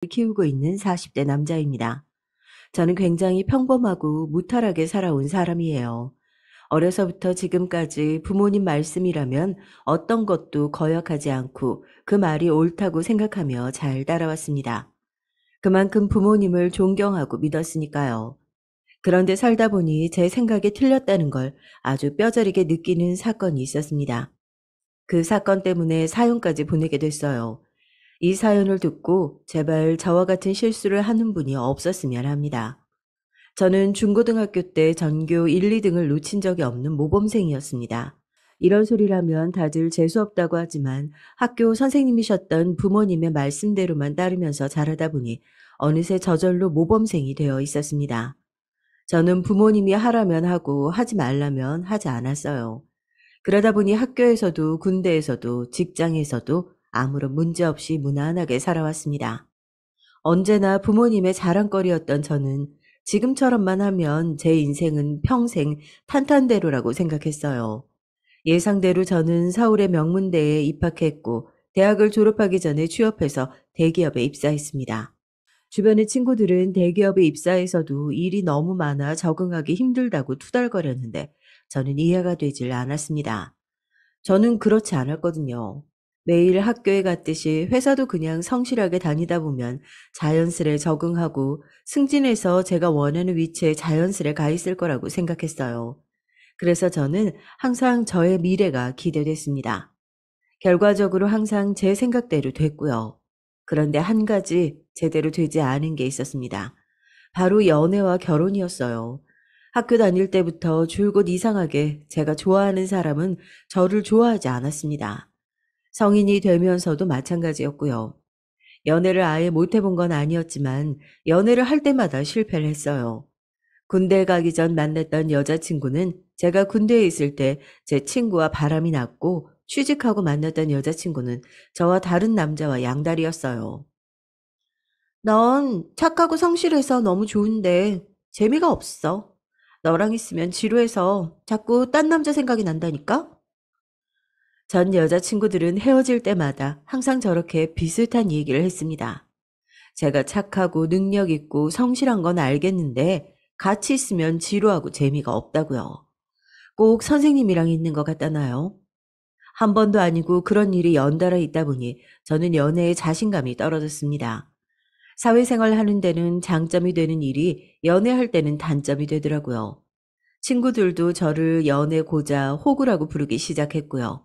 키우고 있는 40대 남자입니다. 저는 굉장히 평범하고 무탈하게 살아온 사람이에요. 어려서부터 지금까지 부모님 말씀이라면 어떤 것도 거역하지 않고 그 말이 옳다고 생각하며 잘 따라왔습니다. 그만큼 부모님을 존경하고 믿었으니까요. 그런데 살다 보니 제 생각이 틀렸다는 걸 아주 뼈저리게 느끼는 사건이 있었습니다. 그 사건 때문에 사연까지 보내게 됐어요. 이 사연을 듣고 제발 저와 같은 실수를 하는 분이 없었으면 합니다. 저는 중고등학교 때 전교 1, 2등을 놓친 적이 없는 모범생이었습니다. 이런 소리라면 다들 재수없다고 하지만 학교 선생님이셨던 부모님의 말씀대로만 따르면서 자라다 보니 어느새 저절로 모범생이 되어 있었습니다. 저는 부모님이 하라면 하고 하지 말라면 하지 않았어요. 그러다 보니 학교에서도 군대에서도 직장에서도 아무런 문제 없이 무난하게 살아왔습니다. 언제나 부모님의 자랑거리였던 저는 지금처럼만 하면 제 인생은 평생 탄탄대로라고 생각했어요. 예상대로 저는 서울의 명문대에 입학했고 대학을 졸업하기 전에 취업해서 대기업에 입사했습니다. 주변의 친구들은 대기업에 입사해서도 일이 너무 많아 적응하기 힘들다고 투덜거렸는데 저는 이해가 되질 않았습니다. 저는 그렇지 않았거든요. 매일 학교에 갔듯이 회사도 그냥 성실하게 다니다 보면 자연스레 적응하고 승진해서 제가 원하는 위치에 자연스레 가 있을 거라고 생각했어요. 그래서 저는 항상 저의 미래가 기대됐습니다. 결과적으로 항상 제 생각대로 됐고요. 그런데 한 가지 제대로 되지 않은 게 있었습니다. 바로 연애와 결혼이었어요. 학교 다닐 때부터 줄곧 이상하게 제가 좋아하는 사람은 저를 좋아하지 않았습니다. 성인이 되면서도 마찬가지였고요. 연애를 아예 못 해본 건 아니었지만 연애를 할 때마다 실패를 했어요. 군대 가기 전 만났던 여자친구는 제가 군대에 있을 때 제 친구와 바람이 났고 취직하고 만났던 여자친구는 저와 다른 남자와 양다리였어요. 넌 착하고 성실해서 너무 좋은데 재미가 없어. 너랑 있으면 지루해서 자꾸 딴 남자 생각이 난다니까? 전 여자친구들은 헤어질 때마다 항상 저렇게 비슷한 얘기를 했습니다. 제가 착하고 능력 있고 성실한 건 알겠는데 같이 있으면 지루하고 재미가 없다고요. 꼭 선생님이랑 있는 것 같다나요? 한 번도 아니고 그런 일이 연달아 있다 보니 저는 연애에 자신감이 떨어졌습니다. 사회생활 하는 데는 장점이 되는 일이 연애할 때는 단점이 되더라고요. 친구들도 저를 연애 고자 호구라고 부르기 시작했고요.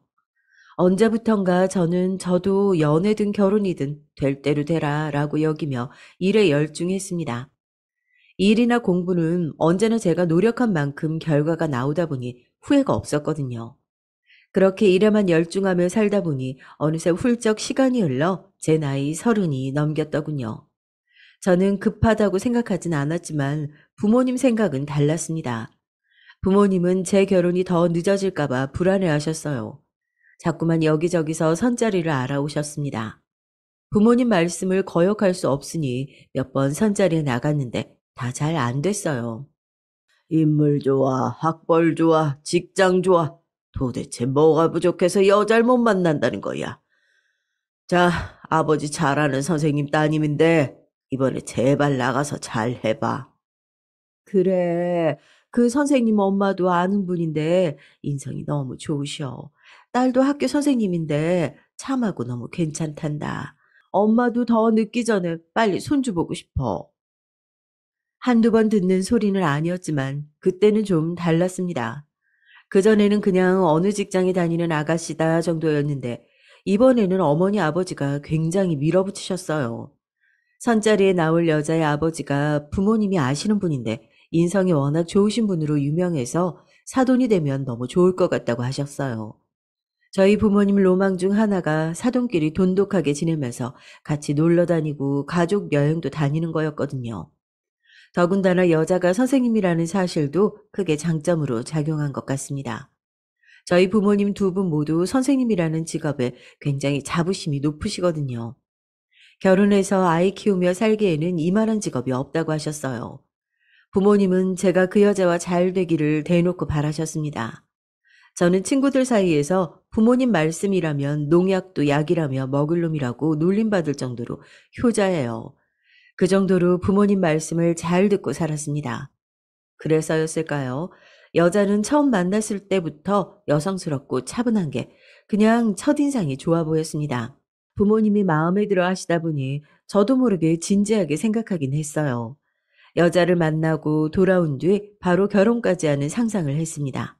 언제부턴가 저는 저도 연애든 결혼이든 될 대로 되라 라고 여기며 일에 열중했습니다. 일이나 공부는 언제나 제가 노력한 만큼 결과가 나오다 보니 후회가 없었거든요. 그렇게 일에만 열중하며 살다 보니 어느새 훌쩍 시간이 흘러 제 나이 30이 넘겼더군요. 저는 급하다고 생각하진 않았지만 부모님 생각은 달랐습니다. 부모님은 제 결혼이 더 늦어질까봐 불안해하셨어요. 자꾸만 여기저기서 선자리를 알아오셨습니다. 부모님 말씀을 거역할 수 없으니 몇 번 선자리에 나갔는데 다 잘 안 됐어요. 인물 좋아, 학벌 좋아, 직장 좋아. 도대체 뭐가 부족해서 여자를 못 만난다는 거야. 자, 아버지 잘 아는 선생님 따님인데 이번에 제발 나가서 잘 해봐. 그래. 그 선생님 엄마도 아는 분인데 인성이 너무 좋으셔. 딸도 학교 선생님인데 참하고 너무 괜찮단다. 엄마도 더 늦기 전에 빨리 손주 보고 싶어. 한두 번 듣는 소리는 아니었지만 그때는 좀 달랐습니다. 그전에는 그냥 어느 직장에 다니는 아가씨다 정도였는데 이번에는 어머니 아버지가 굉장히 밀어붙이셨어요. 선자리에 나올 여자의 아버지가 부모님이 아시는 분인데 인성이 워낙 좋으신 분으로 유명해서 사돈이 되면 너무 좋을 것 같다고 하셨어요. 저희 부모님 로망 중 하나가 사돈끼리 돈독하게 지내면서 같이 놀러 다니고 가족 여행도 다니는 거였거든요. 더군다나 여자가 선생님이라는 사실도 크게 장점으로 작용한 것 같습니다. 저희 부모님 두 분 모두 선생님이라는 직업에 굉장히 자부심이 높으시거든요. 결혼해서 아이 키우며 살기에는 이만한 직업이 없다고 하셨어요. 부모님은 제가 그 여자와 잘 되기를 대놓고 바라셨습니다. 저는 친구들 사이에서 부모님 말씀이라면 농약도 약이라며 먹을 놈이라고 놀림받을 정도로 효자예요. 그 정도로 부모님 말씀을 잘 듣고 살았습니다. 그래서였을까요? 여자는 처음 만났을 때부터 여성스럽고 차분한 게 그냥 첫인상이 좋아 보였습니다. 부모님이 마음에 들어 하시다 보니 저도 모르게 진지하게 생각하긴 했어요. 여자를 만나고 돌아온 뒤 바로 결혼까지 하는 상상을 했습니다.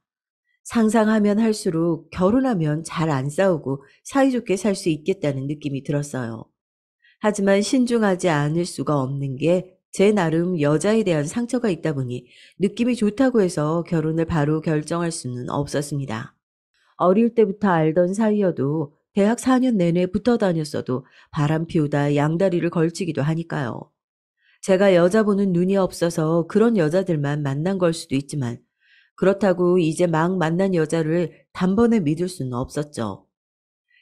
상상하면 할수록 결혼하면 잘 안 싸우고 사이좋게 살 수 있겠다는 느낌이 들었어요. 하지만 신중하지 않을 수가 없는 게 제 나름 여자에 대한 상처가 있다 보니 느낌이 좋다고 해서 결혼을 바로 결정할 수는 없었습니다. 어릴 때부터 알던 사이여도 대학 4년 내내 붙어 다녔어도 바람 피우다 양다리를 걸치기도 하니까요. 제가 여자 보는 눈이 없어서 그런 여자들만 만난 걸 수도 있지만 그렇다고 이제 막 만난 여자를 단번에 믿을 수는 없었죠.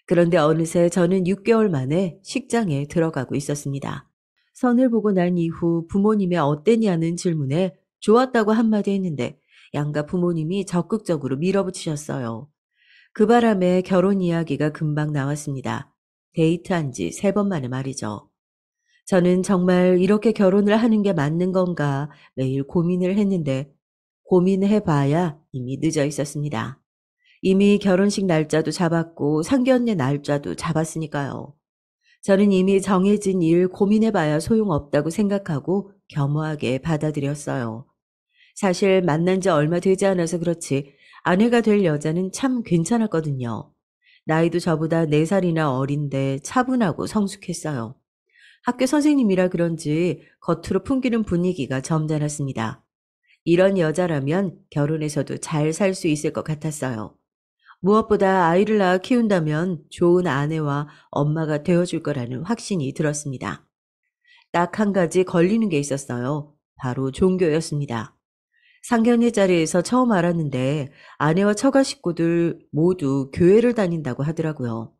그런데 어느새 저는 6개월 만에 식장에 들어가고 있었습니다. 선을 보고 난 이후 부모님의 어땠냐는 질문에 좋았다고 한마디 했는데 양가 부모님이 적극적으로 밀어붙이셨어요. 그 바람에 결혼 이야기가 금방 나왔습니다. 데이트한 지 3번 만에 말이죠. 저는 정말 이렇게 결혼을 하는 게 맞는 건가 매일 고민을 했는데 고민해 봐야 이미 늦어 있었습니다. 이미 결혼식 날짜도 잡았고 상견례 날짜도 잡았으니까요. 저는 이미 정해진 일 고민해 봐야 소용없다고 생각하고 겸허하게 받아들였어요. 사실 만난 지 얼마 되지 않아서 그렇지 아내가 될 여자는 참 괜찮았거든요. 나이도 저보다 4살이나 어린데 차분하고 성숙했어요. 학교 선생님이라 그런지 겉으로 풍기는 분위기가 점잖았습니다. 이런 여자라면 결혼해서도 잘 살 수 있을 것 같았어요. 무엇보다 아이를 낳아 키운다면 좋은 아내와 엄마가 되어줄 거라는 확신이 들었습니다. 딱 한 가지 걸리는 게 있었어요. 바로 종교였습니다. 상견례 자리에서 처음 알았는데 아내와 처가 식구들 모두 교회를 다닌다고 하더라고요.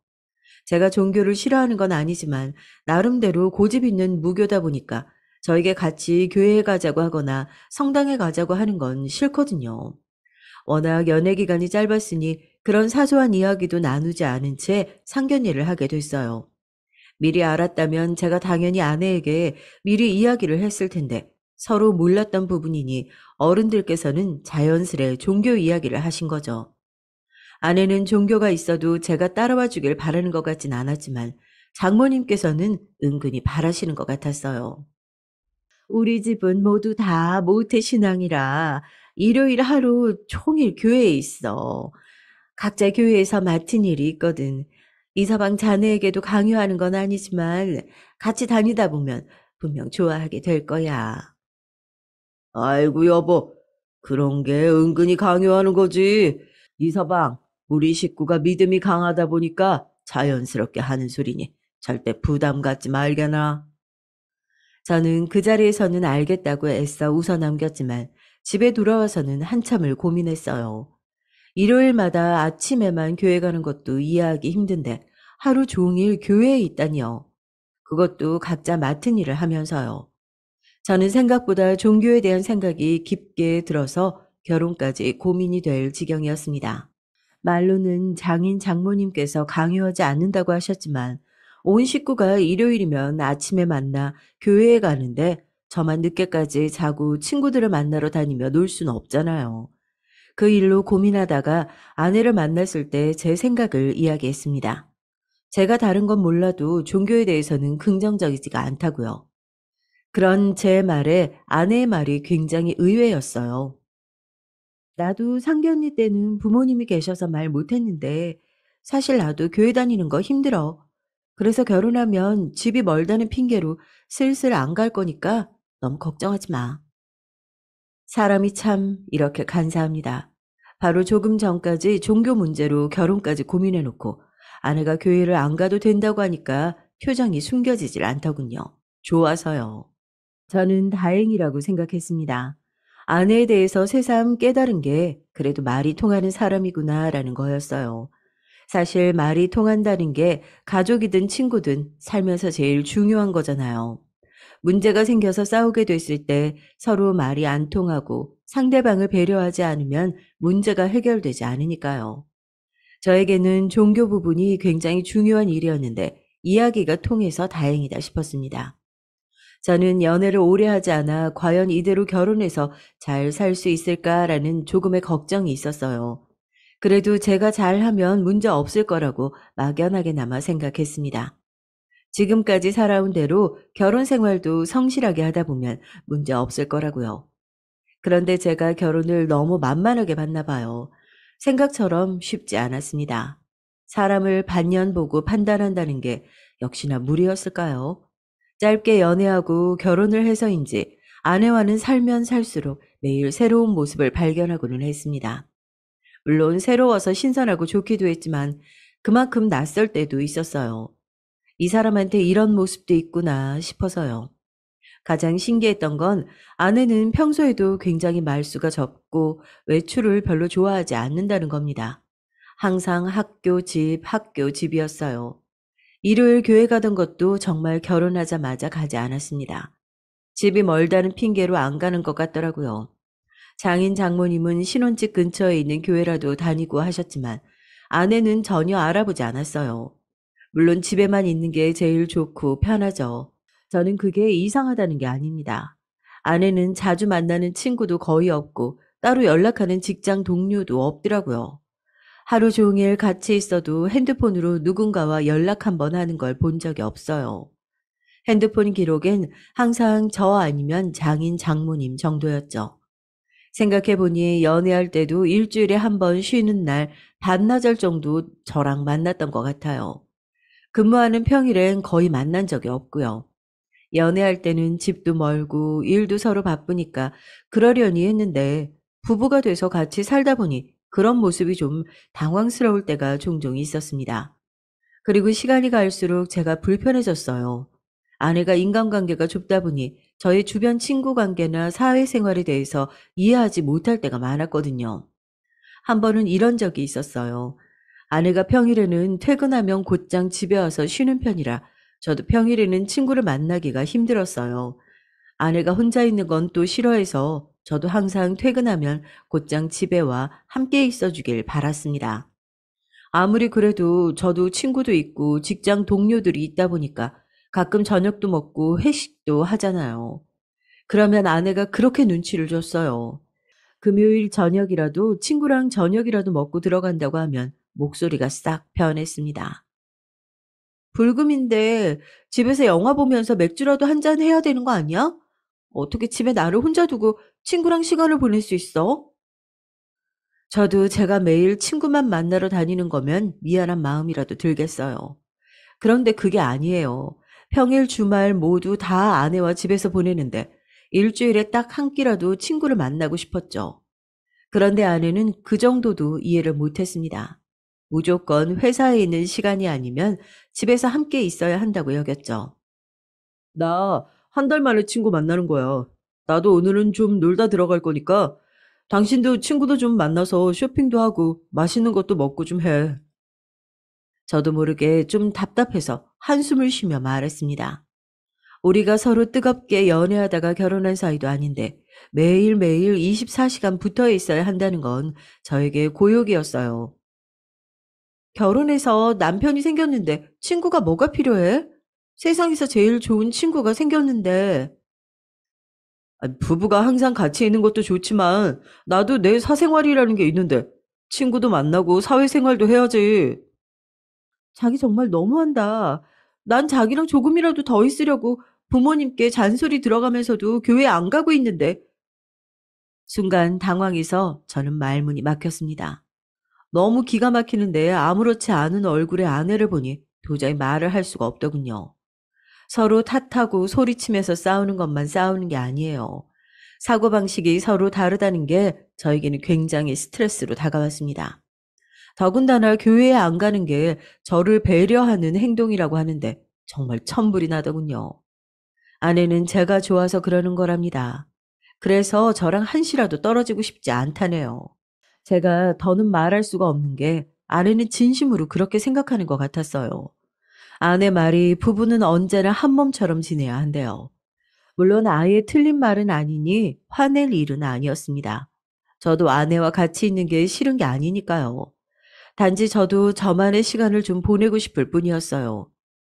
제가 종교를 싫어하는 건 아니지만 나름대로 고집 있는 무교다 보니까 저에게 같이 교회에 가자고 하거나 성당에 가자고 하는 건 싫거든요. 워낙 연애 기간이 짧았으니 그런 사소한 이야기도 나누지 않은 채 상견례를 하게 됐어요. 미리 알았다면 제가 당연히 아내에게 미리 이야기를 했을 텐데 서로 몰랐던 부분이니 어른들께서는 자연스레 종교 이야기를 하신 거죠. 아내는 종교가 있어도 제가 따라와 주길 바라는 것 같진 않았지만 장모님께서는 은근히 바라시는 것 같았어요. 우리 집은 모두 다 모태신앙이라 일요일 하루 종일 교회에 있어. 각자 교회에서 맡은 일이 있거든. 이서방 자네에게도 강요하는 건 아니지만 같이 다니다 보면 분명 좋아하게 될 거야. 아이고 여보, 그런 게 은근히 강요하는 거지. 이서방, 우리 식구가 믿음이 강하다 보니까 자연스럽게 하는 소리니 절대 부담 갖지 말게나. 저는 그 자리에서는 알겠다고 애써 웃어 넘겼지만 집에 돌아와서는 한참을 고민했어요. 일요일마다 아침에만 교회 가는 것도 이해하기 힘든데 하루 종일 교회에 있다니요. 그것도 각자 맡은 일을 하면서요. 저는 생각보다 종교에 대한 생각이 깊게 들어서 결혼까지 고민이 될 지경이었습니다. 말로는 장인 장모님께서 강요하지 않는다고 하셨지만 온 식구가 일요일이면 아침에 만나 교회에 가는데 저만 늦게까지 자고 친구들을 만나러 다니며 놀 수는 없잖아요. 그 일로 고민하다가 아내를 만났을 때 제 생각을 이야기했습니다. 제가 다른 건 몰라도 종교에 대해서는 긍정적이지가 않다고요. 그런 제 말에 아내의 말이 굉장히 의외였어요. 나도 상견례 때는 부모님이 계셔서 말 못했는데 사실 나도 교회 다니는 거 힘들어. 그래서 결혼하면 집이 멀다는 핑계로 슬슬 안 갈 거니까 너무 걱정하지 마. 사람이 참 이렇게 간사합니다. 바로 조금 전까지 종교 문제로 결혼까지 고민해 놓고 아내가 교회를 안 가도 된다고 하니까 표정이 숨겨지질 않더군요. 좋아서요. 저는 다행이라고 생각했습니다. 아내에 대해서 새삼 깨달은 게 그래도 말이 통하는 사람이구나라는 거였어요. 사실 말이 통한다는 게 가족이든 친구든 살면서 제일 중요한 거잖아요. 문제가 생겨서 싸우게 됐을 때 서로 말이 안 통하고 상대방을 배려하지 않으면 문제가 해결되지 않으니까요. 저에게는 종교 부분이 굉장히 중요한 일이었는데 이야기가 통해서 다행이다 싶었습니다. 저는 연애를 오래 하지 않아 과연 이대로 결혼해서 잘 살 수 있을까라는 조금의 걱정이 있었어요. 그래도 제가 잘하면 문제 없을 거라고 막연하게나마 생각했습니다. 지금까지 살아온 대로 결혼 생활도 성실하게 하다 보면 문제 없을 거라고요. 그런데 제가 결혼을 너무 만만하게 봤나 봐요. 생각처럼 쉽지 않았습니다. 사람을 반년 보고 판단한다는 게 역시나 무리였을까요? 짧게 연애하고 결혼을 해서인지 아내와는 살면 살수록 매일 새로운 모습을 발견하고는 했습니다. 물론 새로워서 신선하고 좋기도 했지만 그만큼 낯설 때도 있었어요. 이 사람한테 이런 모습도 있구나 싶어서요. 가장 신기했던 건 아내는 평소에도 굉장히 말수가 적고 외출을 별로 좋아하지 않는다는 겁니다. 항상 학교, 집, 학교, 집이었어요. 일요일 교회 가던 것도 정말 결혼하자마자 가지 않았습니다. 집이 멀다는 핑계로 안 가는 것 같더라고요. 장인 장모님은 신혼집 근처에 있는 교회라도 다니고 하셨지만 아내는 전혀 알아보지 않았어요. 물론 집에만 있는 게 제일 좋고 편하죠. 저는 그게 이상하다는 게 아닙니다. 아내는 자주 만나는 친구도 거의 없고 따로 연락하는 직장 동료도 없더라고요. 하루 종일 같이 있어도 핸드폰으로 누군가와 연락 한번 하는 걸 본 적이 없어요. 핸드폰 기록엔 항상 저 아니면 장인 장모님 정도였죠. 생각해보니 연애할 때도 일주일에 한 번 쉬는 날 반나절 정도 저랑 만났던 것 같아요. 근무하는 평일엔 거의 만난 적이 없고요. 연애할 때는 집도 멀고 일도 서로 바쁘니까 그러려니 했는데 부부가 돼서 같이 살다 보니 그런 모습이 좀 당황스러울 때가 종종 있었습니다. 그리고 시간이 갈수록 제가 불편해졌어요. 아내가 인간관계가 좁다 보니 저의 주변 친구 관계나 사회생활에 대해서 이해하지 못할 때가 많았거든요. 한 번은 이런 적이 있었어요. 아내가 평일에는 퇴근하면 곧장 집에 와서 쉬는 편이라 저도 평일에는 친구를 만나기가 힘들었어요. 아내가 혼자 있는 건 또 싫어해서 저도 항상 퇴근하면 곧장 집에 와 함께 있어 주길 바랐습니다. 아무리 그래도 저도 친구도 있고 직장 동료들이 있다 보니까 가끔 저녁도 먹고 회식도 하잖아요. 그러면 아내가 그렇게 눈치를 줬어요. 금요일 저녁이라도 친구랑 저녁이라도 먹고 들어간다고 하면 목소리가 싹 변했습니다. 불금인데 집에서 영화 보면서 맥주라도 한 잔 해야 되는 거 아니야? 어떻게 집에 나를 혼자 두고 친구랑 시간을 보낼 수 있어? 저도 제가 매일 친구만 만나러 다니는 거면 미안한 마음이라도 들겠어요. 그런데 그게 아니에요. 평일 주말 모두 다 아내와 집에서 보내는데 일주일에 딱 한 끼라도 친구를 만나고 싶었죠. 그런데 아내는 그 정도도 이해를 못했습니다. 무조건 회사에 있는 시간이 아니면 집에서 함께 있어야 한다고 여겼죠. 나 한 달 만에 친구 만나는 거야. 나도 오늘은 좀 놀다 들어갈 거니까 당신도 친구도 좀 만나서 쇼핑도 하고 맛있는 것도 먹고 좀 해. 저도 모르게 좀 답답해서 한숨을 쉬며 말했습니다. 우리가 서로 뜨겁게 연애하다가 결혼한 사이도 아닌데 매일매일 24시간 붙어 있어야 한다는 건 저에게 고역이었어요. 결혼해서 남편이 생겼는데 친구가 뭐가 필요해? 세상에서 제일 좋은 친구가 생겼는데. 부부가 항상 같이 있는 것도 좋지만 나도 내 사생활이라는 게 있는데 친구도 만나고 사회생활도 해야지. 자기 정말 너무한다. 난 자기랑 조금이라도 더 있으려고 부모님께 잔소리 들어가면서도 교회 안 가고 있는데. 순간 당황해서 저는 말문이 막혔습니다. 너무 기가 막히는데 아무렇지 않은 얼굴의 아내를 보니 도저히 말을 할 수가 없더군요. 서로 탓하고 소리치면서 싸우는 것만 싸우는 게 아니에요. 사고방식이 서로 다르다는 게 저에게는 굉장히 스트레스로 다가왔습니다. 더군다나 교회에 안 가는 게 저를 배려하는 행동이라고 하는데 정말 천불이 나더군요. 아내는 제가 좋아서 그러는 거랍니다. 그래서 저랑 한시라도 떨어지고 싶지 않다네요. 제가 더는 말할 수가 없는 게 아내는 진심으로 그렇게 생각하는 것 같았어요. 아내 말이 부부는 언제나 한 몸처럼 지내야 한대요. 물론 아예 틀린 말은 아니니 화낼 일은 아니었습니다. 저도 아내와 같이 있는 게 싫은 게 아니니까요. 단지 저도 저만의 시간을 좀 보내고 싶을 뿐이었어요.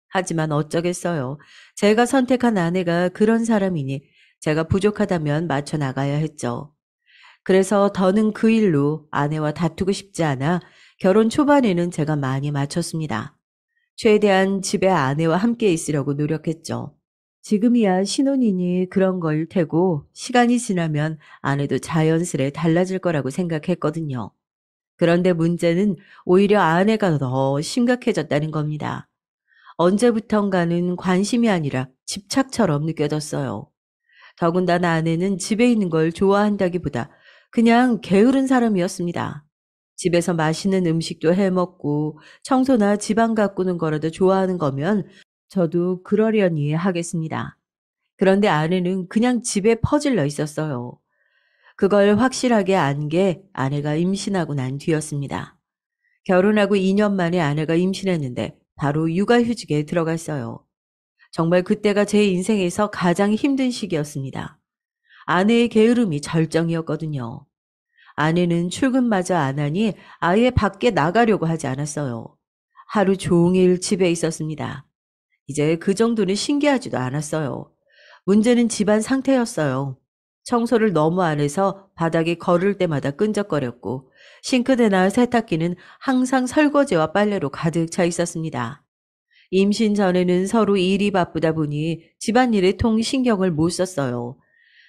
하지만 어쩌겠어요. 제가 선택한 아내가 그런 사람이니 제가 부족하다면 맞춰 나가야 했죠. 그래서 더는 그 일로 아내와 다투고 싶지 않아 결혼 초반에는 제가 많이 맞췄습니다. 최대한 집에 아내와 함께 있으려고 노력했죠. 지금이야 신혼이니 그런 걸 테고 시간이 지나면 아내도 자연스레 달라질 거라고 생각했거든요. 그런데 문제는 오히려 아내가 더 심각해졌다는 겁니다. 언제부턴가는 관심이 아니라 집착처럼 느껴졌어요. 더군다나 아내는 집에 있는 걸 좋아한다기보다 그냥 게으른 사람이었습니다. 집에서 맛있는 음식도 해 먹고 청소나 집안 가꾸는 거라도 좋아하는 거면 저도 그러려니 하겠습니다. 그런데 아내는 그냥 집에 퍼질러 있었어요. 그걸 확실하게 안 게 아내가 임신하고 난 뒤였습니다. 결혼하고 2년 만에 아내가 임신했는데 바로 육아휴직에 들어갔어요. 정말 그때가 제 인생에서 가장 힘든 시기였습니다. 아내의 게으름이 절정이었거든요. 아내는 출근마저 안 하니 아예 밖에 나가려고 하지 않았어요. 하루 종일 집에 있었습니다. 이제 그 정도는 신기하지도 않았어요. 문제는 집안 상태였어요. 청소를 너무 안 해서 바닥에 걸을 때마다 끈적거렸고 싱크대나 세탁기는 항상 설거지와 빨래로 가득 차 있었습니다. 임신 전에는 서로 일이 바쁘다 보니 집안일에 통 신경을 못 썼어요.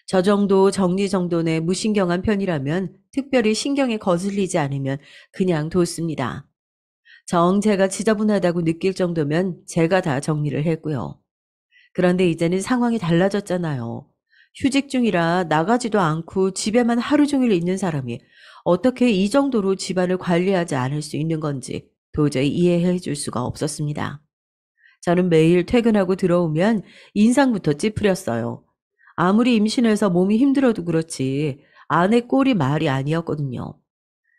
저 정도 정리정돈에 무신경한 편이라면 특별히 신경에 거슬리지 않으면 그냥 뒀습니다. 정 제가 지저분하다고 느낄 정도면 제가 다 정리를 했고요. 그런데 이제는 상황이 달라졌잖아요. 휴직 중이라 나가지도 않고 집에만 하루 종일 있는 사람이 어떻게 이 정도로 집안을 관리하지 않을 수 있는 건지 도저히 이해해 줄 수가 없었습니다. 저는 매일 퇴근하고 들어오면 인상부터 찌푸렸어요. 아무리 임신해서 몸이 힘들어도 그렇지 아내 꼴이 말이 아니었거든요.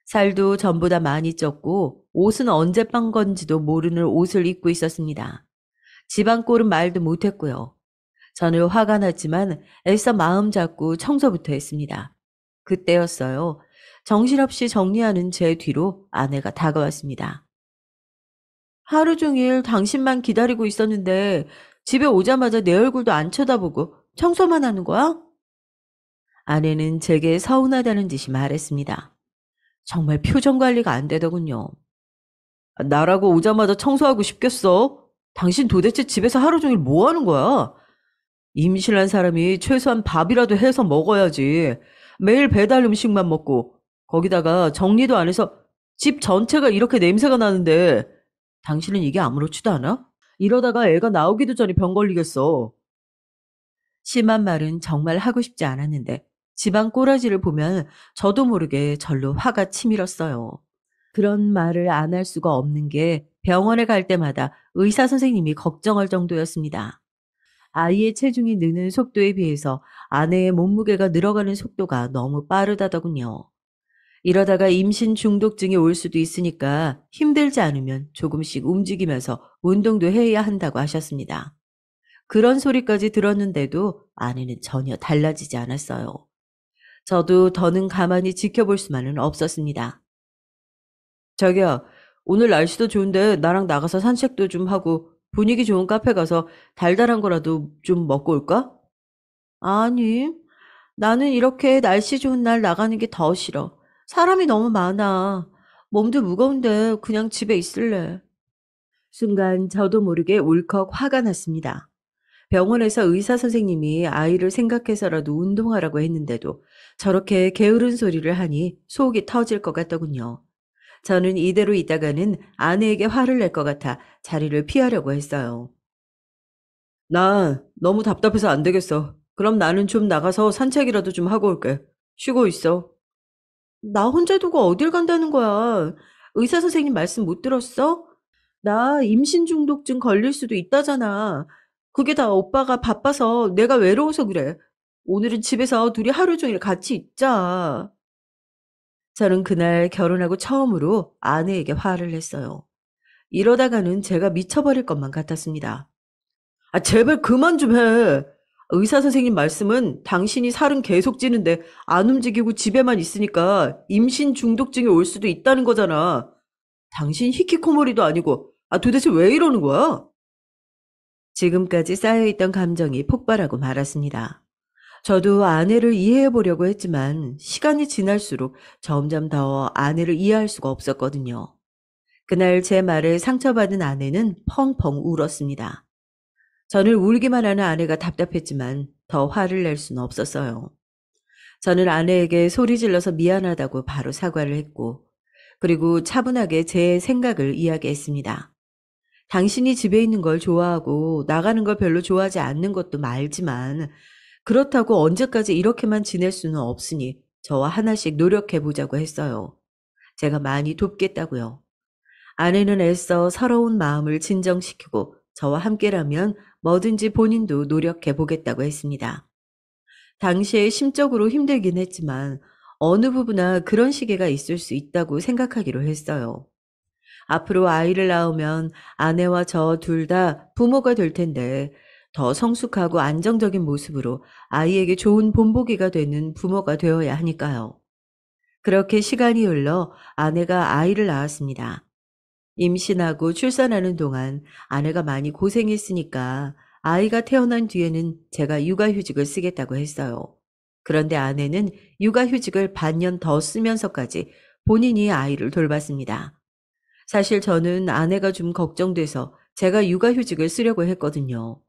살도 전보다 많이 쪘고 옷은 언제 빤 건지도 모르는 옷을 입고 있었습니다. 집안 꼴은 말도 못했고요. 저는 화가 났지만 애써 마음 잡고 청소부터 했습니다. 그때였어요. 정신없이 정리하는 제 뒤로 아내가 다가왔습니다. 하루 종일 당신만 기다리고 있었는데 집에 오자마자 내 얼굴도 안 쳐다보고 청소만 하는 거야? 아내는 제게 서운하다는 듯이 말했습니다. 정말 표정 관리가 안 되더군요. 나라고 오자마자 청소하고 싶겠어? 당신 도대체 집에서 하루 종일 뭐 하는 거야? 임신한 사람이 최소한 밥이라도 해서 먹어야지. 매일 배달 음식만 먹고 거기다가 정리도 안 해서 집 전체가 이렇게 냄새가 나는데 당신은 이게 아무렇지도 않아? 이러다가 애가 나오기도 전에 병 걸리겠어. 심한 말은 정말 하고 싶지 않았는데 집안 꼬라지를 보면 저도 모르게 절로 화가 치밀었어요. 그런 말을 안 할 수가 없는 게 병원에 갈 때마다 의사 선생님이 걱정할 정도였습니다. 아이의 체중이 느는 속도에 비해서 아내의 몸무게가 늘어가는 속도가 너무 빠르다더군요. 이러다가 임신 중독증이 올 수도 있으니까 힘들지 않으면 조금씩 움직이면서 운동도 해야 한다고 하셨습니다. 그런 소리까지 들었는데도 아내는 전혀 달라지지 않았어요. 저도 더는 가만히 지켜볼 수만은 없었습니다. 자기야, 오늘 날씨도 좋은데 나랑 나가서 산책도 좀 하고 분위기 좋은 카페 가서 달달한 거라도 좀 먹고 올까? 아니, 나는 이렇게 날씨 좋은 날 나가는 게 더 싫어. 사람이 너무 많아. 몸도 무거운데 그냥 집에 있을래. 순간 저도 모르게 울컥 화가 났습니다. 병원에서 의사 선생님이 아이를 생각해서라도 운동하라고 했는데도 저렇게 게으른 소리를 하니 속이 터질 것 같더군요. 저는 이대로 있다가는 아내에게 화를 낼 것 같아 자리를 피하려고 했어요. 나 너무 답답해서 안 되겠어. 그럼 나는 좀 나가서 산책이라도 좀 하고 올게. 쉬고 있어. 나 혼자 두고 어딜 간다는 거야. 의사 선생님 말씀 못 들었어? 나 임신 중독증 걸릴 수도 있다잖아. 그게 다 오빠가 바빠서 내가 외로워서 그래. 오늘은 집에서 둘이 하루 종일 같이 있자. 저는 그날 결혼하고 처음으로 아내에게 화를 냈어요. 이러다가는 제가 미쳐버릴 것만 같았습니다. 아, 제발 그만 좀 해. 의사 선생님 말씀은 당신이 살은 계속 찌는데 안 움직이고 집에만 있으니까 임신 중독증이 올 수도 있다는 거잖아. 당신 히키코모리도 아니고, 아, 도대체 왜 이러는 거야? 지금까지 쌓여있던 감정이 폭발하고 말았습니다. 저도 아내를 이해해 보려고 했지만 시간이 지날수록 점점 더 아내를 이해할 수가 없었거든요. 그날 제 말에 상처받은 아내는 펑펑 울었습니다. 저를 울기만 하는 아내가 답답했지만 더 화를 낼 수는 없었어요. 저는 아내에게 소리 질러서 미안하다고 바로 사과를 했고, 그리고 차분하게 제 생각을 이야기했습니다. 당신이 집에 있는 걸 좋아하고 나가는 걸 별로 좋아하지 않는 것도 알지만 그렇다고 언제까지 이렇게만 지낼 수는 없으니 저와 하나씩 노력해 보자고 했어요. 제가 많이 돕겠다고요. 아내는 애써 서러운 마음을 진정시키고 저와 함께라면 뭐든지 본인도 노력해 보겠다고 했습니다. 당시에 심적으로 힘들긴 했지만 어느 부부나 그런 시기가 있을 수 있다고 생각하기로 했어요. 앞으로 아이를 낳으면 아내와 저 둘 다 부모가 될 텐데 더 성숙하고 안정적인 모습으로 아이에게 좋은 본보기가 되는 부모가 되어야 하니까요. 그렇게 시간이 흘러 아내가 아이를 낳았습니다. 임신하고 출산하는 동안 아내가 많이 고생했으니까 아이가 태어난 뒤에는 제가 육아휴직을 쓰겠다고 했어요. 그런데 아내는 육아휴직을 반년 더 쓰면서까지 본인이 아이를 돌봤습니다. 사실 저는 아내가 좀 걱정돼서 제가 육아휴직을 쓰려고 했거든요.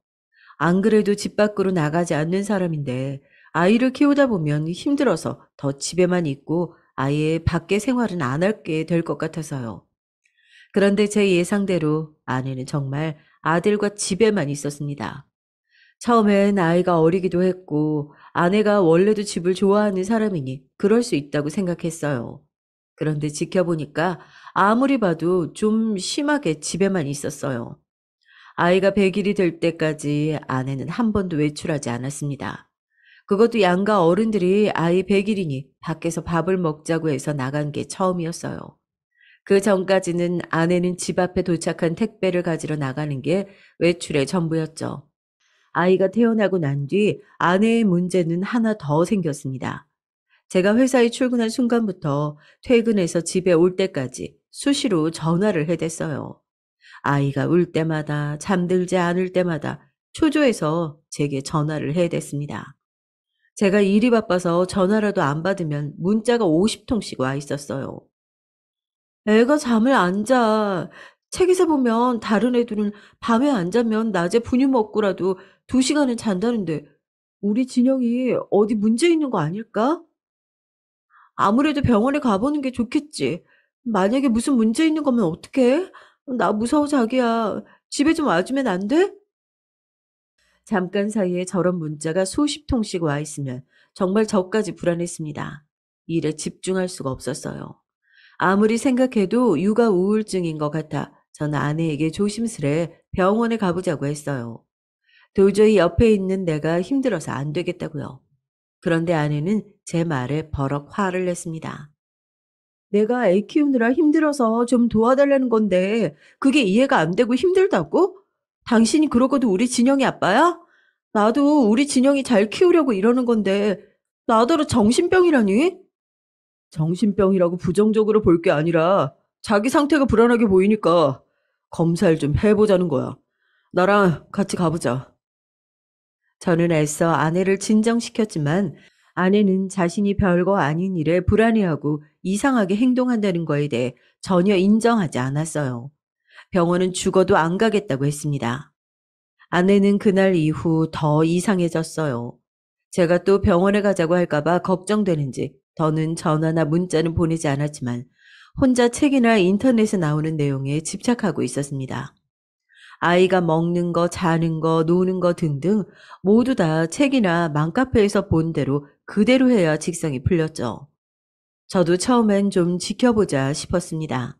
안 그래도 집 밖으로 나가지 않는 사람인데 아이를 키우다 보면 힘들어서 더 집에만 있고 아예 밖에 생활은 안 할게 될 것 같아서요. 그런데 제 예상대로 아내는 정말 아들과 집에만 있었습니다. 처음엔 아이가 어리기도 했고 아내가 원래도 집을 좋아하는 사람이니 그럴 수 있다고 생각했어요. 그런데 지켜보니까 아무리 봐도 좀 심하게 집에만 있었어요. 아이가 100일이 될 때까지 아내는 한 번도 외출하지 않았습니다. 그것도 양가 어른들이 아이 100일이니 밖에서 밥을 먹자고 해서 나간 게 처음이었어요. 그 전까지는 아내는 집 앞에 도착한 택배를 가지러 나가는 게 외출의 전부였죠. 아이가 태어나고 난 뒤 아내의 문제는 하나 더 생겼습니다. 제가 회사에 출근한 순간부터 퇴근해서 집에 올 때까지 수시로 전화를 해댔어요. 아이가 울 때마다 잠들지 않을 때마다 초조해서 제게 전화를 해댔습니다. 제가 일이 바빠서 전화라도 안 받으면 문자가 50통씩 와 있었어요. 애가 잠을 안 자. 책에서 보면 다른 애들은 밤에 안 자면 낮에 분유 먹고라도 2시간은 잔다는데 우리 진영이 어디 문제 있는 거 아닐까? 아무래도 병원에 가보는 게 좋겠지. 만약에 무슨 문제 있는 거면 어떡해? 나 무서워 자기야. 집에 좀 와주면 안 돼? 잠깐 사이에 저런 문자가 수십 통씩 와 있으면 정말 저까지 불안했습니다. 일에 집중할 수가 없었어요. 아무리 생각해도 육아 우울증인 것 같아 전 아내에게 조심스레 병원에 가보자고 했어요. 도저히 옆에 있는 내가 힘들어서 안 되겠다고요. 그런데 아내는 제 말에 버럭 화를 냈습니다. 내가 애 키우느라 힘들어서 좀 도와달라는 건데 그게 이해가 안 되고 힘들다고? 당신이 그러고도 우리 진영이 아빠야? 나도 우리 진영이 잘 키우려고 이러는 건데 나더러 정신병이라니? 정신병이라고 부정적으로 볼 게 아니라 자기 상태가 불안하게 보이니까 검사를 좀 해보자는 거야. 나랑 같이 가보자. 저는 애써 아내를 진정시켰지만 아내는 자신이 별거 아닌 일에 불안해하고 이상하게 행동한다는 거에 대해 전혀 인정하지 않았어요. 병원은 죽어도 안 가겠다고 했습니다. 아내는 그날 이후 더 이상해졌어요. 제가 또 병원에 가자고 할까봐 걱정되는지 더는 전화나 문자는 보내지 않았지만 혼자 책이나 인터넷에 나오는 내용에 집착하고 있었습니다. 아이가 먹는 거, 자는 거, 노는 거 등등 모두 다 책이나 맘카페에서 본 대로 그대로 해야 직성이 풀렸죠. 저도 처음엔 좀 지켜보자 싶었습니다.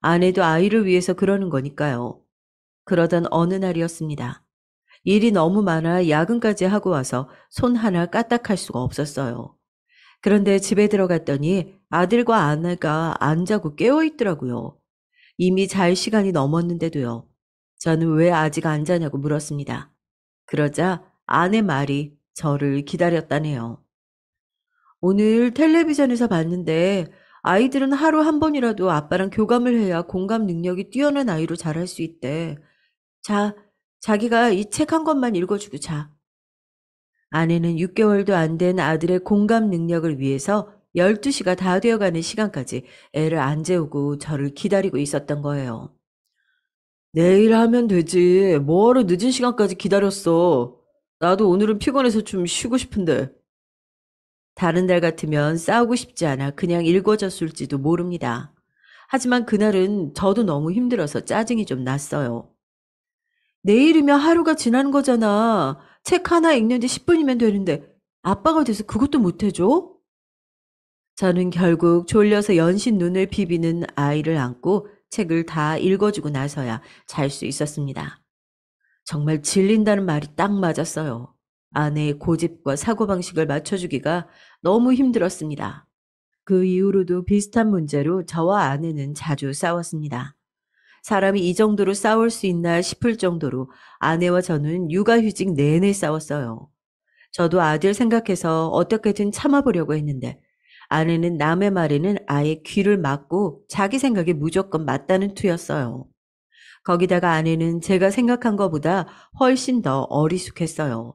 아내도 아이를 위해서 그러는 거니까요. 그러던 어느 날이었습니다. 일이 너무 많아 야근까지 하고 와서 손 하나 까딱할 수가 없었어요. 그런데 집에 들어갔더니 아들과 아내가 안 자고 깨어 있더라고요. 이미 잘 시간이 넘었는데도요. 저는 왜 아직 안 자냐고 물었습니다. 그러자 아내 말이 저를 기다렸다네요. 오늘 텔레비전에서 봤는데 아이들은 하루 한 번이라도 아빠랑 교감을 해야 공감 능력이 뛰어난 아이로 자랄 수 있대. 자, 자기가 이 책 한 권만 읽어주고 자. 아내는 6개월도 안 된 아들의 공감 능력을 위해서 12시가 다 되어가는 시간까지 애를 안 재우고 저를 기다리고 있었던 거예요. 내일 하면 되지. 뭐하러 늦은 시간까지 기다렸어. 나도 오늘은 피곤해서 좀 쉬고 싶은데. 다른 날 같으면 싸우고 싶지 않아 그냥 읽어줬을지도 모릅니다. 하지만 그날은 저도 너무 힘들어서 짜증이 좀 났어요. 내일이면 하루가 지나는 거잖아. 책 하나 읽는데 10분이면 되는데 아빠가 돼서 그것도 못 해줘? 저는 결국 졸려서 연신 눈을 비비는 아이를 안고 책을 다 읽어주고 나서야 잘 수 있었습니다. 정말 질린다는 말이 딱 맞았어요. 아내의 고집과 사고방식을 맞춰주기가 너무 힘들었습니다. 그 이후로도 비슷한 문제로 저와 아내는 자주 싸웠습니다. 사람이 이 정도로 싸울 수 있나 싶을 정도로 아내와 저는 육아휴직 내내 싸웠어요. 저도 아들 생각해서 어떻게든 참아보려고 했는데 아내는 남의 말에는 아예 귀를 막고 자기 생각이 무조건 맞다는 투였어요. 거기다가 아내는 제가 생각한 것보다 훨씬 더 어리숙했어요.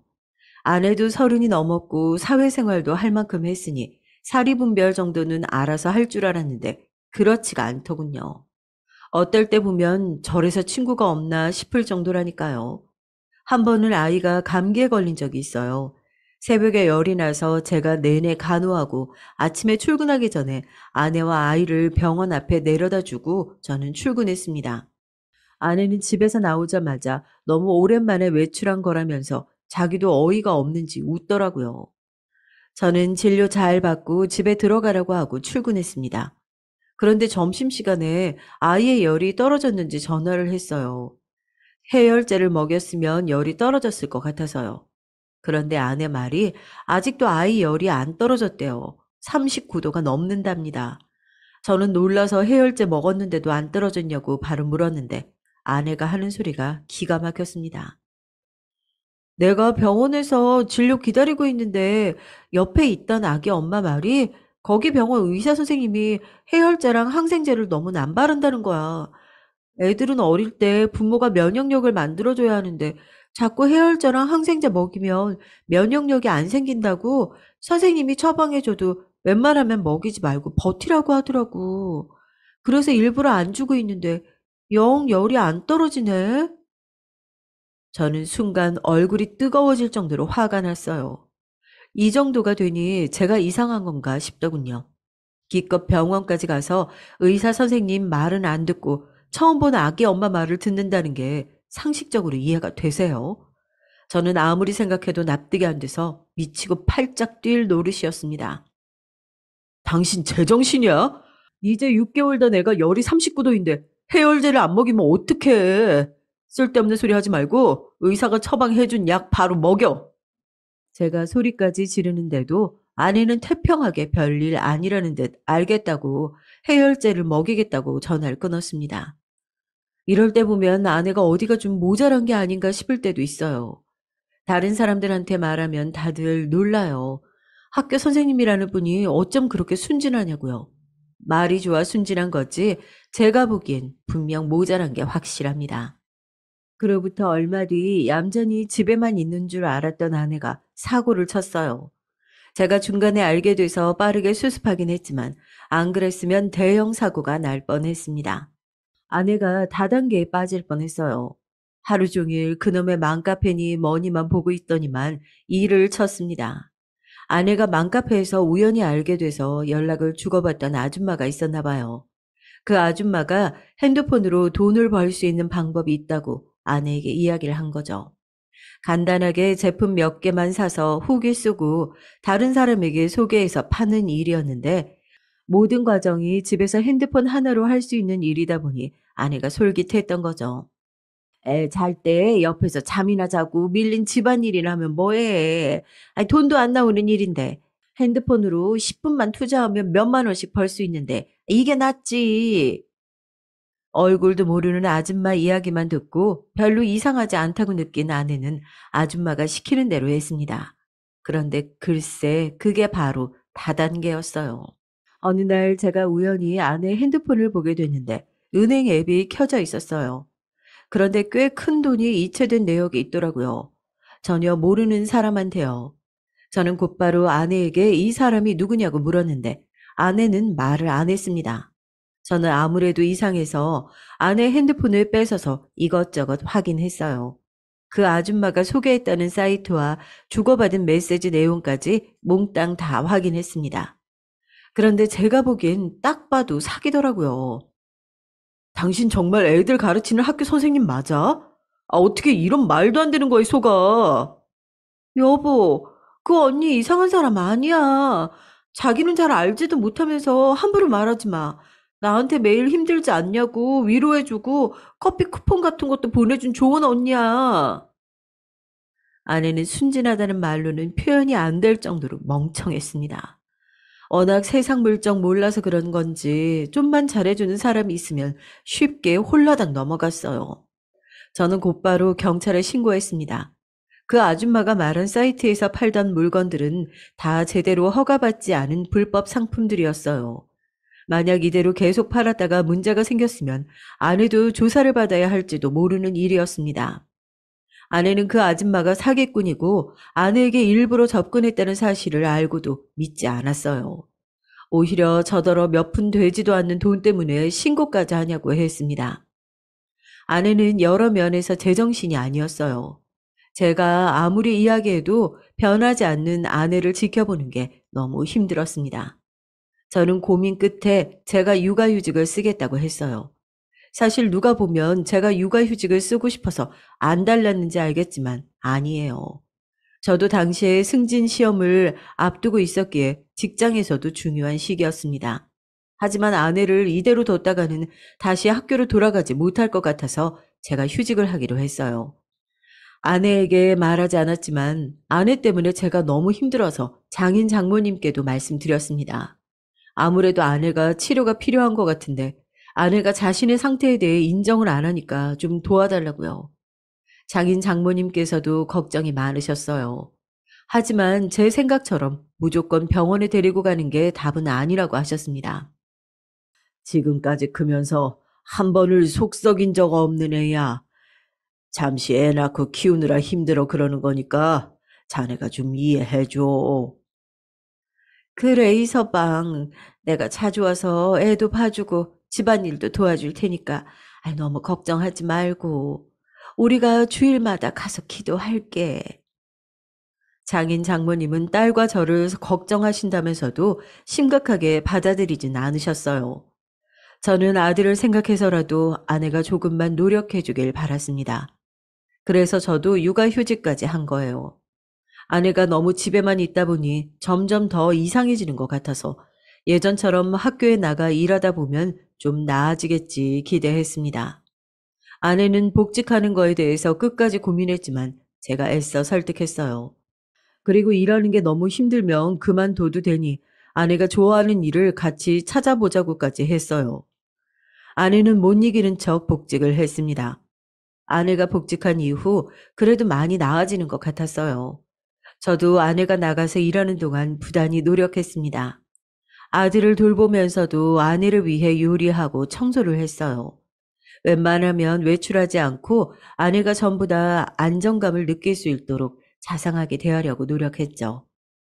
아내도 30이 넘었고 사회생활도 할 만큼 했으니 사리분별 정도는 알아서 할 줄 알았는데 그렇지가 않더군요. 어떨 때 보면 저래서 친구가 없나 싶을 정도라니까요. 한 번은 아이가 감기에 걸린 적이 있어요. 새벽에 열이 나서 제가 내내 간호하고 아침에 출근하기 전에 아내와 아이를 병원 앞에 내려다 주고 저는 출근했습니다. 아내는 집에서 나오자마자 너무 오랜만에 외출한 거라면서 자기도 어이가 없는지 웃더라고요. 저는 진료 잘 받고 집에 들어가라고 하고 출근했습니다. 그런데 점심시간에 아이의 열이 떨어졌는지 전화를 했어요. 해열제를 먹였으면 열이 떨어졌을 것 같아서요. 그런데 아내 말이 아직도 아이 열이 안 떨어졌대요. 39도가 넘는답니다. 저는 놀라서 해열제 먹었는데도 안 떨어졌냐고 바로 물었는데 아내가 하는 소리가 기가 막혔습니다. 내가 병원에서 진료 기다리고 있는데 옆에 있던 아기 엄마 말이 거기 병원 의사 선생님이 해열제랑 항생제를 너무 남바른다는 거야. 애들은 어릴 때 부모가 면역력을 만들어줘야 하는데 자꾸 해열제랑 항생제 먹이면 면역력이 안 생긴다고 선생님이 처방해줘도 웬만하면 먹이지 말고 버티라고 하더라고. 그래서 일부러 안 주고 있는데 영 열이 안 떨어지네. 저는 순간 얼굴이 뜨거워질 정도로 화가 났어요. 이 정도가 되니 제가 이상한 건가 싶더군요. 기껏 병원까지 가서 의사 선생님 말은 안 듣고 처음 본 아기 엄마 말을 듣는다는 게 상식적으로 이해가 되세요? 저는 아무리 생각해도 납득이 안 돼서 미치고 팔짝 뛸 노릇이었습니다. 당신 제정신이야? 이제 6개월 된 애가 열이 39도인데 해열제를 안 먹이면 어떡해. 쓸데없는 소리 하지 말고 의사가 처방해준 약 바로 먹여. 제가 소리까지 지르는데도 아내는 태평하게 별일 아니라는 듯 알겠다고 해열제를 먹이겠다고 전화를 끊었습니다. 이럴 때 보면 아내가 어디가 좀 모자란 게 아닌가 싶을 때도 있어요. 다른 사람들한테 말하면 다들 놀라요. 학교 선생님이라는 분이 어쩜 그렇게 순진하냐고요. 말이 좋아 순진한 거지 제가 보기엔 분명 모자란 게 확실합니다. 그로부터 얼마 뒤 얌전히 집에만 있는 줄 알았던 아내가 사고를 쳤어요. 제가 중간에 알게 돼서 빠르게 수습하긴 했지만 안 그랬으면 대형 사고가 날 뻔했습니다. 아내가 다단계에 빠질 뻔했어요. 하루 종일 그놈의 맘카페니 뭐니만 보고 있더니만 일을 쳤습니다. 아내가 맘카페에서 우연히 알게 돼서 연락을 주고받던 아줌마가 있었나 봐요. 그 아줌마가 핸드폰으로 돈을 벌 수 있는 방법이 있다고 아내에게 이야기를 한 거죠. 간단하게 제품 몇 개만 사서 후기 쓰고 다른 사람에게 소개해서 파는 일이었는데 모든 과정이 집에서 핸드폰 하나로 할 수 있는 일이다 보니 아내가 솔깃했던 거죠. 애 잘 때 옆에서 잠이나 자고 밀린 집안일이나 하면 뭐해. 아니, 돈도 안 나오는 일인데 핸드폰으로 10분만 투자하면 몇만 원씩 벌 수 있는데 이게 낫지. 얼굴도 모르는 아줌마 이야기만 듣고 별로 이상하지 않다고 느낀 아내는 아줌마가 시키는 대로 했습니다. 그런데 글쎄 그게 바로 다단계였어요. 어느 날 제가 우연히 아내 핸드폰을 보게 됐는데 은행 앱이 켜져 있었어요. 그런데 꽤 큰 돈이 이체된 내역이 있더라고요. 전혀 모르는 사람한테요. 저는 곧바로 아내에게 이 사람이 누구냐고 물었는데 아내는 말을 안 했습니다. 저는 아무래도 이상해서 아내 핸드폰을 뺏어서 이것저것 확인했어요. 그 아줌마가 소개했다는 사이트와 주고받은 메시지 내용까지 몽땅 다 확인했습니다. 그런데 제가 보기엔 딱 봐도 사기더라고요. 당신 정말 애들 가르치는 학교 선생님 맞아? 아, 어떻게 이런 말도 안 되는 거에 속아? 여보, 그 언니 이상한 사람 아니야. 자기는 잘 알지도 못하면서 함부로 말하지 마. 나한테 매일 힘들지 않냐고 위로해주고 커피 쿠폰 같은 것도 보내준 좋은 언니야. 아내는 순진하다는 말로는 표현이 안 될 정도로 멍청했습니다. 워낙 세상 물정 몰라서 그런 건지 좀만 잘해주는 사람이 있으면 쉽게 홀라당 넘어갔어요. 저는 곧바로 경찰에 신고했습니다. 그 아줌마가 말한 사이트에서 팔던 물건들은 다 제대로 허가받지 않은 불법 상품들이었어요. 만약 이대로 계속 팔았다가 문제가 생겼으면 아내도 조사를 받아야 할지도 모르는 일이었습니다. 아내는 그 아줌마가 사기꾼이고 아내에게 일부러 접근했다는 사실을 알고도 믿지 않았어요. 오히려 저더러 몇 푼 되지도 않는 돈 때문에 신고까지 하냐고 했습니다. 아내는 여러 면에서 제정신이 아니었어요. 제가 아무리 이야기해도 변하지 않는 아내를 지켜보는 게 너무 힘들었습니다. 저는 고민 끝에 제가 육아휴직을 쓰겠다고 했어요. 사실 누가 보면 제가 육아휴직을 쓰고 싶어서 안 달랐는지 알겠지만 아니에요. 저도 당시에 승진 시험을 앞두고 있었기에 직장에서도 중요한 시기였습니다. 하지만 아내를 이대로 뒀다가는 다시 학교로 돌아가지 못할 것 같아서 제가 휴직을 하기로 했어요. 아내에게 말하지 않았지만 아내 때문에 제가 너무 힘들어서 장인 장모님께도 말씀드렸습니다. 아무래도 아내가 치료가 필요한 것 같은데 아내가 자신의 상태에 대해 인정을 안 하니까 좀 도와달라고요. 장인 장모님께서도 걱정이 많으셨어요. 하지만 제 생각처럼 무조건 병원에 데리고 가는 게 답은 아니라고 하셨습니다. 지금까지 크면서 한 번을 속 썩인 적 없는 애야. 잠시 애 낳고 키우느라 힘들어 그러는 거니까 자네가 좀 이해해줘. 그 레이서방 내가 자주 와서 애도 봐주고 집안일도 도와줄 테니까 너무 걱정하지 말고 우리가 주일마다 가서 기도할게. 장인 장모님은 딸과 저를 걱정하신다면서도 심각하게 받아들이진 않으셨어요. 저는 아들을 생각해서라도 아내가 조금만 노력해 주길 바랐습니다. 그래서 저도 육아휴직까지 한 거예요. 아내가 너무 집에만 있다 보니 점점 더 이상해지는 것 같아서 예전처럼 학교에 나가 일하다 보면 좀 나아지겠지 기대했습니다. 아내는 복직하는 거에 대해서 끝까지 고민했지만 제가 애써 설득했어요. 그리고 일하는 게 너무 힘들면 그만둬도 되니 아내가 좋아하는 일을 같이 찾아보자고까지 했어요. 아내는 못 이기는 척 복직을 했습니다. 아내가 복직한 이후 그래도 많이 나아지는 것 같았어요. 저도 아내가 나가서 일하는 동안 부단히 노력했습니다. 아들을 돌보면서도 아내를 위해 요리하고 청소를 했어요. 웬만하면 외출하지 않고 아내가 전부 다 안정감을 느낄 수 있도록 자상하게 대하려고 노력했죠.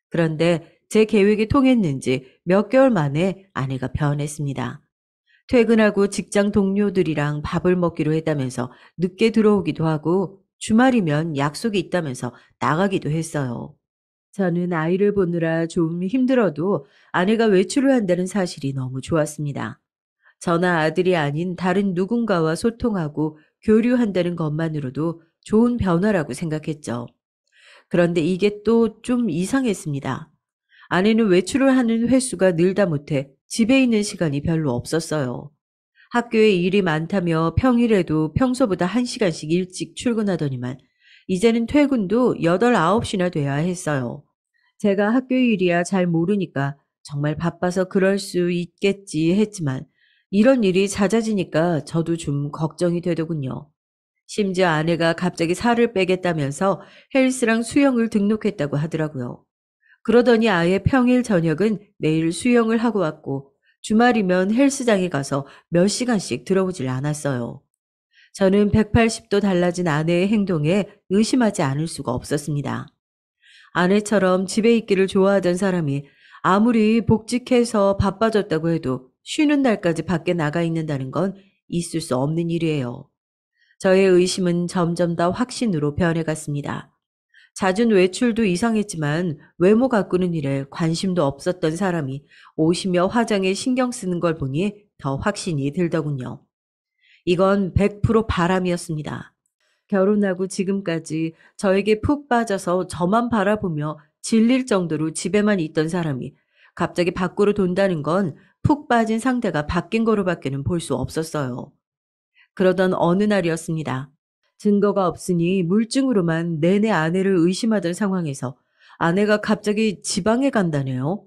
그런데 제 계획이 통했는지 몇 개월 만에 아내가 변했습니다. 퇴근하고 직장 동료들이랑 밥을 먹기로 했다면서 늦게 들어오기도 하고 주말이면 약속이 있다면서 나가기도 했어요. 저는 아이를 보느라 좀 힘들어도 아내가 외출을 한다는 사실이 너무 좋았습니다. 저나 아들이 아닌 다른 누군가와 소통하고 교류한다는 것만으로도 좋은 변화라고 생각했죠. 그런데 이게 또 좀 이상했습니다. 아내는 외출을 하는 횟수가 늘다 못해 집에 있는 시간이 별로 없었어요. 학교에 일이 많다며 평일에도 평소보다 1시간씩 일찍 출근하더니만 이제는 퇴근도 8, 9시나 돼야 했어요. 제가 학교 일이야 잘 모르니까 정말 바빠서 그럴 수 있겠지 했지만 이런 일이 잦아지니까 저도 좀 걱정이 되더군요. 심지어 아내가 갑자기 살을 빼겠다면서 헬스랑 수영을 등록했다고 하더라고요. 그러더니 아예 평일 저녁은 매일 수영을 하고 왔고 주말이면 헬스장에 가서 몇 시간씩 들어오질 않았어요. 저는 180도 달라진 아내의 행동에 의심하지 않을 수가 없었습니다. 아내처럼 집에 있기를 좋아하던 사람이 아무리 복직해서 바빠졌다고 해도 쉬는 날까지 밖에 나가 있는다는 건 있을 수 없는 일이에요. 저의 의심은 점점 더 확신으로 변해갔습니다. 잦은 외출도 이상했지만 외모 가꾸는 일에 관심도 없었던 사람이 옷이며 화장에 신경 쓰는 걸 보니 더 확신이 들더군요. 이건 100% 바람이었습니다. 결혼하고 지금까지 저에게 푹 빠져서 저만 바라보며 질릴 정도로 집에만 있던 사람이 갑자기 밖으로 돈다는 건 푹 빠진 상대가 바뀐 거로밖에는 볼 수 없었어요. 그러던 어느 날이었습니다. 증거가 없으니 물증으로만 내내 아내를 의심하던 상황에서 아내가 갑자기 지방에 간다네요.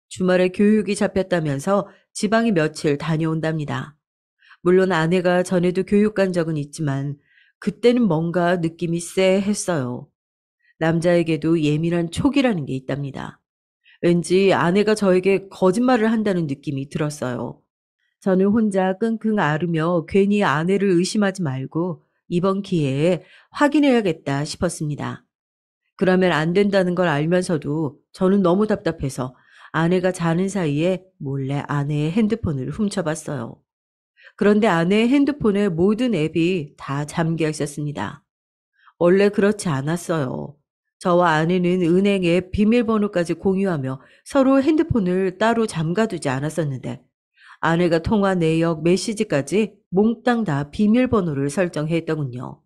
주말에 교육이 잡혔다면서 지방에 며칠 다녀온답니다. 물론 아내가 전에도 교육 간 적은 있지만 그때는 뭔가 느낌이 쎄했어요. 남자에게도 예민한 촉이라는 게 있답니다. 왠지 아내가 저에게 거짓말을 한다는 느낌이 들었어요. 저는 혼자 끙끙 앓으며 괜히 아내를 의심하지 말고 이번 기회에 확인해야겠다 싶었습니다. 그러면 안 된다는 걸 알면서도 저는 너무 답답해서 아내가 자는 사이에 몰래 아내의 핸드폰을 훔쳐봤어요. 그런데 아내의 핸드폰의 모든 앱이 다 잠겨 있었습니다. 원래 그렇지 않았어요. 저와 아내는 은행 앱 비밀번호까지 공유하며 서로 핸드폰을 따로 잠가두지 않았었는데 아내가 통화 내역, 메시지까지 몽땅 다 비밀번호를 설정했더군요.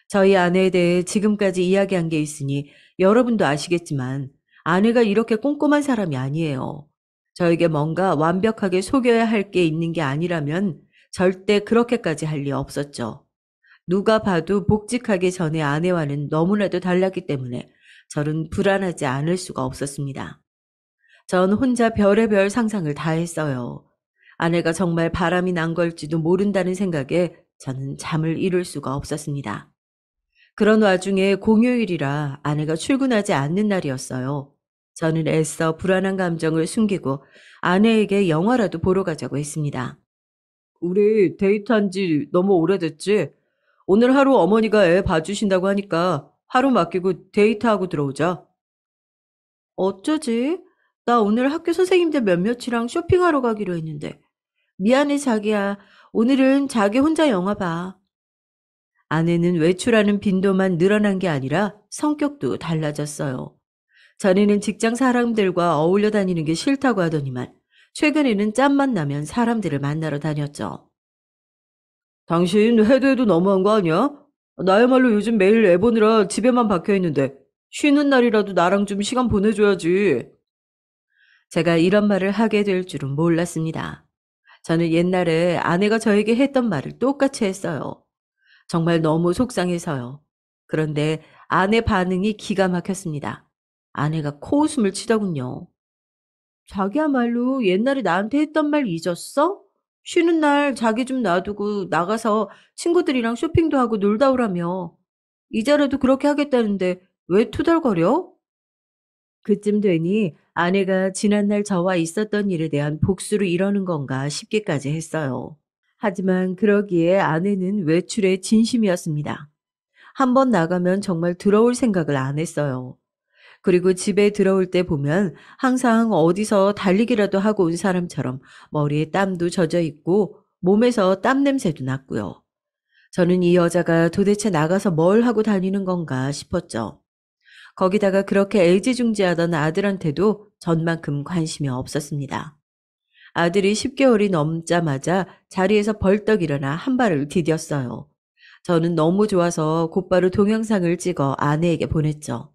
저희 아내에 대해 지금까지 이야기한 게 있으니 여러분도 아시겠지만 아내가 이렇게 꼼꼼한 사람이 아니에요. 저에게 뭔가 완벽하게 속여야 할 게 있는 게 아니라면 절대 그렇게까지 할 리 없었죠. 누가 봐도 복직하기 전에 아내와는 너무나도 달랐기 때문에 저는 불안하지 않을 수가 없었습니다. 전 혼자 별의별 상상을 다 했어요. 아내가 정말 바람이 난 걸지도 모른다는 생각에 저는 잠을 이룰 수가 없었습니다. 그런 와중에 공휴일이라 아내가 출근하지 않는 날이었어요. 저는 애써 불안한 감정을 숨기고 아내에게 영화라도 보러 가자고 했습니다. 우리 데이트한 지 너무 오래됐지? 오늘 하루 어머니가 애 봐주신다고 하니까 하루 맡기고 데이트하고 들어오자. 어쩌지? 나 오늘 학교 선생님들 몇몇이랑 쇼핑하러 가기로 했는데. 미안해, 자기야. 오늘은 자기 혼자 영화 봐. 아내는 외출하는 빈도만 늘어난 게 아니라 성격도 달라졌어요. 전에는 직장 사람들과 어울려 다니는 게 싫다고 하더니만 최근에는 짬만 나면 사람들을 만나러 다녔죠. 당신 해도 해도 너무한 거 아니야? 나야말로 요즘 매일 애 보느라 집에만 박혀 있는데 쉬는 날이라도 나랑 좀 시간 보내줘야지. 제가 이런 말을 하게 될 줄은 몰랐습니다. 저는 옛날에 아내가 저에게 했던 말을 똑같이 했어요. 정말 너무 속상해서요. 그런데 아내 반응이 기가 막혔습니다. 아내가 코웃음을 치더군요. 자기야말로 옛날에 나한테 했던 말 잊었어? 쉬는 날 자기 좀 놔두고 나가서 친구들이랑 쇼핑도 하고 놀다 오라며. 이자라도 그렇게 하겠다는데 왜 투덜거려? 그쯤 되니 아내가 지난날 저와 있었던 일에 대한 복수를 이러는 건가 싶기까지 했어요. 하지만 그러기에 아내는 외출에 진심이었습니다. 한 번 나가면 정말 들어올 생각을 안 했어요. 그리고 집에 들어올 때 보면 항상 어디서 달리기라도 하고 온 사람처럼 머리에 땀도 젖어 있고 몸에서 땀 냄새도 났고요. 저는 이 여자가 도대체 나가서 뭘 하고 다니는 건가 싶었죠. 거기다가 그렇게 애지중지하던 아들한테도 전만큼 관심이 없었습니다. 아들이 10개월이 넘자마자 자리에서 벌떡 일어나 한 발을 디뎠어요. 저는 너무 좋아서 곧바로 동영상을 찍어 아내에게 보냈죠.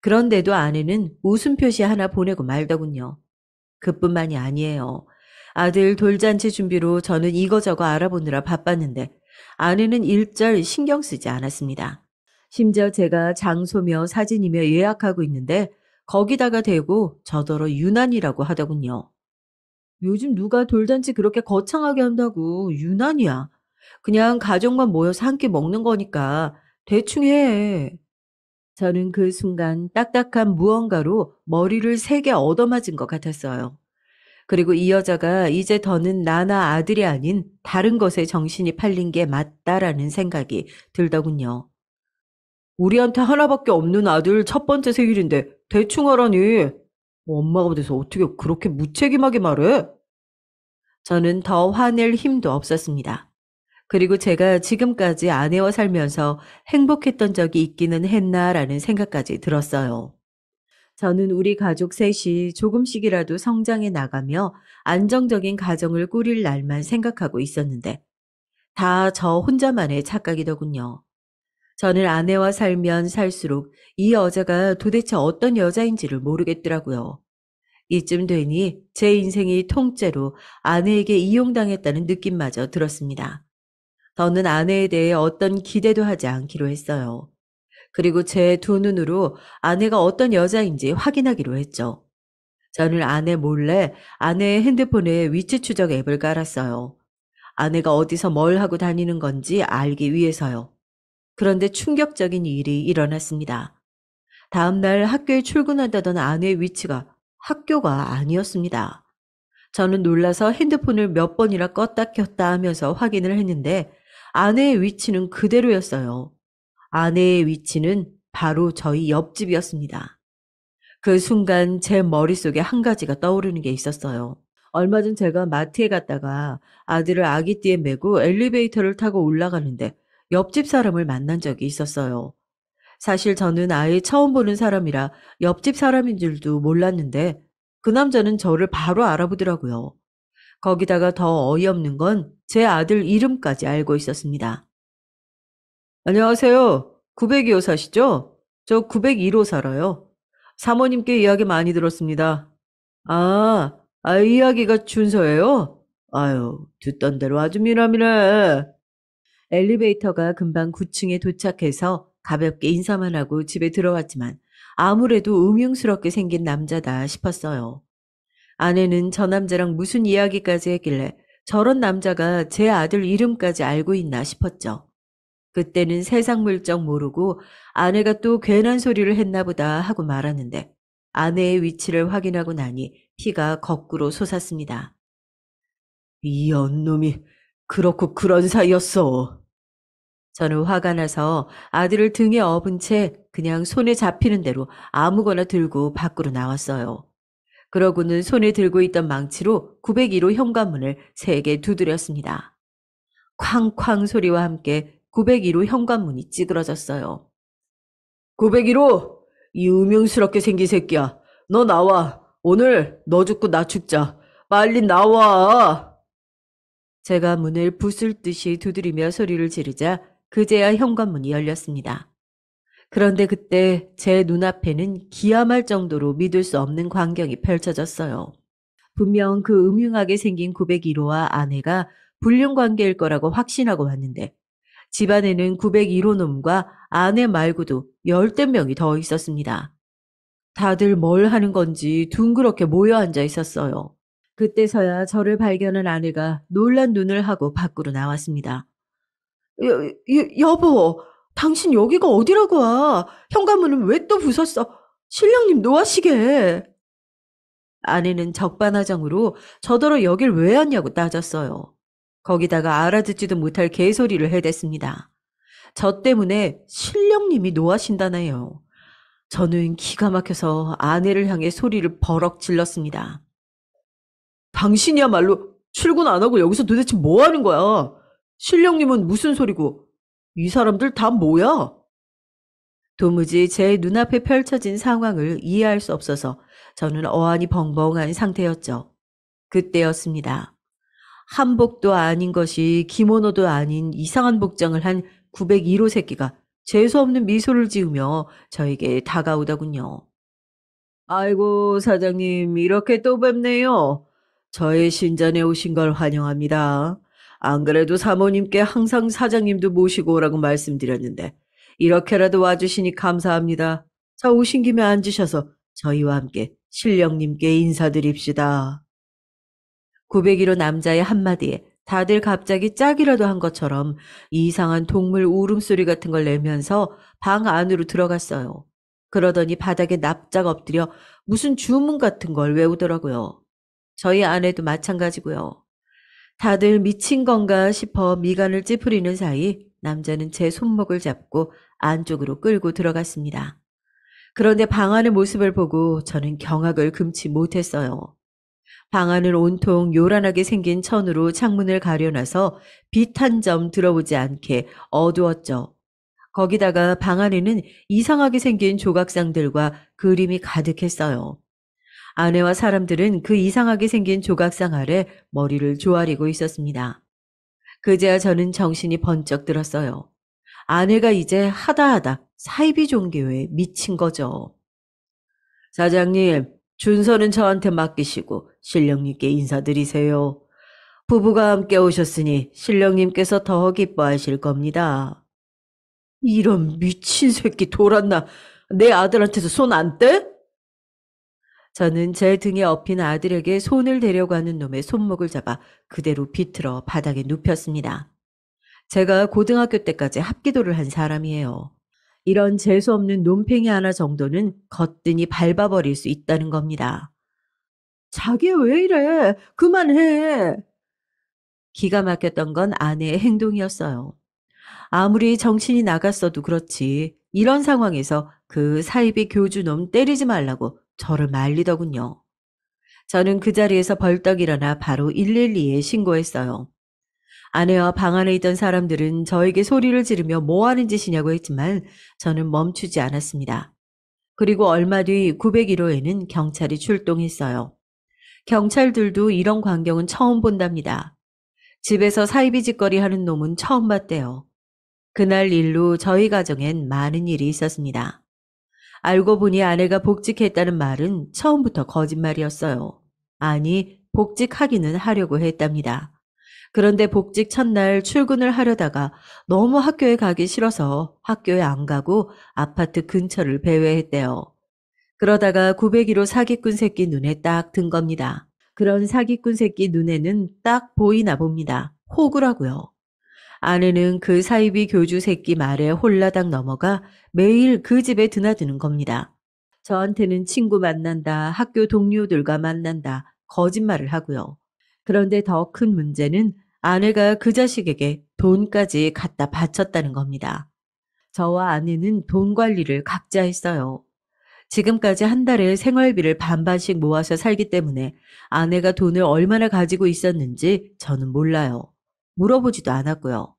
그런데도 아내는 웃음 표시 하나 보내고 말더군요. 그뿐만이 아니에요. 아들 돌잔치 준비로 저는 이거저거 알아보느라 바빴는데 아내는 일절 신경 쓰지 않았습니다. 심지어 제가 장소며 사진이며 예약하고 있는데 거기다가 대고 저더러 유난이라고 하더군요. 요즘 누가 돌잔치 그렇게 거창하게 한다고 유난이야. 그냥 가족만 모여서 한 끼 먹는 거니까 대충 해. 저는 그 순간 딱딱한 무언가로 머리를 세게 얻어맞은 것 같았어요. 그리고 이 여자가 이제 더는 나나 아들이 아닌 다른 것에 정신이 팔린 게 맞다라는 생각이 들더군요. 우리한테 하나밖에 없는 아들 첫 번째 생일인데 대충 하라니. 엄마가 돼서 어떻게 그렇게 무책임하게 말해? 저는 더 화낼 힘도 없었습니다. 그리고 제가 지금까지 아내와 살면서 행복했던 적이 있기는 했나라는 생각까지 들었어요. 저는 우리 가족 셋이 조금씩이라도 성장해 나가며 안정적인 가정을 꾸릴 날만 생각하고 있었는데 다 저 혼자만의 착각이더군요. 저는 아내와 살면 살수록 이 여자가 도대체 어떤 여자인지를 모르겠더라고요. 이쯤 되니 제 인생이 통째로 아내에게 이용당했다는 느낌마저 들었습니다. 저는 아내에 대해 어떤 기대도 하지 않기로 했어요. 그리고 제 두 눈으로 아내가 어떤 여자인지 확인하기로 했죠. 저는 아내 몰래 아내의 핸드폰에 위치 추적 앱을 깔았어요. 아내가 어디서 뭘 하고 다니는 건지 알기 위해서요. 그런데 충격적인 일이 일어났습니다. 다음 날 학교에 출근한다던 아내의 위치가 학교가 아니었습니다. 저는 놀라서 핸드폰을 몇 번이나 껐다 켰다 하면서 확인을 했는데 아내의 위치는 그대로였어요. 아내의 위치는 바로 저희 옆집이었습니다. 그 순간 제 머릿속에 한 가지가 떠오르는 게 있었어요. 얼마 전 제가 마트에 갔다가 아들을 아기띠에 메고 엘리베이터를 타고 올라가는데 옆집 사람을 만난 적이 있었어요. 사실 저는 아예 처음 보는 사람이라 옆집 사람인 줄도 몰랐는데 그 남자는 저를 바로 알아보더라고요. 거기다가 더 어이없는 건 제 아들 이름까지 알고 있었습니다. 안녕하세요. 902호 사시죠? 저 901호 살아요. 사모님께 이야기 많이 들었습니다. 이야기가 준서예요? 아유, 듣던 대로 아주 미남이네. 엘리베이터가 금방 9층에 도착해서 가볍게 인사만 하고 집에 들어왔지만 아무래도 음흉스럽게 생긴 남자다 싶었어요. 아내는 저 남자랑 무슨 이야기까지 했길래 저런 남자가 제 아들 이름까지 알고 있나 싶었죠. 그때는 세상 물정 모르고 아내가 또 괜한 소리를 했나 보다 하고 말았는데 아내의 위치를 확인하고 나니 피가 거꾸로 솟았습니다. 이 언놈이 그렇고 그런 사이였어. 저는 화가 나서 아들을 등에 업은 채 그냥 손에 잡히는 대로 아무거나 들고 밖으로 나왔어요. 그러고는 손에 들고 있던 망치로 901호 현관문을 3개 두드렸습니다. 쾅쾅 소리와 함께 901호 현관문이 찌그러졌어요. 901호! 이 음흉스럽게 생긴 새끼야. 너 나와. 오늘 너 죽고 나 죽자. 빨리 나와. 제가 문을 부술 듯이 두드리며 소리를 지르자 그제야 현관문이 열렸습니다. 그런데 그때 제 눈앞에는 기함할 정도로 믿을 수 없는 광경이 펼쳐졌어요. 분명 그 음흉하게 생긴 901호와 아내가 불륜 관계일 거라고 확신하고 왔는데 집안에는 901호 놈과 아내 말고도 10대 명이 더 있었습니다. 다들 뭘 하는 건지 둥그렇게 모여 앉아 있었어요. 그때서야 저를 발견한 아내가 놀란 눈을 하고 밖으로 나왔습니다. 여보, 당신 여기가 어디라고 와? 현관문은 왜 또 부쉈어? 신령님 노하시게. 아내는 적반하장으로 저더러 여길 왜 왔냐고 따졌어요. 거기다가 알아듣지도 못할 개소리를 해댔습니다. 저 때문에 신령님이 노하신다네요. 저는 기가 막혀서 아내를 향해 소리를 버럭 질렀습니다. 당신이야말로 출근 안 하고 여기서 도대체 뭐 하는 거야? 신령님은 무슨 소리고? 이 사람들 다 뭐야? 도무지 제 눈앞에 펼쳐진 상황을 이해할 수 없어서 저는 어안이 벙벙한 상태였죠. 그때였습니다. 한복도 아닌 것이 기모노도 아닌 이상한 복장을 한 901호 새끼가 재수없는 미소를 지으며 저에게 다가오더군요. 아이고, 사장님, 이렇게 또 뵙네요. 저의 신전에 오신 걸 환영합니다. 안 그래도 사모님께 항상 사장님도 모시고 오라고 말씀드렸는데, 이렇게라도 와주시니 감사합니다. 자, 오신 김에 앉으셔서 저희와 함께 신령님께 인사드립시다. 901호 남자의 한마디에 다들 갑자기 짝이라도 한 것처럼 이상한 동물 울음소리 같은 걸 내면서 방 안으로 들어갔어요. 그러더니 바닥에 납작 엎드려 무슨 주문 같은 걸 외우더라고요. 저희 아내도 마찬가지고요. 다들 미친 건가 싶어 미간을 찌푸리는 사이 남자는 제 손목을 잡고 안쪽으로 끌고 들어갔습니다. 그런데 방 안의 모습을 보고 저는 경악을 금치 못했어요. 방 안은 온통 요란하게 생긴 천으로 창문을 가려놔서 빛 한 점 들어오지 않게 어두웠죠. 거기다가 방 안에는 이상하게 생긴 조각상들과 그림이 가득했어요. 아내와 사람들은 그 이상하게 생긴 조각상 아래 머리를 조아리고 있었습니다. 그제야 저는 정신이 번쩍 들었어요. 아내가 이제 하다하다 사이비 종교에 미친 거죠. 사장님, 준서는 저한테 맡기시고 신령님께 인사드리세요. 부부가 함께 오셨으니 신령님께서 더 기뻐하실 겁니다. 이런 미친 새끼 돌았나? 내 아들한테서 손 안 떼? 저는 제 등에 업힌 아들에게 손을 대려고 하는 놈의 손목을 잡아 그대로 비틀어 바닥에 눕혔습니다. 제가 고등학교 때까지 합기도를 한 사람이에요. 이런 재수없는 논팽이 하나 정도는 거뜬히 밟아버릴 수 있다는 겁니다. 자기 왜 이래? 그만해. 기가 막혔던 건 아내의 행동이었어요. 아무리 정신이 나갔어도 그렇지 이런 상황에서 그 사이비 교주놈 때리지 말라고 저를 말리더군요. 저는 그 자리에서 벌떡 일어나 바로 112에 신고했어요. 아내와 방 안에 있던 사람들은 저에게 소리를 지르며 뭐 하는 짓이냐고 했지만 저는 멈추지 않았습니다. 그리고 얼마 뒤 901호에는 경찰이 출동했어요. 경찰들도 이런 광경은 처음 본답니다. 집에서 사이비 짓거리 하는 놈은 처음 봤대요. 그날 일로 저희 가정엔 많은 일이 있었습니다. 알고 보니 아내가 복직했다는 말은 처음부터 거짓말이었어요. 아니, 복직하기는 하려고 했답니다. 그런데 복직 첫날 출근을 하려다가 너무 학교에 가기 싫어서 학교에 안 가고 아파트 근처를 배회했대요. 그러다가 901호 사기꾼 새끼 눈에 딱 든 겁니다. 그런 사기꾼 새끼 눈에는 딱 보이나 봅니다. 호구라고요. 아내는 그 사이비 교주 새끼 말에 홀라당 넘어가 매일 그 집에 드나드는 겁니다. 저한테는 친구 만난다, 학교 동료들과 만난다, 거짓말을 하고요. 그런데 더 큰 문제는 아내가 그 자식에게 돈까지 갖다 바쳤다는 겁니다. 저와 아내는 돈 관리를 각자 했어요. 지금까지 한 달에 생활비를 반반씩 모아서 살기 때문에 아내가 돈을 얼마나 가지고 있었는지 저는 몰라요. 물어보지도 않았고요.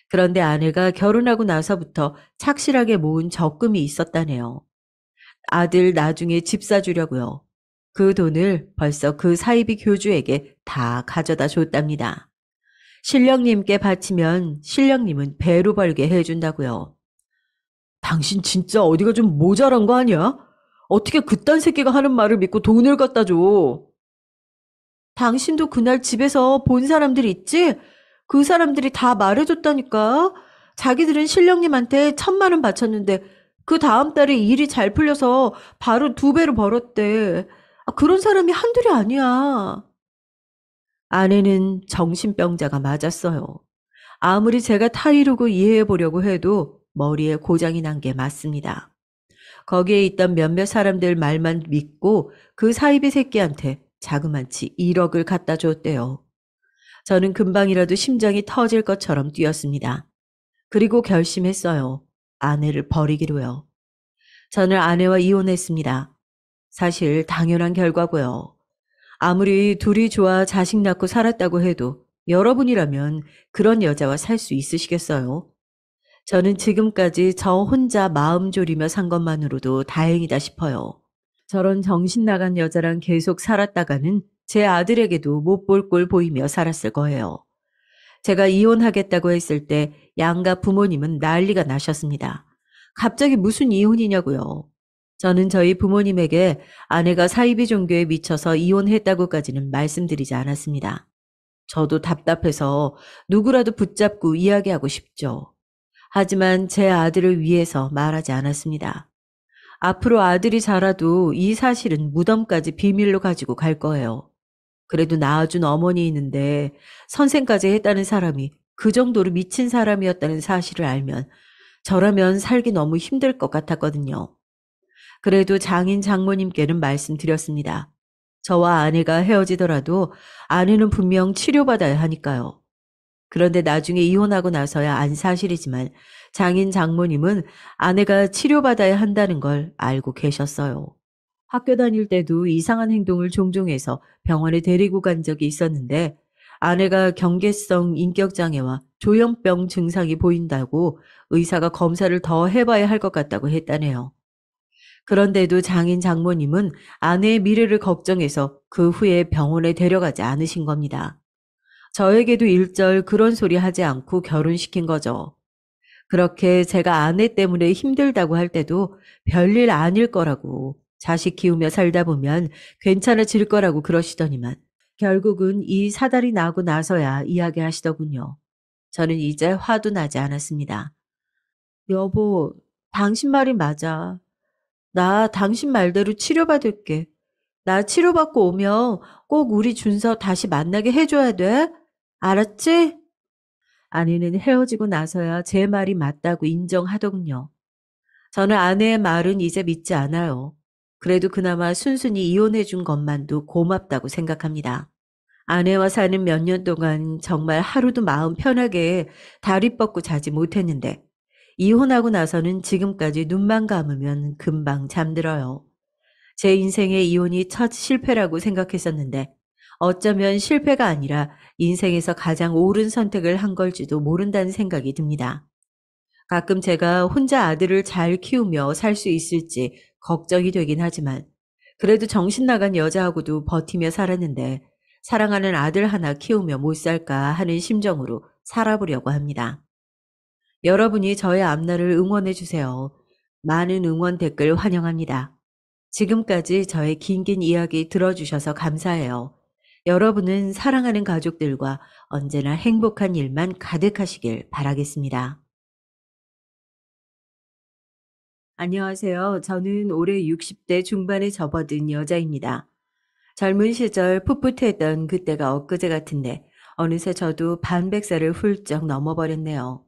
그런데 아내가 결혼하고 나서부터 착실하게 모은 적금이 있었다네요. 아들 나중에 집 사주려고요. 그 돈을 벌써 그 사이비 교주에게 다 가져다 줬답니다. 신령님께 바치면 신령님은 배로 벌게 해준다고요. 당신 진짜 어디가 좀 모자란 거 아니야? 어떻게 그딴 새끼가 하는 말을 믿고 돈을 갖다 줘? 당신도 그날 집에서 본 사람들 있지? 그 사람들이 다 말해줬다니까. 자기들은 신령님한테 1,000만 원 바쳤는데 그 다음 달에 일이 잘 풀려서 바로 2배로 벌었대. 그런 사람이 한둘이 아니야. 아내는 정신병자가 맞았어요. 아무리 제가 타이르고 이해해 보려고 해도 머리에 고장이 난 게 맞습니다. 거기에 있던 몇몇 사람들 말만 믿고 그 사이비 새끼한테 자그마치 1억을 갖다 줬대요. 저는 금방이라도 심장이 터질 것처럼 뛰었습니다. 그리고 결심했어요. 아내를 버리기로요. 저는 아내와 이혼했습니다. 사실 당연한 결과고요. 아무리 둘이 좋아 자식 낳고 살았다고 해도 여러분이라면 그런 여자와 살 수 있으시겠어요? 저는 지금까지 저 혼자 마음 졸이며 산 것만으로도 다행이다 싶어요. 저런 정신 나간 여자랑 계속 살았다가는 제 아들에게도 못 볼 꼴 보이며 살았을 거예요. 제가 이혼하겠다고 했을 때 양가 부모님은 난리가 나셨습니다. 갑자기 무슨 이혼이냐고요. 저는 저희 부모님에게 아내가 사이비 종교에 미쳐서 이혼했다고까지는 말씀드리지 않았습니다. 저도 답답해서 누구라도 붙잡고 이야기하고 싶죠. 하지만 제 아들을 위해서 말하지 않았습니다. 앞으로 아들이 자라도 이 사실은 무덤까지 비밀로 가지고 갈 거예요. 그래도 낳아준 어머니 있는데 선생까지 했다는 사람이 그 정도로 미친 사람이었다는 사실을 알면 저라면 살기 너무 힘들 것 같았거든요. 그래도 장인 장모님께는 말씀드렸습니다. 저와 아내가 헤어지더라도 아내는 분명 치료받아야 하니까요. 그런데 나중에 이혼하고 나서야 안 사실이지만 장인 장모님은 아내가 치료받아야 한다는 걸 알고 계셨어요. 학교 다닐 때도 이상한 행동을 종종 해서 병원에 데리고 간 적이 있었는데 아내가 경계성 인격장애와 조현병 증상이 보인다고 의사가 검사를 더 해봐야 할 것 같다고 했다네요. 그런데도 장인 장모님은 아내의 미래를 걱정해서 그 후에 병원에 데려가지 않으신 겁니다. 저에게도 일절 그런 소리 하지 않고 결혼시킨 거죠. 그렇게 제가 아내 때문에 힘들다고 할 때도 별일 아닐 거라고 자식 키우며 살다 보면 괜찮아질 거라고 그러시더니만 결국은 이 사달이 나고 나서야 이야기하시더군요. 저는 이제 화도 나지 않았습니다. 여보, 당신 말이 맞아. 나 당신 말대로 치료받을게. 나 치료받고 오면 꼭 우리 준서 다시 만나게 해줘야 돼. 알았지? 아내는 헤어지고 나서야 제 말이 맞다고 인정하더군요. 저는 아내의 말은 이제 믿지 않아요. 그래도 그나마 순순히 이혼해 준 것만도 고맙다고 생각합니다. 아내와 사는 몇 년 동안 정말 하루도 마음 편하게 다리 뻗고 자지 못했는데 이혼하고 나서는 지금까지 눈만 감으면 금방 잠들어요. 제 인생의 이혼이 첫 실패라고 생각했었는데 어쩌면 실패가 아니라 인생에서 가장 옳은 선택을 한 걸지도 모른다는 생각이 듭니다. 가끔 제가 혼자 아들을 잘 키우며 살 수 있을지 걱정이 되긴 하지만 그래도 정신 나간 여자하고도 버티며 살았는데 사랑하는 아들 하나 키우며 못 살까 하는 심정으로 살아보려고 합니다. 여러분이 저의 앞날을 응원해 주세요. 많은 응원 댓글 환영합니다. 지금까지 저의 긴긴 이야기 들어주셔서 감사해요. 여러분은 사랑하는 가족들과 언제나 행복한 일만 가득하시길 바라겠습니다. 안녕하세요. 저는 올해 60대 중반에 접어든 여자입니다. 젊은 시절 풋풋했던 그때가 엊그제 같은데 어느새 저도 반백살을 훌쩍 넘어버렸네요.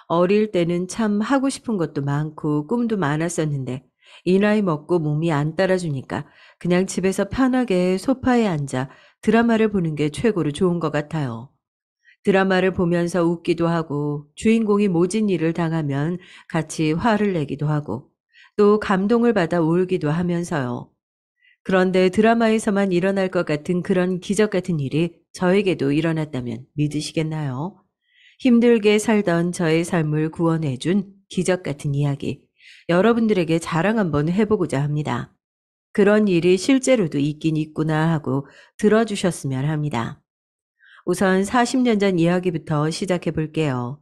어릴 때는 참 하고 싶은 것도 많고 꿈도 많았었는데 이 나이 먹고 몸이 안 따라주니까 그냥 집에서 편하게 소파에 앉아 드라마를 보는 게 최고로 좋은 것 같아요. 드라마를 보면서 웃기도 하고 주인공이 모진 일을 당하면 같이 화를 내기도 하고 또 감동을 받아 울기도 하면서요. 그런데 드라마에서만 일어날 것 같은 그런 기적 같은 일이 저에게도 일어났다면 믿으시겠나요? 힘들게 살던 저의 삶을 구원해준 기적 같은 이야기. 여러분들에게 자랑 한번 해보고자 합니다. 그런 일이 실제로도 있긴 있구나 하고 들어주셨으면 합니다. 우선 40년 전 이야기부터 시작해 볼게요.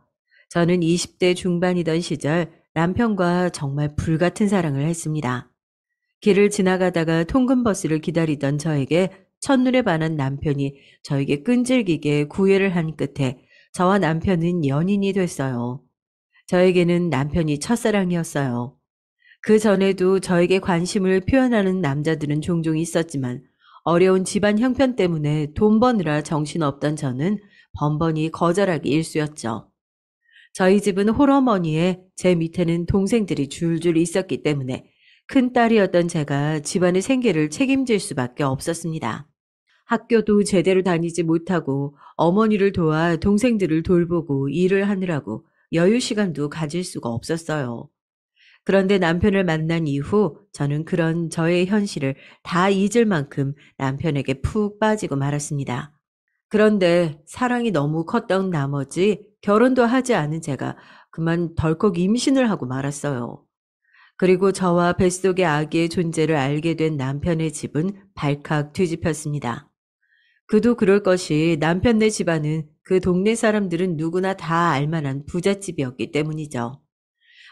저는 20대 중반이던 시절 남편과 정말 불같은 사랑을 했습니다. 길을 지나가다가 통근버스를 기다리던 저에게 첫눈에 반한 남편이 저에게 끈질기게 구애를 한 끝에 저와 남편은 연인이 됐어요. 저에게는 남편이 첫사랑이었어요. 그 전에도 저에게 관심을 표현하는 남자들은 종종 있었지만 어려운 집안 형편 때문에 돈 버느라 정신없던 저는 번번이 거절하기 일쑤였죠. 저희 집은 홀어머니에 제 밑에는 동생들이 줄줄 있었기 때문에 큰딸이었던 제가 집안의 생계를 책임질 수밖에 없었습니다. 학교도 제대로 다니지 못하고 어머니를 도와 동생들을 돌보고 일을 하느라고 여유 시간도 가질 수가 없었어요. 그런데 남편을 만난 이후 저는 그런 저의 현실을 다 잊을 만큼 남편에게 푹 빠지고 말았습니다. 그런데 사랑이 너무 컸던 나머지 결혼도 하지 않은 제가 그만 덜컥 임신을 하고 말았어요. 그리고 저와 뱃속의 아기의 존재를 알게 된 남편의 집은 발칵 뒤집혔습니다. 그도 그럴 것이 남편네 집안은 그 동네 사람들은 누구나 다 알만한 부잣집이었기 때문이죠.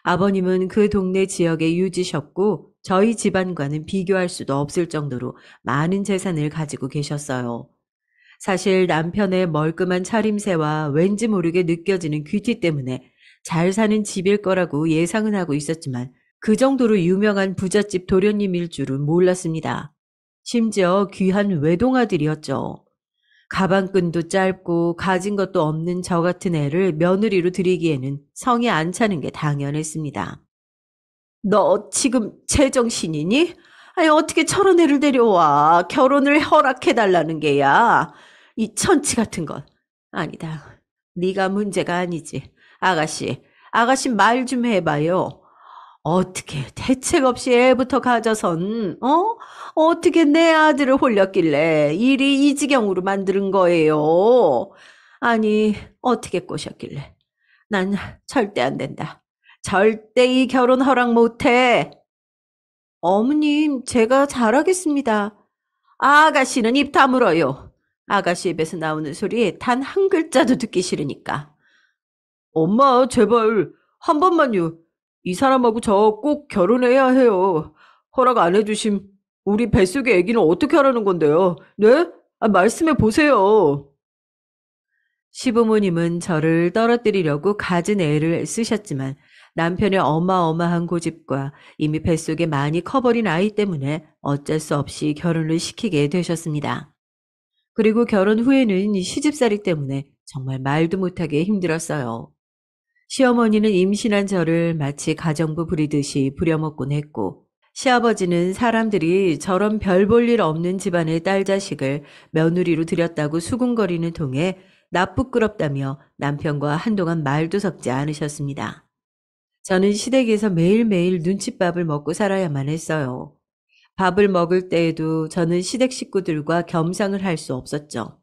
아버님은 그 동네 지역에 유지셨고 저희 집안과는 비교할 수도 없을 정도로 많은 재산을 가지고 계셨어요. 사실 남편의 멀끔한 차림새와 왠지 모르게 느껴지는 귀티 때문에 잘 사는 집일 거라고 예상은 하고 있었지만 그 정도로 유명한 부잣집 도련님일 줄은 몰랐습니다. 심지어 귀한 외동아들이었죠. 가방끈도 짧고 가진 것도 없는 저 같은 애를 며느리로 들이기에는 성이 안 차는 게 당연했습니다. 너 지금 제정신이니? 아니, 어떻게 저런 애를 데려와. 결혼을 허락해달라는 게야. 이 천치 같은 건. 아니다. 네가 문제가 아니지. 아가씨 말 좀 해봐요. 어떻게 대책 없이 애부터 가져선, 어떻게 내 아들을 홀렸길래 일이 이 지경으로 만드는 거예요? 아니, 어떻게 꼬셨길래. 난 절대 안 된다. 절대 이 결혼 허락 못해. 어머님, 제가 잘하겠습니다. 아가씨는 입 다물어요. 아가씨 입에서 나오는 소리 단 한 글자도 듣기 싫으니까. 엄마, 제발, 한 번만요. 이 사람하고 저 꼭 결혼해야 해요. 허락 안 해주심, 우리 뱃속의 아기는 어떻게 하라는 건데요? 네? 말씀해 보세요. 시부모님은 저를 떨어뜨리려고 갖은 애를 쓰셨지만 남편의 어마어마한 고집과 이미 뱃속에 많이 커버린 아이 때문에 어쩔 수 없이 결혼을 시키게 되셨습니다. 그리고 결혼 후에는 시집살이 때문에 정말 말도 못하게 힘들었어요. 시어머니는 임신한 저를 마치 가정부 부리듯이 부려먹곤 했고, 시아버지는 사람들이 저런 별 볼 일 없는 집안의 딸 자식을 며느리로 들였다고 수군거리는 통에 나쁘끄럽다며 남편과 한동안 말도 섞지 않으셨습니다. 저는 시댁에서 매일매일 눈칫밥을 먹고 살아야만 했어요. 밥을 먹을 때에도 저는 시댁 식구들과 겸상을 할 수 없었죠.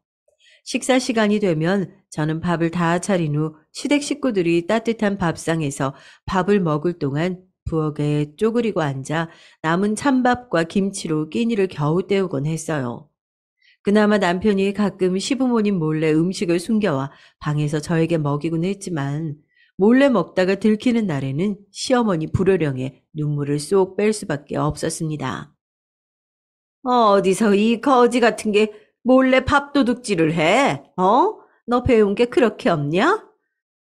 식사 시간이 되면 저는 밥을 다 차린 후 시댁 식구들이 따뜻한 밥상에서 밥을 먹을 동안 부엌에 쪼그리고 앉아 남은 찬밥과 김치로 끼니를 겨우 때우곤 했어요. 그나마 남편이 가끔 시부모님 몰래 음식을 숨겨와 방에서 저에게 먹이곤 했지만 몰래 먹다가 들키는 날에는 시어머니 불효령에 눈물을 쏙 뺄 수밖에 없었습니다. 어디서 이 거지 같은 게 몰래 밥도둑질을 해? 너 배운 게 그렇게 없냐?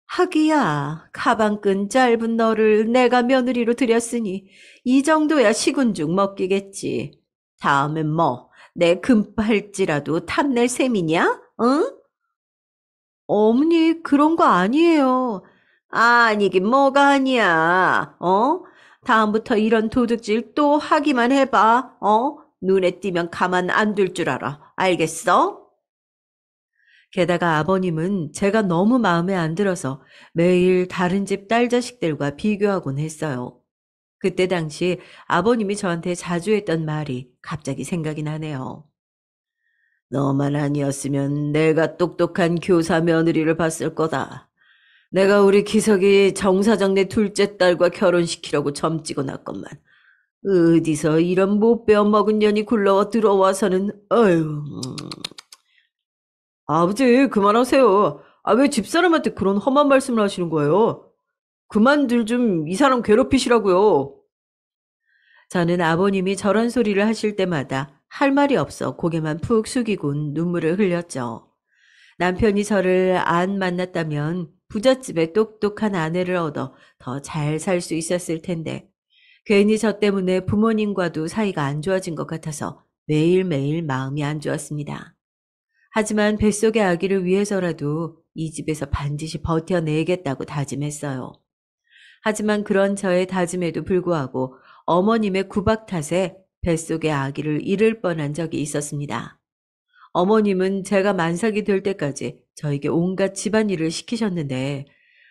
하기야, 가방끈 짧은 너를 내가 며느리로 들였으니 이 정도야 시군죽 먹기겠지. 다음엔 뭐, 내 금팔찌라도 탐낼 셈이냐? 응? 어머니, 그런 거 아니에요. 아니긴 뭐가 아니야. 다음부터 이런 도둑질 또 하기만 해봐. 눈에 띄면 가만 안 둘 줄 알아. 알겠어? 게다가 아버님은 제가 너무 마음에 안 들어서 매일 다른 집 딸 자식들과 비교하곤 했어요. 그때 당시 아버님이 저한테 자주 했던 말이 갑자기 생각이 나네요. 너만 아니었으면 내가 똑똑한 교사 며느리를 봤을 거다. 내가 우리 기석이 정사장 내 둘째 딸과 결혼시키려고 점찍어 놨건만. 어디서 이런 못 배워먹은 년이 굴러 들어와서는 어휴. 아버지 그만하세요. 왜 집사람한테 그런 험한 말씀을 하시는 거예요? 그만들 좀 이 사람 괴롭히시라고요. 저는 아버님이 저런 소리를 하실 때마다 할 말이 없어 고개만 푹 숙이곤 눈물을 흘렸죠. 남편이 저를 안 만났다면 부잣집에 똑똑한 아내를 얻어 더 잘 살 수 있었을 텐데 괜히 저 때문에 부모님과도 사이가 안 좋아진 것 같아서 매일매일 마음이 안 좋았습니다. 하지만 뱃속의 아기를 위해서라도 이 집에서 반드시 버텨내겠다고 다짐했어요. 하지만 그런 저의 다짐에도 불구하고 어머님의 구박 탓에 뱃속의 아기를 잃을 뻔한 적이 있었습니다. 어머님은 제가 만삭이 될 때까지 저에게 온갖 집안일을 시키셨는데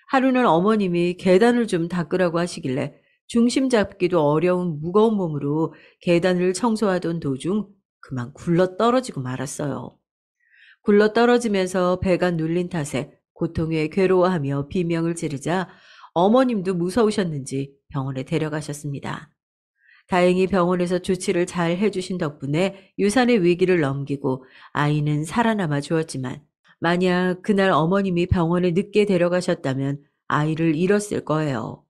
하루는 어머님이 계단을 좀 닦으라고 하시길래 중심 잡기도 어려운 무거운 몸으로 계단을 청소하던 도중 그만 굴러 떨어지고 말았어요. 굴러 떨어지면서 배가 눌린 탓에 고통에 괴로워하며 비명을 지르자 어머님도 무서우셨는지 병원에 데려가셨습니다. 다행히 병원에서 조치를 잘 해주신 덕분에 유산의 위기를 넘기고 아이는 살아남아 주었지만 만약 그날 어머님이 병원에 늦게 데려가셨다면 아이를 잃었을 거예요.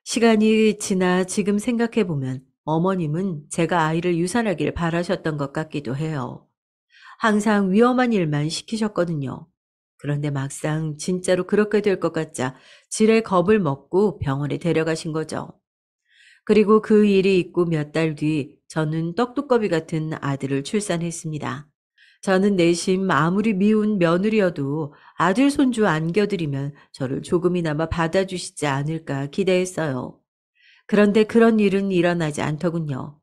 시간이 지나 지금 생각해보면 어머님은 제가 아이를 유산하길 바라셨던 것 같기도 해요. 항상 위험한 일만 시키셨거든요. 그런데 막상 진짜로 그렇게 될 것 같자 지레 겁을 먹고 병원에 데려가신 거죠. 그리고 그 일이 있고 몇 달 뒤 저는 떡두꺼비 같은 아들을 출산했습니다. 저는 내심 아무리 미운 며느리여도 아들 손주 안겨드리면 저를 조금이나마 받아주시지 않을까 기대했어요. 그런데 그런 일은 일어나지 않더군요.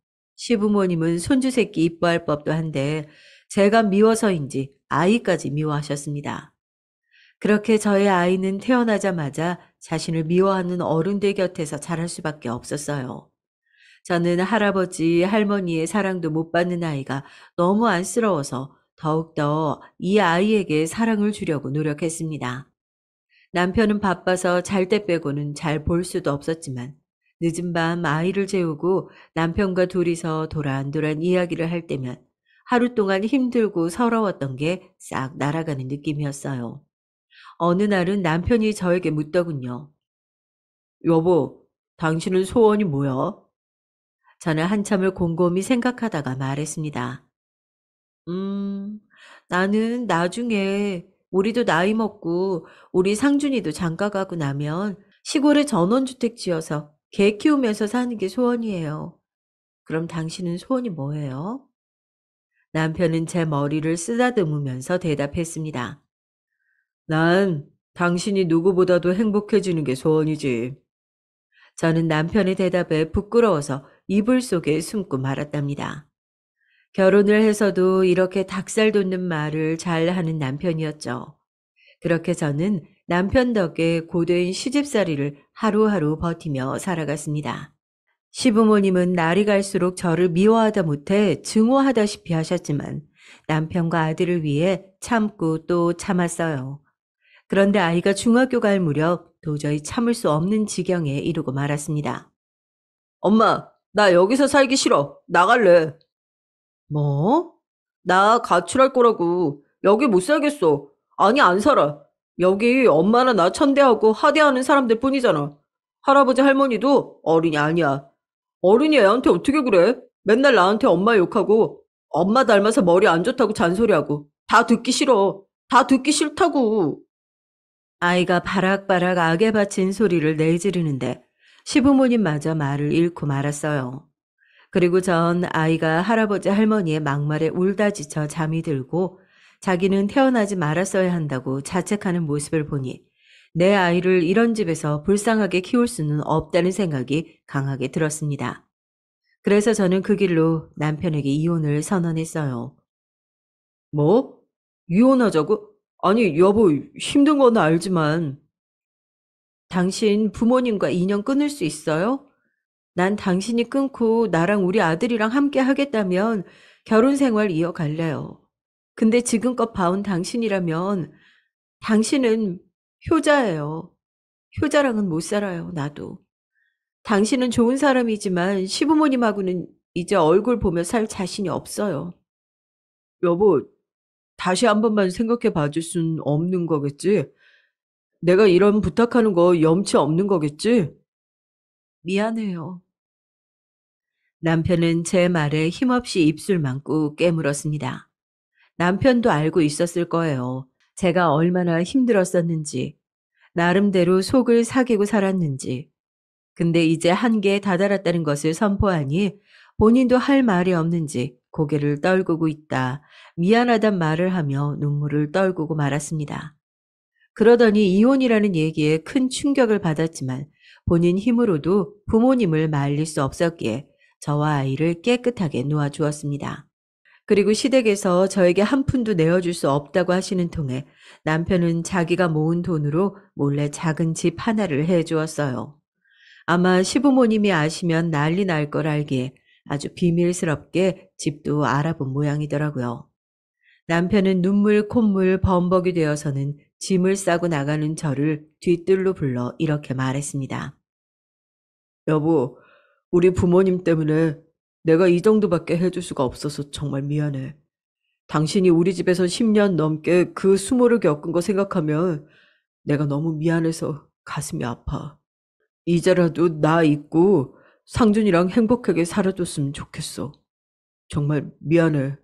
시부모님은 손주 새끼 이뻐할 법도 한데 제가 미워서인지 아이까지 미워하셨습니다. 그렇게 저의 아이는 태어나자마자 자신을 미워하는 어른들 곁에서 자랄 수밖에 없었어요. 저는 할아버지, 할머니의 사랑도 못 받는 아이가 너무 안쓰러워서 더욱더 이 아이에게 사랑을 주려고 노력했습니다. 남편은 바빠서 잘 때 빼고는 잘 볼 수도 없었지만 늦은 밤 아이를 재우고 남편과 둘이서 도란도란 이야기를 할 때면 하루 동안 힘들고 서러웠던 게 싹 날아가는 느낌이었어요. 어느 날은 남편이 저에게 묻더군요. 여보, 당신은 소원이 뭐야? 저는 한참을 곰곰이 생각하다가 말했습니다. 음, 나는 나중에 우리도 나이 먹고 우리 상준이도 장가 가고 나면 시골에 전원주택 지어서 개 키우면서 사는 게 소원이에요. 그럼 당신은 소원이 뭐예요? 남편은 제 머리를 쓰다듬으면서 대답했습니다. 난 당신이 누구보다도 행복해지는 게 소원이지. 저는 남편의 대답에 부끄러워서 이불 속에 숨고 말았답니다. 결혼을 해서도 이렇게 닭살 돋는 말을 잘 하는 남편이었죠. 그렇게 저는 남편 덕에 고된 시집살이를 하루하루 버티며 살아갔습니다. 시부모님은 날이 갈수록 저를 미워하다 못해 증오하다시피 하셨지만 남편과 아들을 위해 참고 또 참았어요. 그런데 아이가 중학교 갈 무렵 도저히 참을 수 없는 지경에 이르고 말았습니다. 엄마, 나 여기서 살기 싫어. 나갈래. 뭐? 나 가출할 거라고. 여기 못 살겠어. 아니, 안 살아. 여기 엄마나 나 천대하고 하대하는 사람들 뿐이잖아. 할아버지 할머니도 어른이 아니야. 어른이 애한테 어떻게 그래? 맨날 나한테 엄마 욕하고 엄마 닮아서 머리 안 좋다고 잔소리하고 다 듣기 싫어. 다 듣기 싫다고. 아이가 바락바락 악에 바친 소리를 내지르는데 시부모님마저 말을 잃고 말았어요. 그리고 전 아이가 할아버지 할머니의 막말에 울다 지쳐 잠이 들고 자기는 태어나지 말았어야 한다고 자책하는 모습을 보니 내 아이를 이런 집에서 불쌍하게 키울 수는 없다는 생각이 강하게 들었습니다. 그래서 저는 그 길로 남편에게 이혼을 선언했어요. 뭐? 이혼하자고? 아니, 여보, 힘든 건 알지만. 당신 부모님과 인연 끊을 수 있어요? 난 당신이 끊고 나랑 우리 아들이랑 함께 하겠다면 결혼 생활 이어갈래요. 근데 지금껏 봐온 당신이라면 당신은 효자예요. 효자랑은 못 살아요, 나도. 당신은 좋은 사람이지만 시부모님하고는 이제 얼굴 보며 살 자신이 없어요. 여보, 다시 한 번만 생각해 봐줄 순 없는 거겠지? 내가 이런 부탁하는 거 염치 없는 거겠지? 미안해요. 남편은 제 말에 힘없이 입술만 꾹 깨물었습니다. 남편도 알고 있었을 거예요. 제가 얼마나 힘들었었는지, 나름대로 속을 사기고 살았는지. 근데 이제 한계에 다다랐다는 것을 선포하니 본인도 할 말이 없는지 고개를 떨구고 있다. 미안하단 말을 하며 눈물을 떨구고 말았습니다. 그러더니 이혼이라는 얘기에 큰 충격을 받았지만 본인 힘으로도 부모님을 말릴 수 없었기에 저와 아이를 깨끗하게 놓아주었습니다. 그리고 시댁에서 저에게 한 푼도 내어줄 수 없다고 하시는 통에 남편은 자기가 모은 돈으로 몰래 작은 집 하나를 해주었어요. 아마 시부모님이 아시면 난리 날 걸 알기에 아주 비밀스럽게 집도 알아본 모양이더라고요. 남편은 눈물 콧물 범벅이 되어서는 짐을 싸고 나가는 저를 뒤뜰로 불러 이렇게 말했습니다. 여보, 우리 부모님 때문에 내가 이 정도밖에 해줄 수가 없어서 정말 미안해. 당신이 우리 집에서 10년 넘게 그 수모를 겪은 거 생각하면 내가 너무 미안해서 가슴이 아파. 이제라도 나 잊고 상준이랑 행복하게 살아줬으면 좋겠어. 정말 미안해.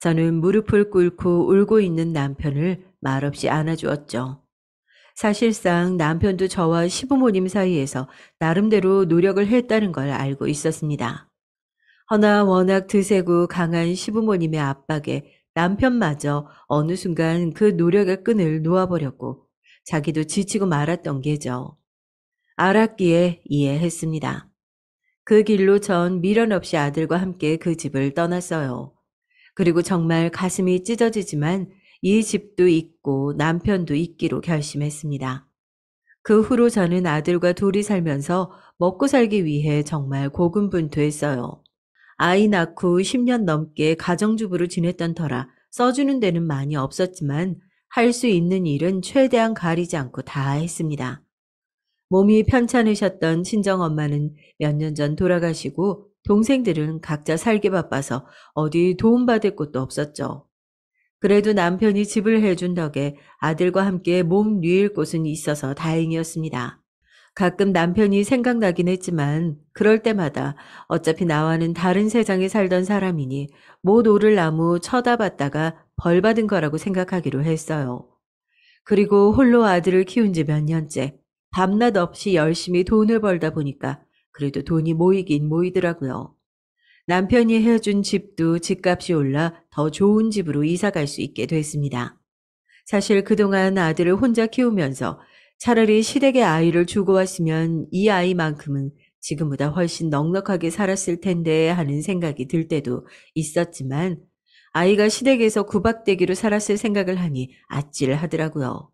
저는 무릎을 꿇고 울고 있는 남편을 말없이 안아주었죠. 사실상 남편도 저와 시부모님 사이에서 나름대로 노력을 했다는 걸 알고 있었습니다. 허나 워낙 드세고 강한 시부모님의 압박에 남편마저 어느 순간 그 노력의 끈을 놓아버렸고 자기도 지치고 말았던 게죠. 알았기에 이해했습니다. 그 길로 전 미련 없이 아들과 함께 그 집을 떠났어요. 그리고 정말 가슴이 찢어지지만 이 집도 있고 남편도 있기로 결심했습니다. 그 후로 저는 아들과 둘이 살면서 먹고 살기 위해 정말 고군분투했어요. 아이 낳고 10년 넘게 가정주부로 지냈던 터라 써주는 데는 많이 없었지만 할 수 있는 일은 최대한 가리지 않고 다 했습니다. 몸이 편찮으셨던 친정엄마는 몇 년 전 돌아가시고 동생들은 각자 살기 바빠서 어디 도움받을 곳도 없었죠. 그래도 남편이 집을 해준 덕에 아들과 함께 몸 뉘일 곳은 있어서 다행이었습니다. 가끔 남편이 생각나긴 했지만 그럴 때마다 어차피 나와는 다른 세상에 살던 사람이니 못 오를 나무 쳐다봤다가 벌 받은 거라고 생각하기로 했어요. 그리고 홀로 아들을 키운 지 몇 년째 밤낮 없이 열심히 돈을 벌다 보니까 그래도 돈이 모이긴 모이더라고요. 남편이 해준 집도 집값이 올라 더 좋은 집으로 이사 갈 수 있게 됐습니다. 사실 그동안 아들을 혼자 키우면서 차라리 시댁에 아이를 주고 왔으면 이 아이만큼은 지금보다 훨씬 넉넉하게 살았을 텐데 하는 생각이 들 때도 있었지만 아이가 시댁에서 구박되기로 살았을 생각을 하니 아찔하더라고요.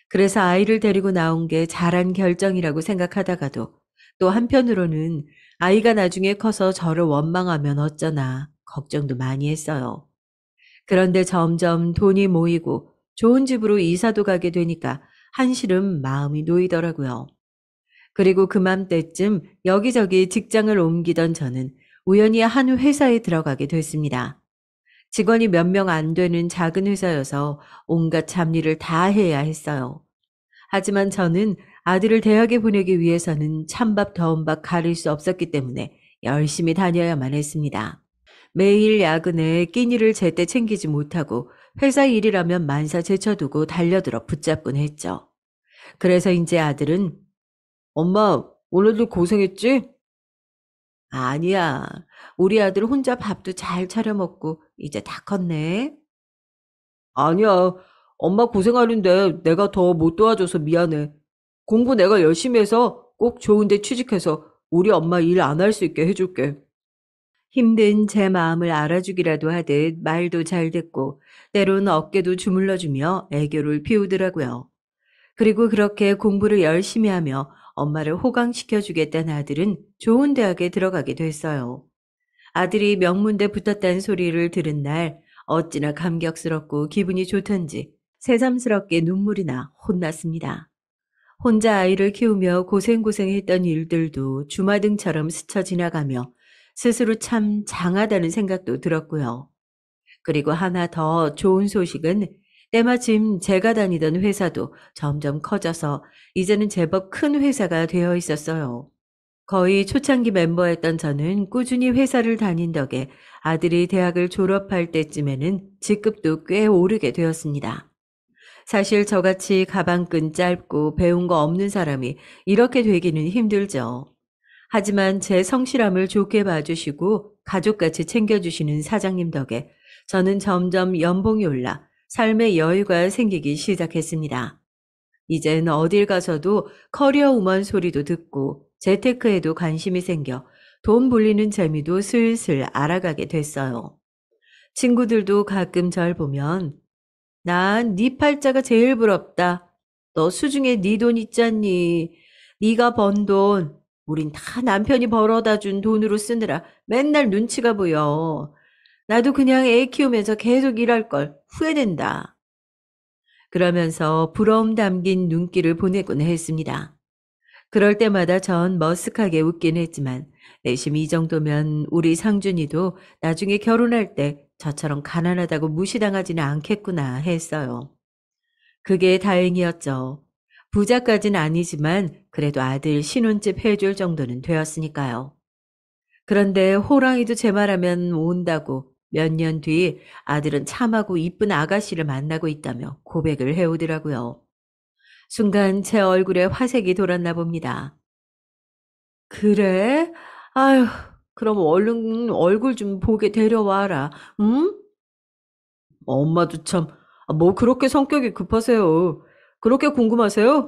그래서 아이를 데리고 나온 게 잘한 결정이라고 생각하다가도 또 한편으로는 아이가 나중에 커서 저를 원망하면 어쩌나 걱정도 많이 했어요. 그런데 점점 돈이 모이고 좋은 집으로 이사도 가게 되니까 한시름 마음이 놓이더라고요. 그리고 그맘때쯤 여기저기 직장을 옮기던 저는 우연히 한 회사에 들어가게 됐습니다. 직원이 몇 명 안 되는 작은 회사여서 온갖 잡일을 다 해야 했어요. 하지만 저는 아들을 대학에 보내기 위해서는 찬밥 더운 밥 가릴 수 없었기 때문에 열심히 다녀야만 했습니다. 매일 야근에 끼니를 제때 챙기지 못하고 회사 일이라면 만사 제쳐두고 달려들어 붙잡곤 했죠. 그래서 이제 아들은 엄마, 오늘도 고생했지? 아니야. 우리 아들 혼자 밥도 잘 차려 먹고 이제 다 컸네. 아니야. 엄마 고생하는데 내가 더 못 도와줘서 미안해. 공부 내가 열심히 해서 꼭 좋은 데 취직해서 우리 엄마 일 안 할 수 있게 해줄게. 힘든 제 마음을 알아주기라도 하듯 말도 잘 듣고 때론 어깨도 주물러주며 애교를 피우더라고요. 그리고 그렇게 공부를 열심히 하며 엄마를 호강시켜주겠다는 아들은 좋은 대학에 들어가게 됐어요. 아들이 명문대 붙었다는 소리를 들은 날 어찌나 감격스럽고 기분이 좋던지 새삼스럽게 눈물이 나 혼났습니다. 혼자 아이를 키우며 고생고생했던 일들도 주마등처럼 스쳐 지나가며 스스로 참 장하다는 생각도 들었고요. 그리고 하나 더 좋은 소식은 때마침 제가 다니던 회사도 점점 커져서 이제는 제법 큰 회사가 되어 있었어요. 거의 초창기 멤버였던 저는 꾸준히 회사를 다닌 덕에 아들이 대학을 졸업할 때쯤에는 직급도 꽤 오르게 되었습니다. 사실 저같이 가방끈 짧고 배운 거 없는 사람이 이렇게 되기는 힘들죠. 하지만 제 성실함을 좋게 봐주시고 가족같이 챙겨주시는 사장님 덕에 저는 점점 연봉이 올라 삶의 여유가 생기기 시작했습니다. 이젠 어딜 가서도 커리어 우먼 소리도 듣고 재테크에도 관심이 생겨 돈 불리는 재미도 슬슬 알아가게 됐어요. 친구들도 가끔 절 보면 난 네 팔자가 제일 부럽다. 너 수중에 네 돈 있잖니. 네가 번 돈, 우린 다 남편이 벌어다 준 돈으로 쓰느라 맨날 눈치가 보여. 나도 그냥 애 키우면서 계속 일할 걸 후회된다. 그러면서 부러움 담긴 눈길을 보내곤 했습니다. 그럴 때마다 전 머쓱하게 웃긴 했지만 내심 이 정도면 우리 상준이도 나중에 결혼할 때 저처럼 가난하다고 무시당하지는 않겠구나 했어요. 그게 다행이었죠. 부자까진 아니지만 그래도 아들 신혼집 해줄 정도는 되었으니까요. 그런데 호랑이도 제 말하면 온다고 몇 년 뒤 아들은 참하고 이쁜 아가씨를 만나고 있다며 고백을 해오더라고요. 순간 제 얼굴에 화색이 돌았나 봅니다. 그래? 아휴, 그럼 얼른 얼굴 좀 보게 데려와라. 응? 엄마도 참, 뭐 그렇게 성격이 급하세요. 그렇게 궁금하세요?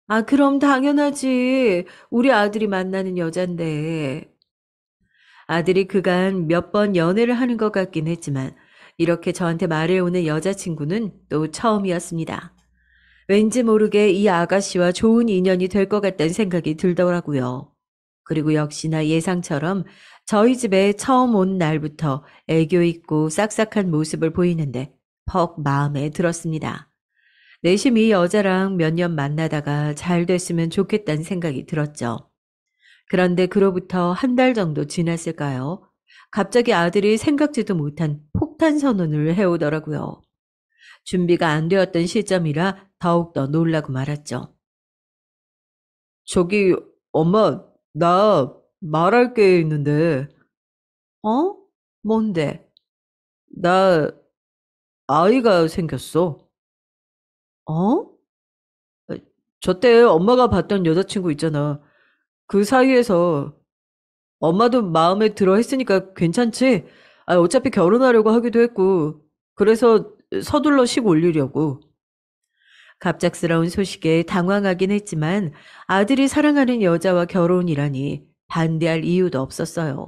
아, 그럼 당연하지. 우리 아들이 만나는 여잔데. 아들이 그간 몇 번 연애를 하는 것 같긴 했지만 이렇게 저한테 말해오는 여자친구는 또 처음이었습니다. 왠지 모르게 이 아가씨와 좋은 인연이 될 것 같다는 생각이 들더라고요. 그리고 역시나 예상처럼 저희 집에 처음 온 날부터 애교 있고 싹싹한 모습을 보이는데 퍽 마음에 들었습니다. 내심 이 여자랑 몇 년 만나다가 잘 됐으면 좋겠다는 생각이 들었죠. 그런데 그로부터 한 달 정도 지났을까요? 갑자기 아들이 생각지도 못한 폭탄 선언을 해오더라고요. 준비가 안 되었던 시점이라 더욱더 놀라고 말았죠. 저기, 엄마, 나 말할 게 있는데. 어? 뭔데? 나 아이가 생겼어. 어? 저때 엄마가 봤던 여자친구 있잖아. 그 사이에서 엄마도 마음에 들어 했으니까 괜찮지? 아, 어차피 결혼하려고 하기도 했고, 그래서 서둘러 식 올리려고. 갑작스러운 소식에 당황하긴 했지만 아들이 사랑하는 여자와 결혼이라니 반대할 이유도 없었어요.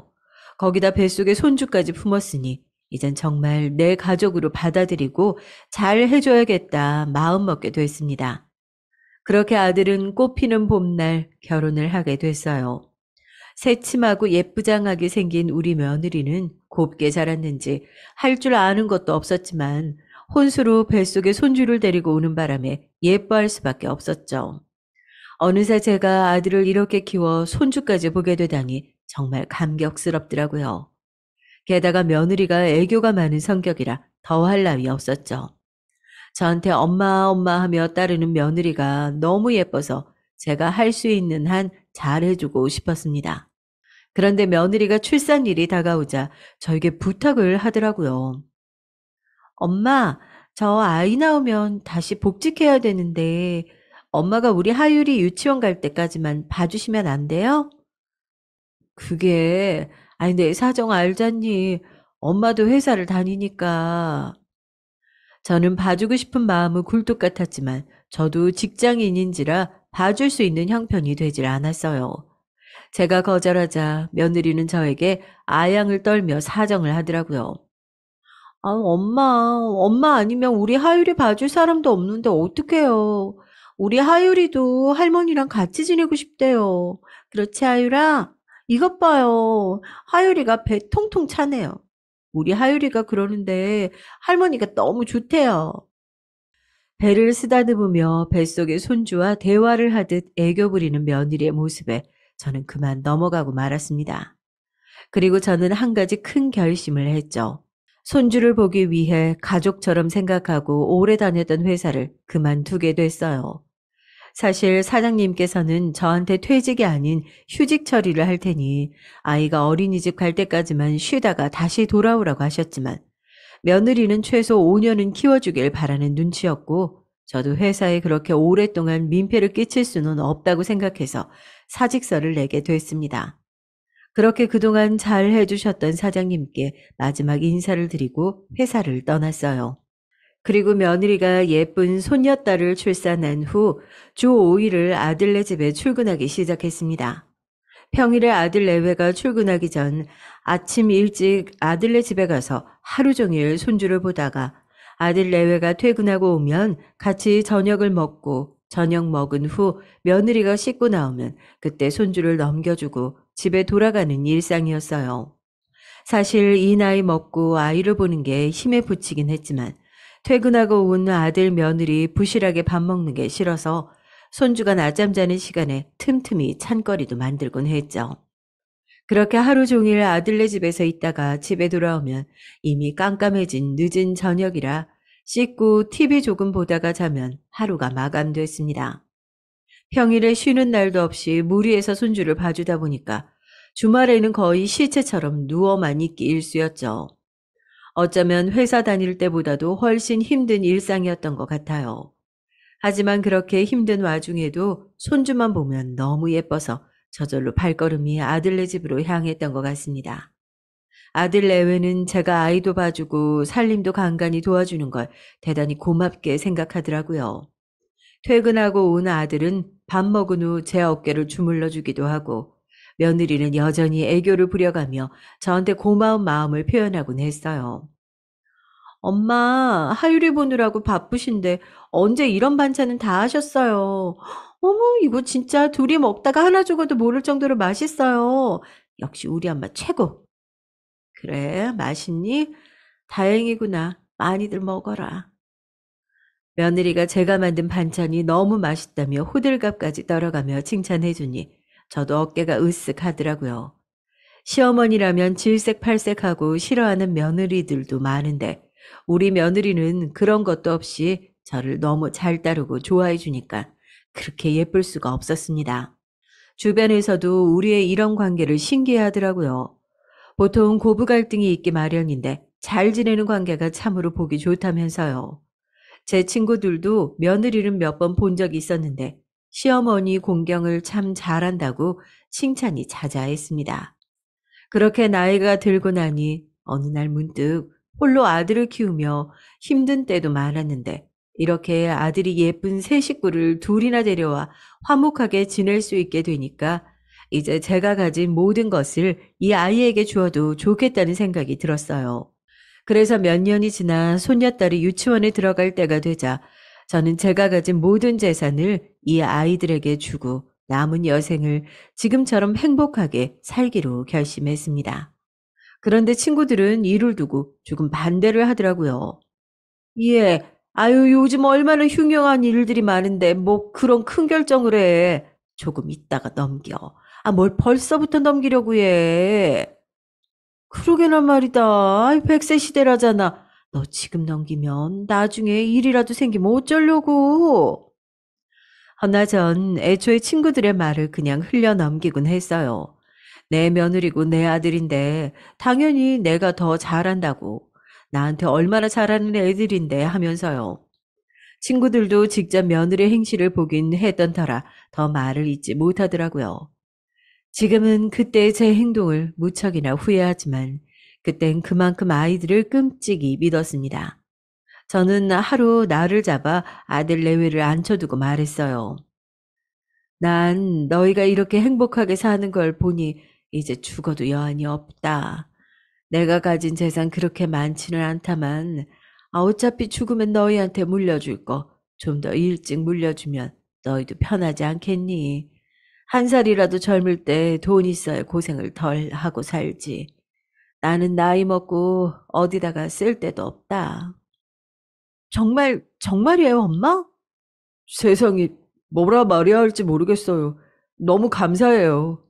거기다 뱃속에 손주까지 품었으니 이젠 정말 내 가족으로 받아들이고 잘 해줘야겠다 마음먹게 됐습니다. 그렇게 아들은 꽃피는 봄날 결혼을 하게 됐어요. 새침하고 예쁘장하게 생긴 우리 며느리는 곱게 자랐는지 할 줄 아는 것도 없었지만 혼수로 뱃속에 손주를 데리고 오는 바람에 예뻐할 수밖에 없었죠. 어느새 제가 아들을 이렇게 키워 손주까지 보게 되다니 정말 감격스럽더라고요. 게다가 며느리가 애교가 많은 성격이라 더할 나위 없었죠. 저한테 엄마 엄마 하며 따르는 며느리가 너무 예뻐서 제가 할 수 있는 한 잘해주고 싶었습니다. 그런데 며느리가 출산일이 다가오자 저에게 부탁을 하더라고요. 엄마, 저 아이 나오면 다시 복직해야 되는데 엄마가 우리 하율이 유치원 갈 때까지만 봐주시면 안 돼요? 그게, 아니, 내 사정 알잖니. 엄마도 회사를 다니니까. 저는 봐주고 싶은 마음은 굴뚝 같았지만 저도 직장인인지라 봐줄 수 있는 형편이 되질 않았어요. 제가 거절하자 며느리는 저에게 아양을 떨며 사정을 하더라고요. 아, 엄마 아니면 우리 하율이 봐줄 사람도 없는데 어떡해요. 우리 하율이도 할머니랑 같이 지내고 싶대요. 그렇지, 하율아? 이것 봐요. 하율이가 배 통통 차네요. 우리 하율이가 그러는데 할머니가 너무 좋대요. 배를 쓰다듬으며 뱃속의 손주와 대화를 하듯 애교 부리는 며느리의 모습에 저는 그만 넘어가고 말았습니다. 그리고 저는 한 가지 큰 결심을 했죠. 손주를 보기 위해 가족처럼 생각하고 오래 다녔던 회사를 그만두게 됐어요. 사실 사장님께서는 저한테 퇴직이 아닌 휴직 처리를 할 테니 아이가 어린이집 갈 때까지만 쉬다가 다시 돌아오라고 하셨지만 며느리는 최소 5년은 키워주길 바라는 눈치였고 저도 회사에 그렇게 오랫동안 민폐를 끼칠 수는 없다고 생각해서 사직서를 내게 됐습니다. 그렇게 그동안 잘 해주셨던 사장님께 마지막 인사를 드리고 회사를 떠났어요. 그리고 며느리가 예쁜 손녀딸을 출산한 후 주 5일을 아들네 집에 출근하기 시작했습니다. 평일에 아들 내외가 출근하기 전 아침 일찍 아들네 집에 가서 하루 종일 손주를 보다가 아들 내외가 퇴근하고 오면 같이 저녁을 먹고 저녁 먹은 후 며느리가 씻고 나오면 그때 손주를 넘겨주고 집에 돌아가는 일상이었어요. 사실 이 나이 먹고 아이를 보는 게 힘에 부치긴 했지만 퇴근하고 온 아들 며느리 부실하게 밥 먹는 게 싫어서 손주가 낮잠 자는 시간에 틈틈이 찬거리도 만들곤 했죠. 그렇게 하루 종일 아들네 집에서 있다가 집에 돌아오면 이미 깜깜해진 늦은 저녁이라 씻고 TV 조금 보다가 자면 하루가 마감됐습니다. 평일에 쉬는 날도 없이 무리해서 손주를 봐주다 보니까 주말에는 거의 시체처럼 누워만 있기 일쑤였죠. 어쩌면 회사 다닐 때보다도 훨씬 힘든 일상이었던 것 같아요. 하지만 그렇게 힘든 와중에도 손주만 보면 너무 예뻐서 저절로 발걸음이 아들네 집으로 향했던 것 같습니다. 아들 내외는 제가 아이도 봐주고 살림도 간간히 도와주는 걸 대단히 고맙게 생각하더라고요. 퇴근하고 온 아들은 밥 먹은 후 제 어깨를 주물러 주기도 하고 며느리는 여전히 애교를 부려가며 저한테 고마운 마음을 표현하곤 했어요. 엄마, 하율이 보느라고 바쁘신데 언제 이런 반찬은 다 하셨어요. 어머, 이거 진짜 둘이 먹다가 하나 죽어도 모를 정도로 맛있어요. 역시 우리 엄마 최고. 그래, 맛있니? 다행이구나. 많이들 먹어라. 며느리가 제가 만든 반찬이 너무 맛있다며 호들갑까지 떨어가며 칭찬해주니 저도 어깨가 으쓱하더라고요. 시어머니라면 질색팔색하고 싫어하는 며느리들도 많은데 우리 며느리는 그런 것도 없이 저를 너무 잘 따르고 좋아해 주니까 그렇게 예쁠 수가 없었습니다. 주변에서도 우리의 이런 관계를 신기해하더라고요. 보통 고부 갈등이 있기 마련인데 잘 지내는 관계가 참으로 보기 좋다면서요. 제 친구들도 며느리는 몇 번 본 적이 있었는데 시어머니 공경을 참 잘한다고 칭찬이 자자했습니다. 그렇게 나이가 들고 나니 어느 날 문득 홀로 아들을 키우며 힘든 때도 많았는데 이렇게 아들이 예쁜 새 식구를 둘이나 데려와 화목하게 지낼 수 있게 되니까 이제 제가 가진 모든 것을 이 아이에게 주어도 좋겠다는 생각이 들었어요. 그래서 몇 년이 지나 손녀딸이 유치원에 들어갈 때가 되자 저는 제가 가진 모든 재산을 이 아이들에게 주고 남은 여생을 지금처럼 행복하게 살기로 결심했습니다. 그런데 친구들은 이를 두고 조금 반대를 하더라고요. 예, 아유, 요즘 얼마나 흉흉한 일들이 많은데 뭐 그런 큰 결정을 해. 조금 있다가 넘겨. 아, 뭘 벌써부터 넘기려고 해. 그러게나 말이다. 아이, 100세 시대라잖아. 너 지금 넘기면 나중에 일이라도 생기면 어쩌려고. 허나 전 애초에 친구들의 말을 그냥 흘려 넘기곤 했어요. 내 며느리고 내 아들인데 당연히 내가 더 잘한다고. 나한테 얼마나 잘하는 애들인데 하면서요. 친구들도 직접 며느리 행실을 보긴 했던 터라 더 말을 잇지 못하더라고요. 지금은 그때의 제 행동을 무척이나 후회하지만 그땐 그만큼 아이들을 끔찍이 믿었습니다. 저는 하루 날을 잡아 아들 내외를 앉혀두고 말했어요. 난 너희가 이렇게 행복하게 사는 걸 보니 이제 죽어도 여한이 없다. 내가 가진 재산 그렇게 많지는 않다만 어차피 죽으면 너희한테 물려줄 거 좀 더 일찍 물려주면 너희도 편하지 않겠니? 한 살이라도 젊을 때 돈 있어야 고생을 덜 하고 살지. 나는 나이 먹고 어디다가 쓸 데도 없다. 정말이에요, 엄마? 세상에 뭐라 말해야 할지 모르겠어요. 너무 감사해요.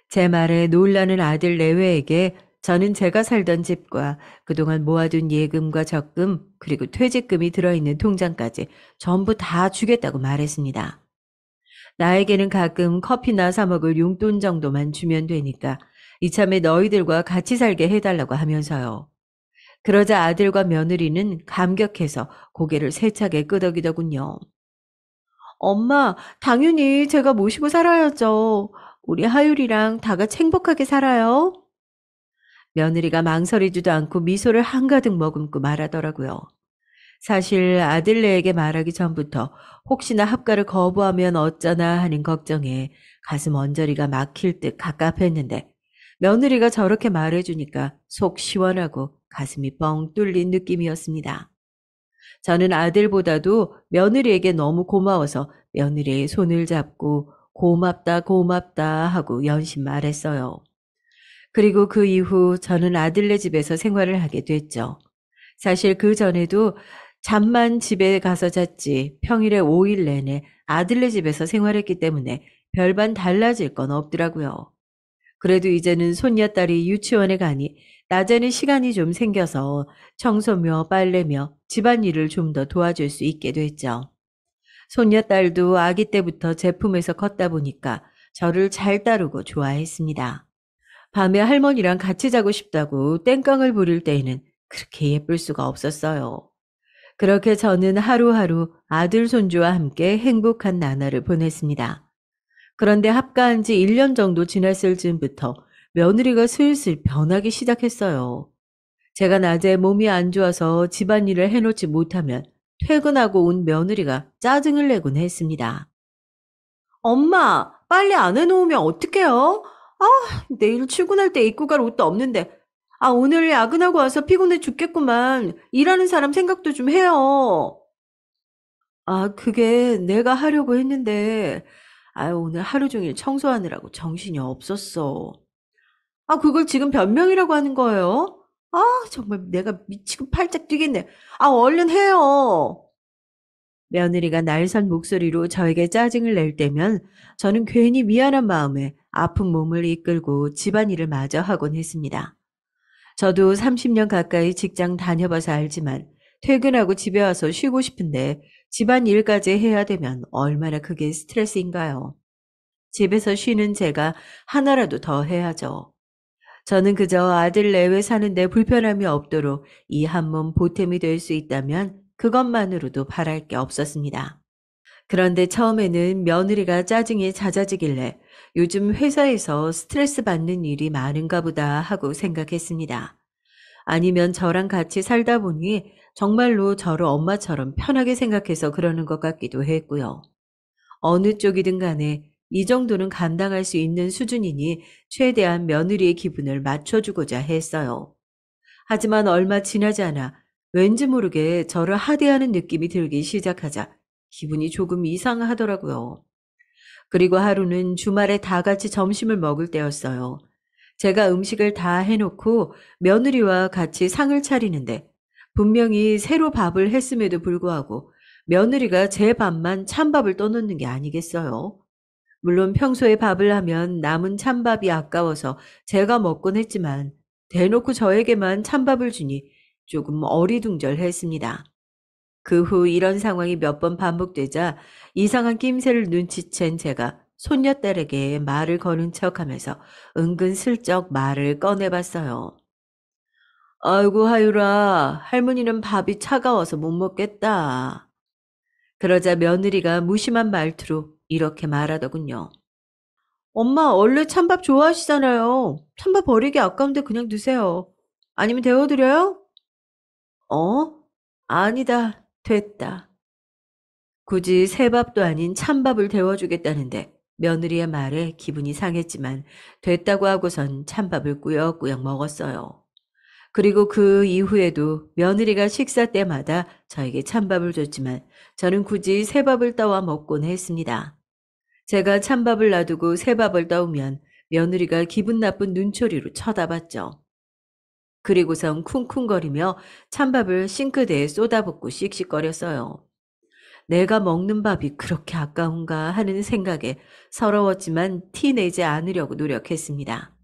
제 말에 놀라는 아들 내외에게 저는 제가 살던 집과 그동안 모아둔 예금과 적금 그리고 퇴직금이 들어있는 통장까지 전부 다 주겠다고 말했습니다. 나에게는 가끔 커피나 사 먹을 용돈 정도만 주면 되니까 이참에 너희들과 같이 살게 해달라고 하면서요. 그러자 아들과 며느리는 감격해서 고개를 세차게 끄덕이더군요. 엄마, 당연히 제가 모시고 살아야죠. 우리 하율이랑 다 같이 행복하게 살아요. 며느리가 망설이지도 않고 미소를 한가득 머금고 말하더라고요. 사실 아들네에게 말하기 전부터 혹시나 합가를 거부하면 어쩌나 하는 걱정에 가슴 언저리가 막힐 듯 갑갑했는데 며느리가 저렇게 말해주니까 속 시원하고 가슴이 뻥 뚫린 느낌이었습니다. 저는 아들보다도 며느리에게 너무 고마워서 며느리의 손을 잡고 고맙다 고맙다 하고 연신 말했어요. 그리고 그 이후 저는 아들네 집에서 생활을 하게 됐죠. 사실 그 전에도 잠만 집에 가서 잤지 평일에 5일 내내 아들네 집에서 생활했기 때문에 별반 달라질 건 없더라고요. 그래도 이제는 손녀딸이 유치원에 가니 낮에는 시간이 좀 생겨서 청소며 빨래며 집안일을 좀 더 도와줄 수 있게 됐죠. 손녀딸도 아기 때부터 제 품에서 컸다 보니까 저를 잘 따르고 좋아했습니다. 밤에 할머니랑 같이 자고 싶다고 땡깡을 부릴 때에는 그렇게 예쁠 수가 없었어요. 그렇게 저는 하루하루 아들 손주와 함께 행복한 나날을 보냈습니다. 그런데 합가한 지 1년 정도 지났을 즈음부터 며느리가 슬슬 변하기 시작했어요. 제가 낮에 몸이 안 좋아서 집안일을 해놓지 못하면 퇴근하고 온 며느리가 짜증을 내곤 했습니다. 엄마, 빨리 안 해놓으면 어떡해요? 내일 출근할 때 입고 갈 옷도 없는데. 오늘 야근하고 와서 피곤해 죽겠구만. 일하는 사람 생각도 좀 해요. 그게 내가 하려고 했는데, 오늘 하루 종일 청소하느라고 정신이 없었어. 그걸 지금 변명이라고 하는 거예요? 정말 내가 미치고 팔짝 뛰겠네. 얼른 해요. 며느리가 날선 목소리로 저에게 짜증을 낼 때면 저는 괜히 미안한 마음에 아픈 몸을 이끌고 집안일을 마저 하곤 했습니다. 저도 30년 가까이 직장 다녀봐서 알지만 퇴근하고 집에 와서 쉬고 싶은데 집안일까지 해야 되면 얼마나 그게 스트레스인가요? 집에서 쉬는 제가 하나라도 더 해야죠. 저는 그저 아들 내외 사는데 불편함이 없도록 이 한 몸 보탬이 될 수 있다면 그것만으로도 바랄 게 없었습니다. 그런데 처음에는 며느리가 짜증이 잦아지길래 요즘 회사에서 스트레스 받는 일이 많은가 보다 하고 생각했습니다. 아니면 저랑 같이 살다 보니 정말로 저를 엄마처럼 편하게 생각해서 그러는 것 같기도 했고요. 어느 쪽이든 간에 이 정도는 감당할 수 있는 수준이니 최대한 며느리의 기분을 맞춰주고자 했어요. 하지만 얼마 지나지 않아 왠지 모르게 저를 하대하는 느낌이 들기 시작하자 기분이 조금 이상하더라고요. 그리고 하루는 주말에 다 같이 점심을 먹을 때였어요. 제가 음식을 다 해놓고 며느리와 같이 상을 차리는데 분명히 새로 밥을 했음에도 불구하고 며느리가 제 밥만 찬밥을 떠놓는 게 아니겠어요? 물론 평소에 밥을 하면 남은 찬밥이 아까워서 제가 먹곤 했지만 대놓고 저에게만 찬밥을 주니 조금 어리둥절했습니다. 그 후 이런 상황이 몇 번 반복되자 이상한 낌새를 눈치챈 제가 손녀딸에게 말을 거는 척하면서 은근슬쩍 말을 꺼내봤어요. 아이고 하유라, 할머니는 밥이 차가워서 못 먹겠다. 그러자 며느리가 무심한 말투로 이렇게 말하더군요. 엄마 원래 찬밥 좋아하시잖아요. 찬밥 버리기 아까운데 그냥 드세요. 아니면 데워드려요? 어? 아니다. 됐다. 굳이 새밥도 아닌 찬밥을 데워주겠다는데 며느리의 말에 기분이 상했지만 됐다고 하고선 찬밥을 꾸역꾸역 먹었어요. 그리고 그 이후에도 며느리가 식사 때마다 저에게 찬밥을 줬지만 저는 굳이 새밥을 떠와 먹곤 했습니다. 제가 찬밥을 놔두고 새밥을 떠오면 며느리가 기분 나쁜 눈초리로 쳐다봤죠. 그리고선 쿵쿵거리며 찬밥을 싱크대에 쏟아붓고 씩씩거렸어요. 내가 먹는 밥이 그렇게 아까운가 하는 생각에 서러웠지만 티내지 않으려고 노력했습니다.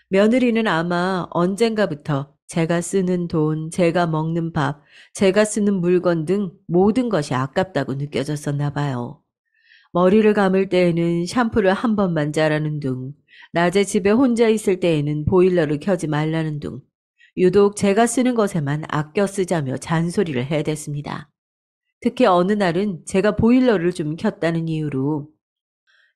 며느리는 아마 언젠가부터 제가 쓰는 돈, 제가 먹는 밥, 제가 쓰는 물건 등 모든 것이 아깝다고 느껴졌었나 봐요. 머리를 감을 때에는 샴푸를 한 번만 자라는 둥, 낮에 집에 혼자 있을 때에는 보일러를 켜지 말라는 둥, 유독 제가 쓰는 것에만 아껴 쓰자며 잔소리를 해댔습니다. 특히 어느 날은 제가 보일러를 좀 켰다는 이유로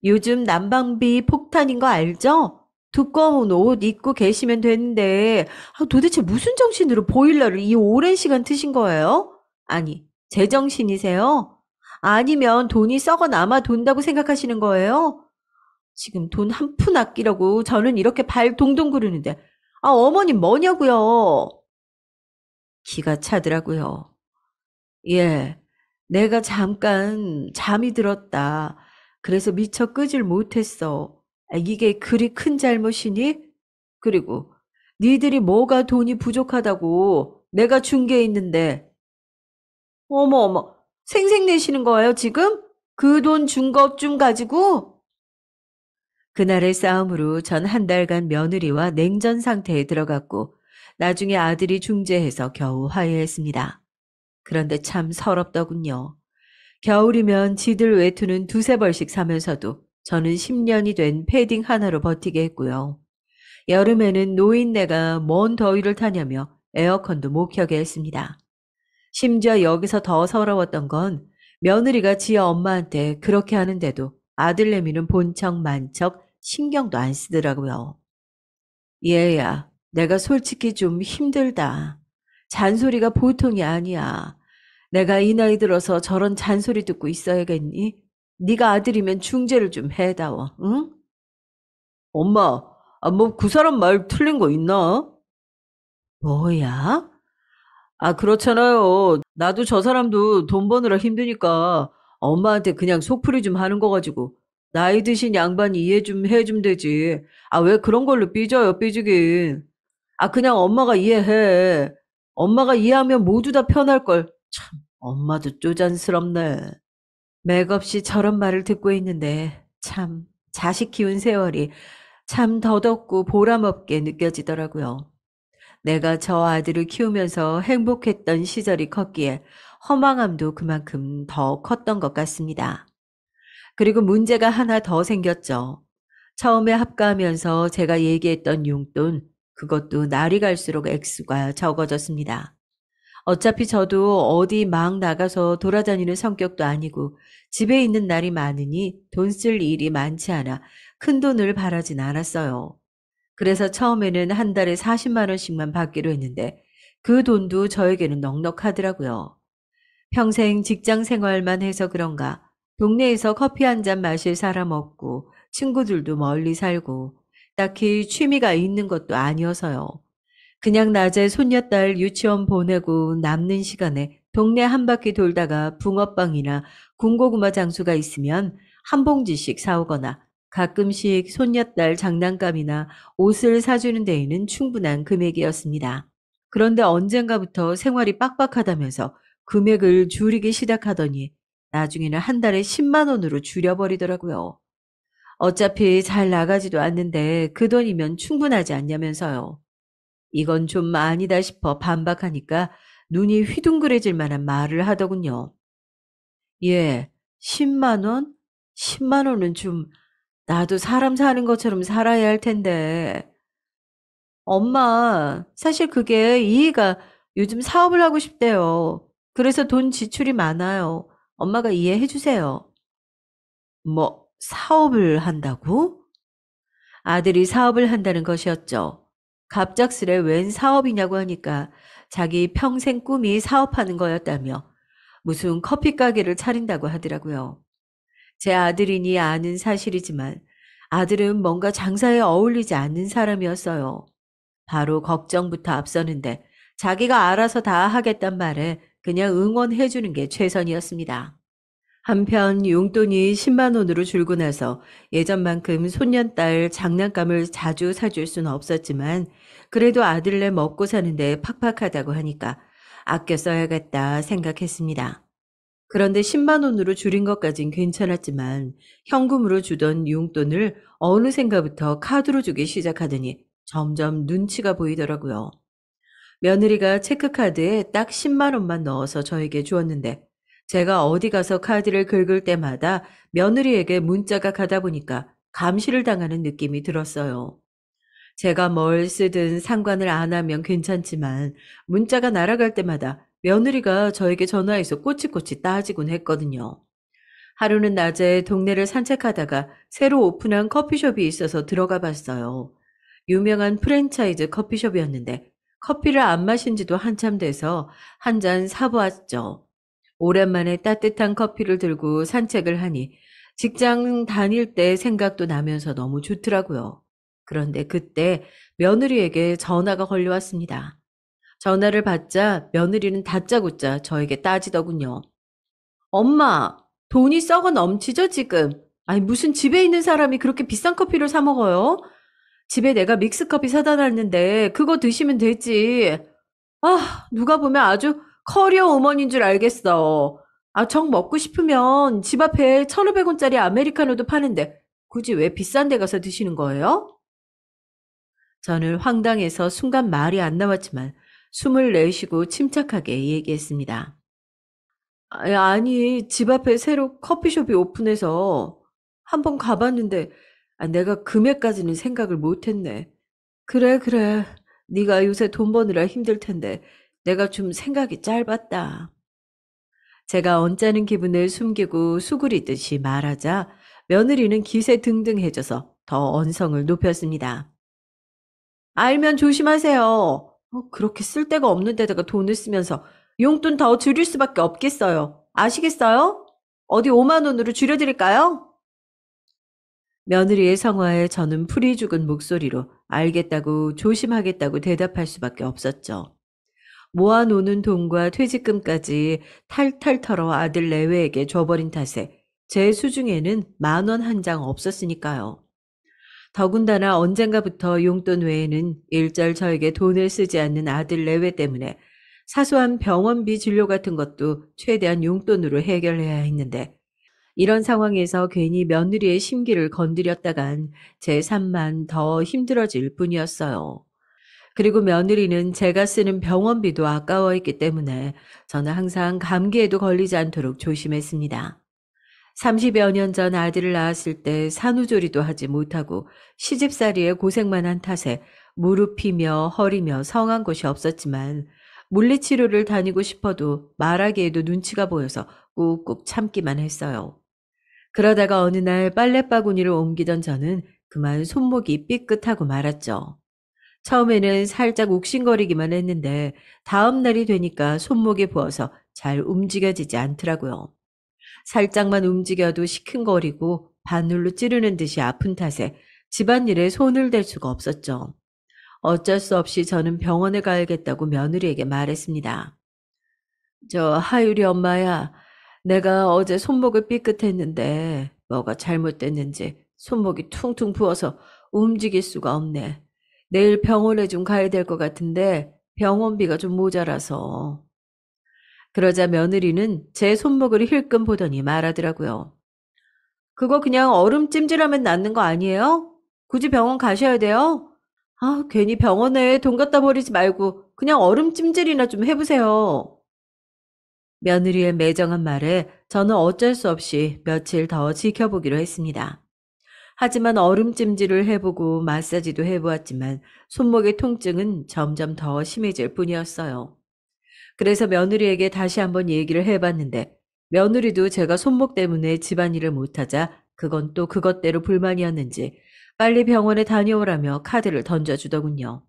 요즘 난방비 폭탄인 거 알죠? 두꺼운 옷 입고 계시면 되는데 도대체 무슨 정신으로 보일러를 이 오랜 시간 트신 거예요? 아니, 제정신이세요? 아니면 돈이 썩어 남아 돈다고 생각하시는 거예요? 지금 돈 한 푼 아끼려고 저는 이렇게 발 동동 구르는데 어머님 뭐냐고요? 기가 차더라고요. 예, 내가 잠깐 잠이 들었다. 그래서 미처 끄질 못했어. 이게 그리 큰 잘못이니? 그리고 니들이 뭐가 돈이 부족하다고 내가 준 게 있는데 어머 어머 생색내시는 거예요 지금? 그 돈 준 것 좀 가지고? 그날의 싸움으로 전 한 달간 며느리와 냉전 상태에 들어갔고 나중에 아들이 중재해서 겨우 화해했습니다. 그런데 참 서럽더군요. 겨울이면 지들 외투는 두세 벌씩 사면서도 저는 10년이 된 패딩 하나로 버티게 했고요. 여름에는 노인네가 뭔 더위를 타냐며 에어컨도 못 켜게 했습니다. 심지어 여기서 더 서러웠던 건 며느리가 지 엄마한테 그렇게 하는데도 아들내미는 본척 만척 신경도 안 쓰더라고요. 얘야, 내가 솔직히 좀 힘들다. 잔소리가 보통이 아니야. 내가 이 나이 들어서 저런 잔소리 듣고 있어야겠니? 네가 아들이면 중재를 좀 해다오, 응? 엄마, 뭐 그 사람 말 틀린 거 있나? 뭐야? 그렇잖아요. 나도 저 사람도 돈 버느라 힘드니까 엄마한테 그냥 속풀이 좀 하는 거 가지고 나이 드신 양반이 이해 좀 해주면 되지. 왜 그런 걸로 삐져요, 삐지긴. 그냥 엄마가 이해해. 엄마가 이해하면 모두 다 편할 걸. 참, 엄마도 쪼잔스럽네. 맥없이 저런 말을 듣고 있는데 참 자식 키운 세월이 참 더덥고 보람없게 느껴지더라고요. 내가 저 아들을 키우면서 행복했던 시절이 컸기에 허망함도 그만큼 더 컸던 것 같습니다. 그리고 문제가 하나 더 생겼죠. 처음에 합가하면서 제가 얘기했던 용돈, 그것도 날이 갈수록 액수가 적어졌습니다. 어차피 저도 어디 막 나가서 돌아다니는 성격도 아니고 집에 있는 날이 많으니 돈 쓸 일이 많지 않아 큰 돈을 바라진 않았어요. 그래서 처음에는 한 달에 40만 원씩만 받기로 했는데 그 돈도 저에게는 넉넉하더라고요. 평생 직장 생활만 해서 그런가 동네에서 커피 한 잔 마실 사람 없고 친구들도 멀리 살고 딱히 취미가 있는 것도 아니어서요. 그냥 낮에 손녀딸 유치원 보내고 남는 시간에 동네 한 바퀴 돌다가 붕어빵이나 군고구마 장수가 있으면 한 봉지씩 사오거나 가끔씩 손녀딸 장난감이나 옷을 사주는 데에는 충분한 금액이었습니다. 그런데 언젠가부터 생활이 빡빡하다면서 금액을 줄이기 시작하더니 나중에는 한 달에 10만 원으로 줄여버리더라고요. 어차피 잘 나가지도 않는데 그 돈이면 충분하지 않냐면서요. 이건 좀 아니다 싶어 반박하니까 눈이 휘둥그레질 만한 말을 하더군요. 예, 10만 원? 10만 원은 좀 나도 사람 사는 것처럼 살아야 할 텐데. 엄마, 사실 그게 이해가 요즘 사업을 하고 싶대요. 그래서 돈 지출이 많아요. 엄마가 이해해 주세요. 뭐, 사업을 한다고? 아들이 사업을 한다는 것이었죠. 갑작스레 웬 사업이냐고 하니까 자기 평생 꿈이 사업하는 거였다며 무슨 커피 가게를 차린다고 하더라고요. 제 아들이니 아는 사실이지만 아들은 뭔가 장사에 어울리지 않는 사람이었어요. 바로 걱정부터 앞서는데 자기가 알아서 다 하겠단 말에 그냥 응원해 주는 게 최선이었습니다. 한편 용돈이 10만 원으로 줄고 나서 예전만큼 손녀딸 장난감을 자주 사줄 수는 없었지만 그래도 아들네 먹고 사는데 팍팍하다고 하니까 아껴 써야겠다 생각했습니다. 그런데 10만 원으로 줄인 것까진 괜찮았지만 현금으로 주던 용돈을 어느샌가부터 카드로 주기 시작하더니 점점 눈치가 보이더라고요. 며느리가 체크카드에 딱 10만 원만 넣어서 저에게 주었는데 제가 어디 가서 카드를 긁을 때마다 며느리에게 문자가 가다 보니까 감시를 당하는 느낌이 들었어요. 제가 뭘 쓰든 상관을 안 하면 괜찮지만 문자가 날아갈 때마다 며느리가 저에게 전화해서 꼬치꼬치 따지곤 했거든요. 하루는 낮에 동네를 산책하다가 새로 오픈한 커피숍이 있어서 들어가 봤어요. 유명한 프랜차이즈 커피숍이었는데 커피를 안 마신 지도 한참 돼서 한 잔 사보았죠. 오랜만에 따뜻한 커피를 들고 산책을 하니 직장 다닐 때 생각도 나면서 너무 좋더라고요. 그런데 그때 며느리에게 전화가 걸려왔습니다. 전화를 받자 며느리는 다짜고짜 저에게 따지더군요. 엄마, 돈이 썩어 넘치죠, 지금? 아니, 무슨 집에 있는 사람이 그렇게 비싼 커피를 사 먹어요? 집에 내가 믹스커피 사다 놨는데 그거 드시면 되지. 누가 보면 아주 커리어 우먼인 줄 알겠어. 정 먹고 싶으면 집 앞에 1,500원짜리 아메리카노도 파는데 굳이 왜 비싼 데 가서 드시는 거예요? 저는 황당해서 순간 말이 안 나왔지만 숨을 내쉬고 침착하게 얘기했습니다. 아니, 집 앞에 새로 커피숍이 오픈해서 한번 가봤는데 내가 금액까지는 생각을 못했네. 그래, 그래. 네가 요새 돈 버느라 힘들 텐데 내가 좀 생각이 짧았다. 제가 언짢은 기분을 숨기고 수그리듯이 말하자 며느리는 기세 등등해져서 더 언성을 높였습니다. 알면 조심하세요. 그렇게 쓸데가 없는 데다가 돈을 쓰면서 용돈 더 줄일 수밖에 없겠어요. 아시겠어요? 어디 5만 원으로 줄여드릴까요? 며느리의 성화에 저는 풀이 죽은 목소리로 알겠다고 조심하겠다고 대답할 수밖에 없었죠. 모아놓는 돈과 퇴직금까지 탈탈 털어 아들 내외에게 줘버린 탓에 제 수중에는 10,000원 한 장 없었으니까요. 더군다나 언젠가부터 용돈 외에는 일절 저에게 돈을 쓰지 않는 아들 내외 때문에 사소한 병원비 진료 같은 것도 최대한 용돈으로 해결해야 했는데 이런 상황에서 괜히 며느리의 심기를 건드렸다간 제 삶만 더 힘들어질 뿐이었어요. 그리고 며느리는 제가 쓰는 병원비도 아까워했기 때문에 저는 항상 감기에도 걸리지 않도록 조심했습니다. 30여 년 전 아들을 낳았을 때 산후조리도 하지 못하고 시집살이에 고생만 한 탓에 무릎이며 허리며 성한 곳이 없었지만 물리치료를 다니고 싶어도 말하기에도 눈치가 보여서 꾹꾹 참기만 했어요. 그러다가 어느 날 빨래바구니를 옮기던 저는 그만 손목이 삐끗하고 말았죠. 처음에는 살짝 욱신거리기만 했는데 다음 날이 되니까 손목에 부어서 잘 움직여지지 않더라고요. 살짝만 움직여도 시큰거리고 바늘로 찌르는 듯이 아픈 탓에 집안일에 손을 댈 수가 없었죠. 어쩔 수 없이 저는 병원에 가야겠다고 며느리에게 말했습니다. 저 하율이 엄마야, 내가 어제 손목을 삐끗했는데 뭐가 잘못됐는지 손목이 퉁퉁 부어서 움직일 수가 없네. 내일 병원에 좀 가야 될 것 같은데 병원비가 좀 모자라서. 그러자 며느리는 제 손목을 힐끔 보더니 말하더라고요. 그거 그냥 얼음 찜질하면 낫는 거 아니에요? 굳이 병원 가셔야 돼요? 아, 괜히 병원에 돈 갖다 버리지 말고 그냥 얼음 찜질이나 좀 해보세요. 며느리의 매정한 말에 저는 어쩔 수 없이 며칠 더 지켜보기로 했습니다. 하지만 얼음 찜질을 해보고 마사지도 해보았지만 손목의 통증은 점점 더 심해질 뿐이었어요. 그래서 며느리에게 다시 한번 얘기를 해봤는데 며느리도 제가 손목 때문에 집안일을 못하자 그건 또 그것대로 불만이었는지 빨리 병원에 다녀오라며 카드를 던져주더군요.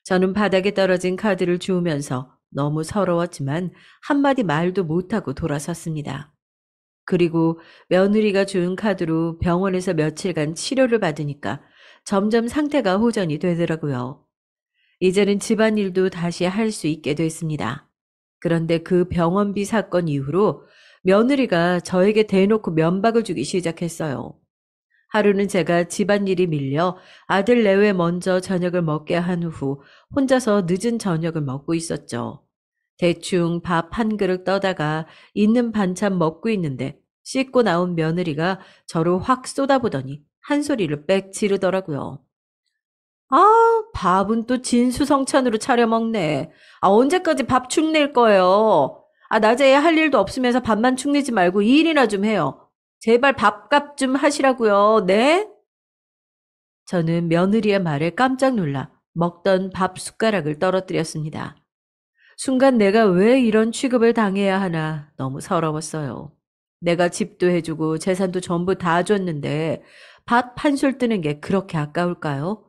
저는 바닥에 떨어진 카드를 주우면서 너무 서러웠지만 한마디 말도 못하고 돌아섰습니다. 그리고 며느리가 준 카드로 병원에서 며칠간 치료를 받으니까 점점 상태가 호전이 되더라고요. 이제는 집안일도 다시 할 수 있게 됐습니다. 그런데 그 병원비 사건 이후로 며느리가 저에게 대놓고 면박을 주기 시작했어요. 하루는 제가 집안일이 밀려 아들 내외 먼저 저녁을 먹게 한 후 혼자서 늦은 저녁을 먹고 있었죠. 대충 밥 한 그릇 떠다가 있는 반찬 먹고 있는데 씻고 나온 며느리가 저를 확 쏟아보더니 한 소리를 빽 지르더라고요. 아, 밥은 또 진수성찬으로 차려 먹네. 아, 언제까지 밥 축낼 거예요? 아, 낮에 할 일도 없으면서 밥만 축내지 말고 일이나 좀 해요. 제발 밥값 좀 하시라고요. 네? 저는 며느리의 말에 깜짝 놀라 먹던 밥 숟가락을 떨어뜨렸습니다. 순간 내가 왜 이런 취급을 당해야 하나 너무 서러웠어요. 내가 집도 해주고 재산도 전부 다 줬는데 밥 한 술 뜨는 게 그렇게 아까울까요?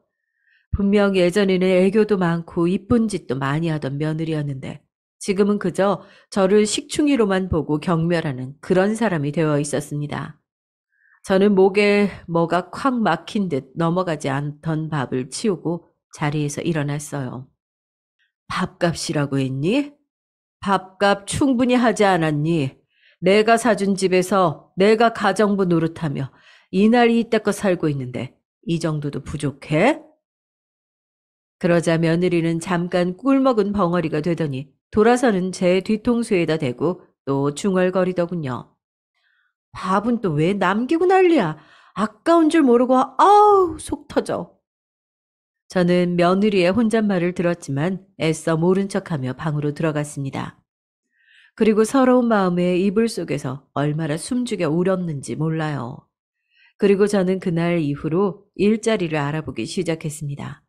분명 예전에는 애교도 많고 이쁜 짓도 많이 하던 며느리였는데 지금은 그저 저를 식충이로만 보고 경멸하는 그런 사람이 되어 있었습니다. 저는 목에 뭐가 콱 막힌 듯 넘어가지 않던 밥을 치우고 자리에서 일어났어요. 밥값이라고 했니? 밥값 충분히 하지 않았니? 내가 사준 집에서 내가 가정부 노릇하며 이날 이때껏 살고 있는데 이 정도도 부족해? 그러자 며느리는 잠깐 꿀먹은 벙어리가 되더니 돌아서는 제 뒤통수에다 대고 또 중얼거리더군요. 밥은 또 왜 남기고 난리야? 아까운 줄 모르고 아우 속 터져. 저는 며느리의 혼잣말을 들었지만 애써 모른 척하며 방으로 들어갔습니다. 그리고 서러운 마음에 이불 속에서 얼마나 숨죽여 울었는지 몰라요. 그리고 저는 그날 이후로 일자리를 알아보기 시작했습니다.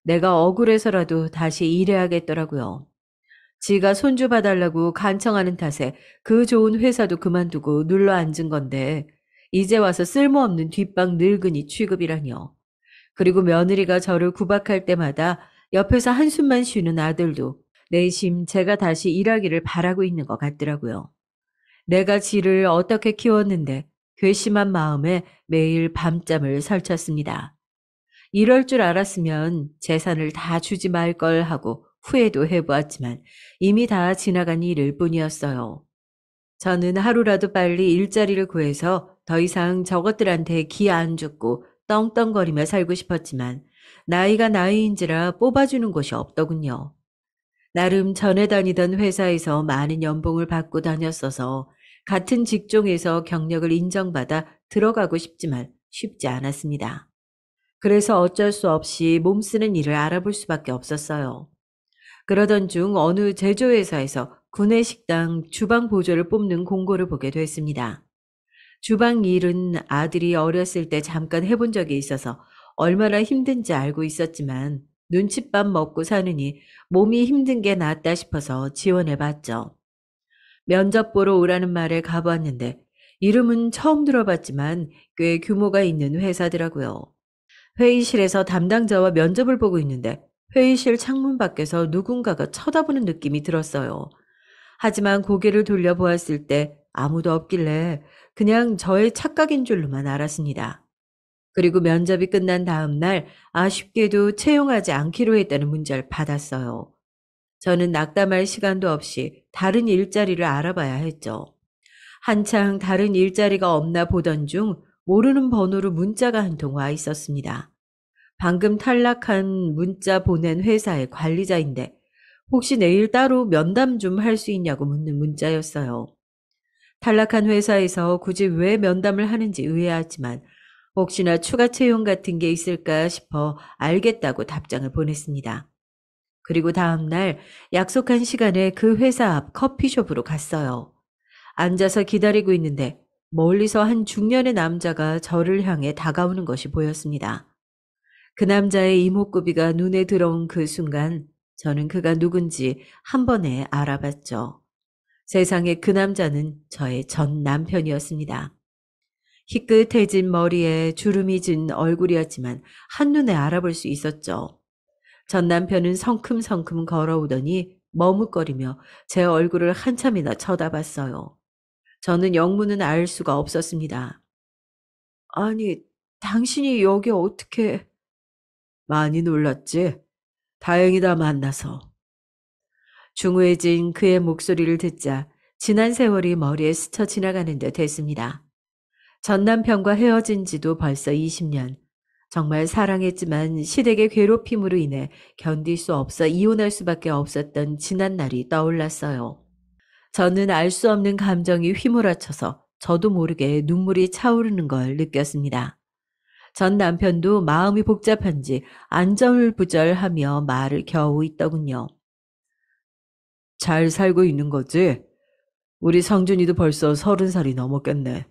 내가 억울해서라도 다시 일해야겠더라고요. 지가 손주 봐달라고 간청하는 탓에 그 좋은 회사도 그만두고 눌러 앉은 건데 이제 와서 쓸모없는 뒷방 늙은이 취급이라뇨. 그리고 며느리가 저를 구박할 때마다 옆에서 한숨만 쉬는 아들도 내심 제가 다시 일하기를 바라고 있는 것 같더라고요. 내가 지를 어떻게 키웠는데 괘씸한 마음에 매일 밤잠을 설쳤습니다. 이럴 줄 알았으면 재산을 다 주지 말 걸 하고 후회도 해보았지만 이미 다 지나간 일일 뿐이었어요. 저는 하루라도 빨리 일자리를 구해서 더 이상 저것들한테 기 안 죽고 떵떵거리며 살고 싶었지만 나이가 나이인지라 뽑아주는 곳이 없더군요. 나름 전에 다니던 회사에서 많은 연봉을 받고 다녔어서 같은 직종에서 경력을 인정받아 들어가고 싶지만 쉽지 않았습니다. 그래서 어쩔 수 없이 몸쓰는 일을 알아볼 수밖에 없었어요. 그러던 중 어느 제조회사에서 구내식당 주방 보조를 뽑는 공고를 보게 됐습니다. 주방 일은 아들이 어렸을 때 잠깐 해본 적이 있어서 얼마나 힘든지 알고 있었지만 눈칫밥 먹고 사느니 몸이 힘든 게 낫다 싶어서 지원해봤죠. 면접 보러 오라는 말에 가보았는데 이름은 처음 들어봤지만 꽤 규모가 있는 회사더라고요. 회의실에서 담당자와 면접을 보고 있는데 회의실 창문 밖에서 누군가가 쳐다보는 느낌이 들었어요. 하지만 고개를 돌려보았을 때 아무도 없길래 그냥 저의 착각인 줄로만 알았습니다. 그리고 면접이 끝난 다음 날 아쉽게도 채용하지 않기로 했다는 문자를 받았어요. 저는 낙담할 시간도 없이 다른 일자리를 알아봐야 했죠. 한창 다른 일자리가 없나 보던 중 모르는 번호로 문자가 한 통 와 있었습니다. 방금 탈락한 문자 보낸 회사의 관리자인데 혹시 내일 따로 면담 좀 할 수 있냐고 묻는 문자였어요. 탈락한 회사에서 굳이 왜 면담을 하는지 의아하지만 혹시나 추가 채용 같은 게 있을까 싶어 알겠다고 답장을 보냈습니다. 그리고 다음 날 약속한 시간에 그 회사 앞 커피숍으로 갔어요. 앉아서 기다리고 있는데 멀리서 한 중년의 남자가 저를 향해 다가오는 것이 보였습니다. 그 남자의 이목구비가 눈에 들어온 그 순간 저는 그가 누군지 한 번에 알아봤죠. 세상에 그 남자는 저의 전 남편이었습니다. 희끗해진 머리에 주름이 진 얼굴이었지만 한눈에 알아볼 수 있었죠. 전 남편은 성큼성큼 걸어오더니 머뭇거리며 제 얼굴을 한참이나 쳐다봤어요. 저는 영문은 알 수가 없었습니다. 아니, 당신이 여기 어떻게... 많이 놀랐지? 다행이다 만나서. 중후해진 그의 목소리를 듣자 지난 세월이 머리에 스쳐 지나가는 듯 했습니다. 전 남편과 헤어진 지도 벌써 20년. 정말 사랑했지만 시댁의 괴롭힘으로 인해 견딜 수 없어 이혼할 수밖에 없었던 지난 날이 떠올랐어요. 저는 알 수 없는 감정이 휘몰아쳐서 저도 모르게 눈물이 차오르는 걸 느꼈습니다. 전 남편도 마음이 복잡한지 안절부절하며 말을 겨우 잇더군요. 잘 살고 있는 거지? 우리 상준이도 벌써 30살이 넘었겠네.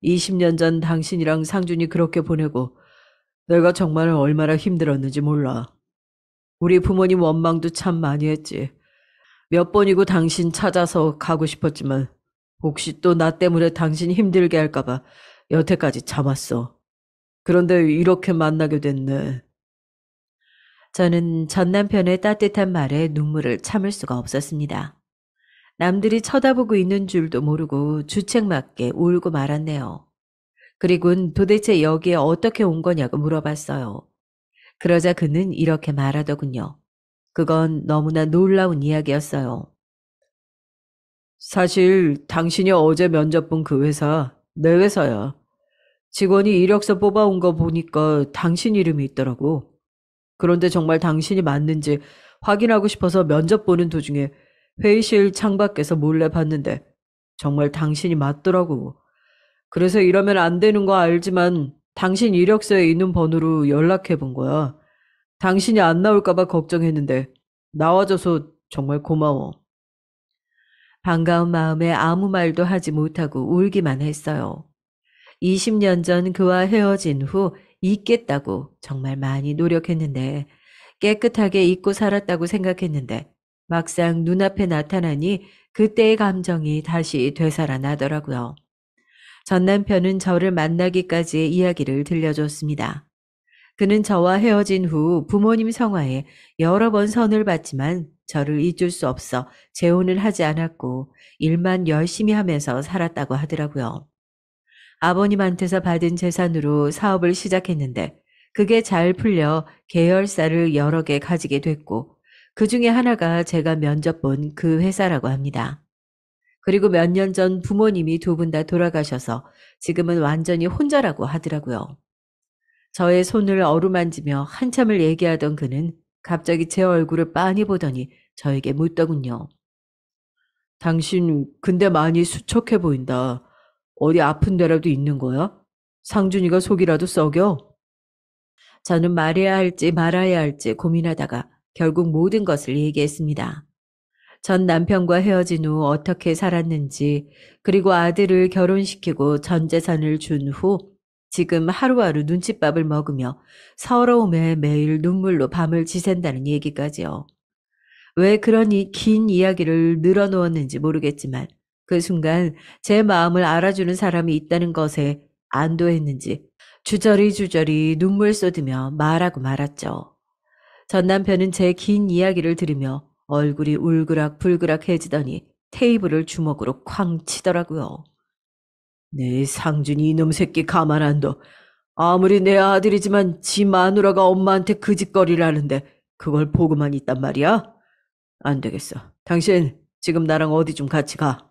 20년 전 당신이랑 상준이 그렇게 보내고 내가 정말 얼마나 힘들었는지 몰라. 우리 부모님 원망도 참 많이 했지. 몇 번이고 당신 찾아서 가고 싶었지만 혹시 또 나 때문에 당신 힘들게 할까봐 여태까지 참았어. 그런데 이렇게 만나게 됐네. 저는 전 남편의 따뜻한 말에 눈물을 참을 수가 없었습니다. 남들이 쳐다보고 있는 줄도 모르고 주책맞게 울고 말았네요. 그리곤 도대체 여기에 어떻게 온 거냐고 물어봤어요. 그러자 그는 이렇게 말하더군요. 그건 너무나 놀라운 이야기였어요. 사실 당신이 어제 면접 본 그 회사, 내 회사야. 직원이 이력서 뽑아온 거 보니까 당신 이름이 있더라고. 그런데 정말 당신이 맞는지 확인하고 싶어서 면접 보는 도중에 회의실 창밖에서 몰래 봤는데 정말 당신이 맞더라고. 그래서 이러면 안 되는 거 알지만 당신 이력서에 있는 번호로 연락해 본 거야. 당신이 안 나올까 봐 걱정했는데 나와줘서 정말 고마워. 반가운 마음에 아무 말도 하지 못하고 울기만 했어요. 20년 전 그와 헤어진 후 잊겠다고 정말 많이 노력했는데 깨끗하게 잊고 살았다고 생각했는데 막상 눈앞에 나타나니 그때의 감정이 다시 되살아나더라고요. 전 남편은 저를 만나기까지의 이야기를 들려줬습니다. 그는 저와 헤어진 후 부모님 성화에 여러 번 선을 봤지만 저를 잊을 수 없어 재혼을 하지 않았고 일만 열심히 하면서 살았다고 하더라고요. 아버님한테서 받은 재산으로 사업을 시작했는데 그게 잘 풀려 계열사를 여러 개 가지게 됐고 그 중에 하나가 제가 면접 본 그 회사라고 합니다. 그리고 몇 년 전 부모님이 두 분 다 돌아가셔서 지금은 완전히 혼자라고 하더라고요. 저의 손을 어루만지며 한참을 얘기하던 그는 갑자기 제 얼굴을 빤히 보더니 저에게 묻더군요. 당신 근데 많이 수척해 보인다. 어디 아픈 데라도 있는 거야? 상준이가 속이라도 썩여? 저는 말해야 할지 말아야 할지 고민하다가 결국 모든 것을 얘기했습니다. 전 남편과 헤어진 후 어떻게 살았는지, 그리고 아들을 결혼시키고 전 재산을 준 후 지금 하루하루 눈칫밥을 먹으며 서러움에 매일 눈물로 밤을 지샌다는 얘기까지요. 왜 그런 긴 이야기를 늘어놓았는지 모르겠지만 그 순간 제 마음을 알아주는 사람이 있다는 것에 안도했는지 주저리 눈물 쏟으며 말하고 말았죠. 전 남편은 제 긴 이야기를 들으며 얼굴이 울그락불그락해지더니 테이블을 주먹으로 쾅 치더라고요. 내 상준이 이놈 새끼 가만 안 둬. 아무리 내 아들이지만 지 마누라가 엄마한테 그 짓거리를 하는데 그걸 보고만 있단 말이야? 안 되겠어. 당신 지금 나랑 어디 좀 같이 가.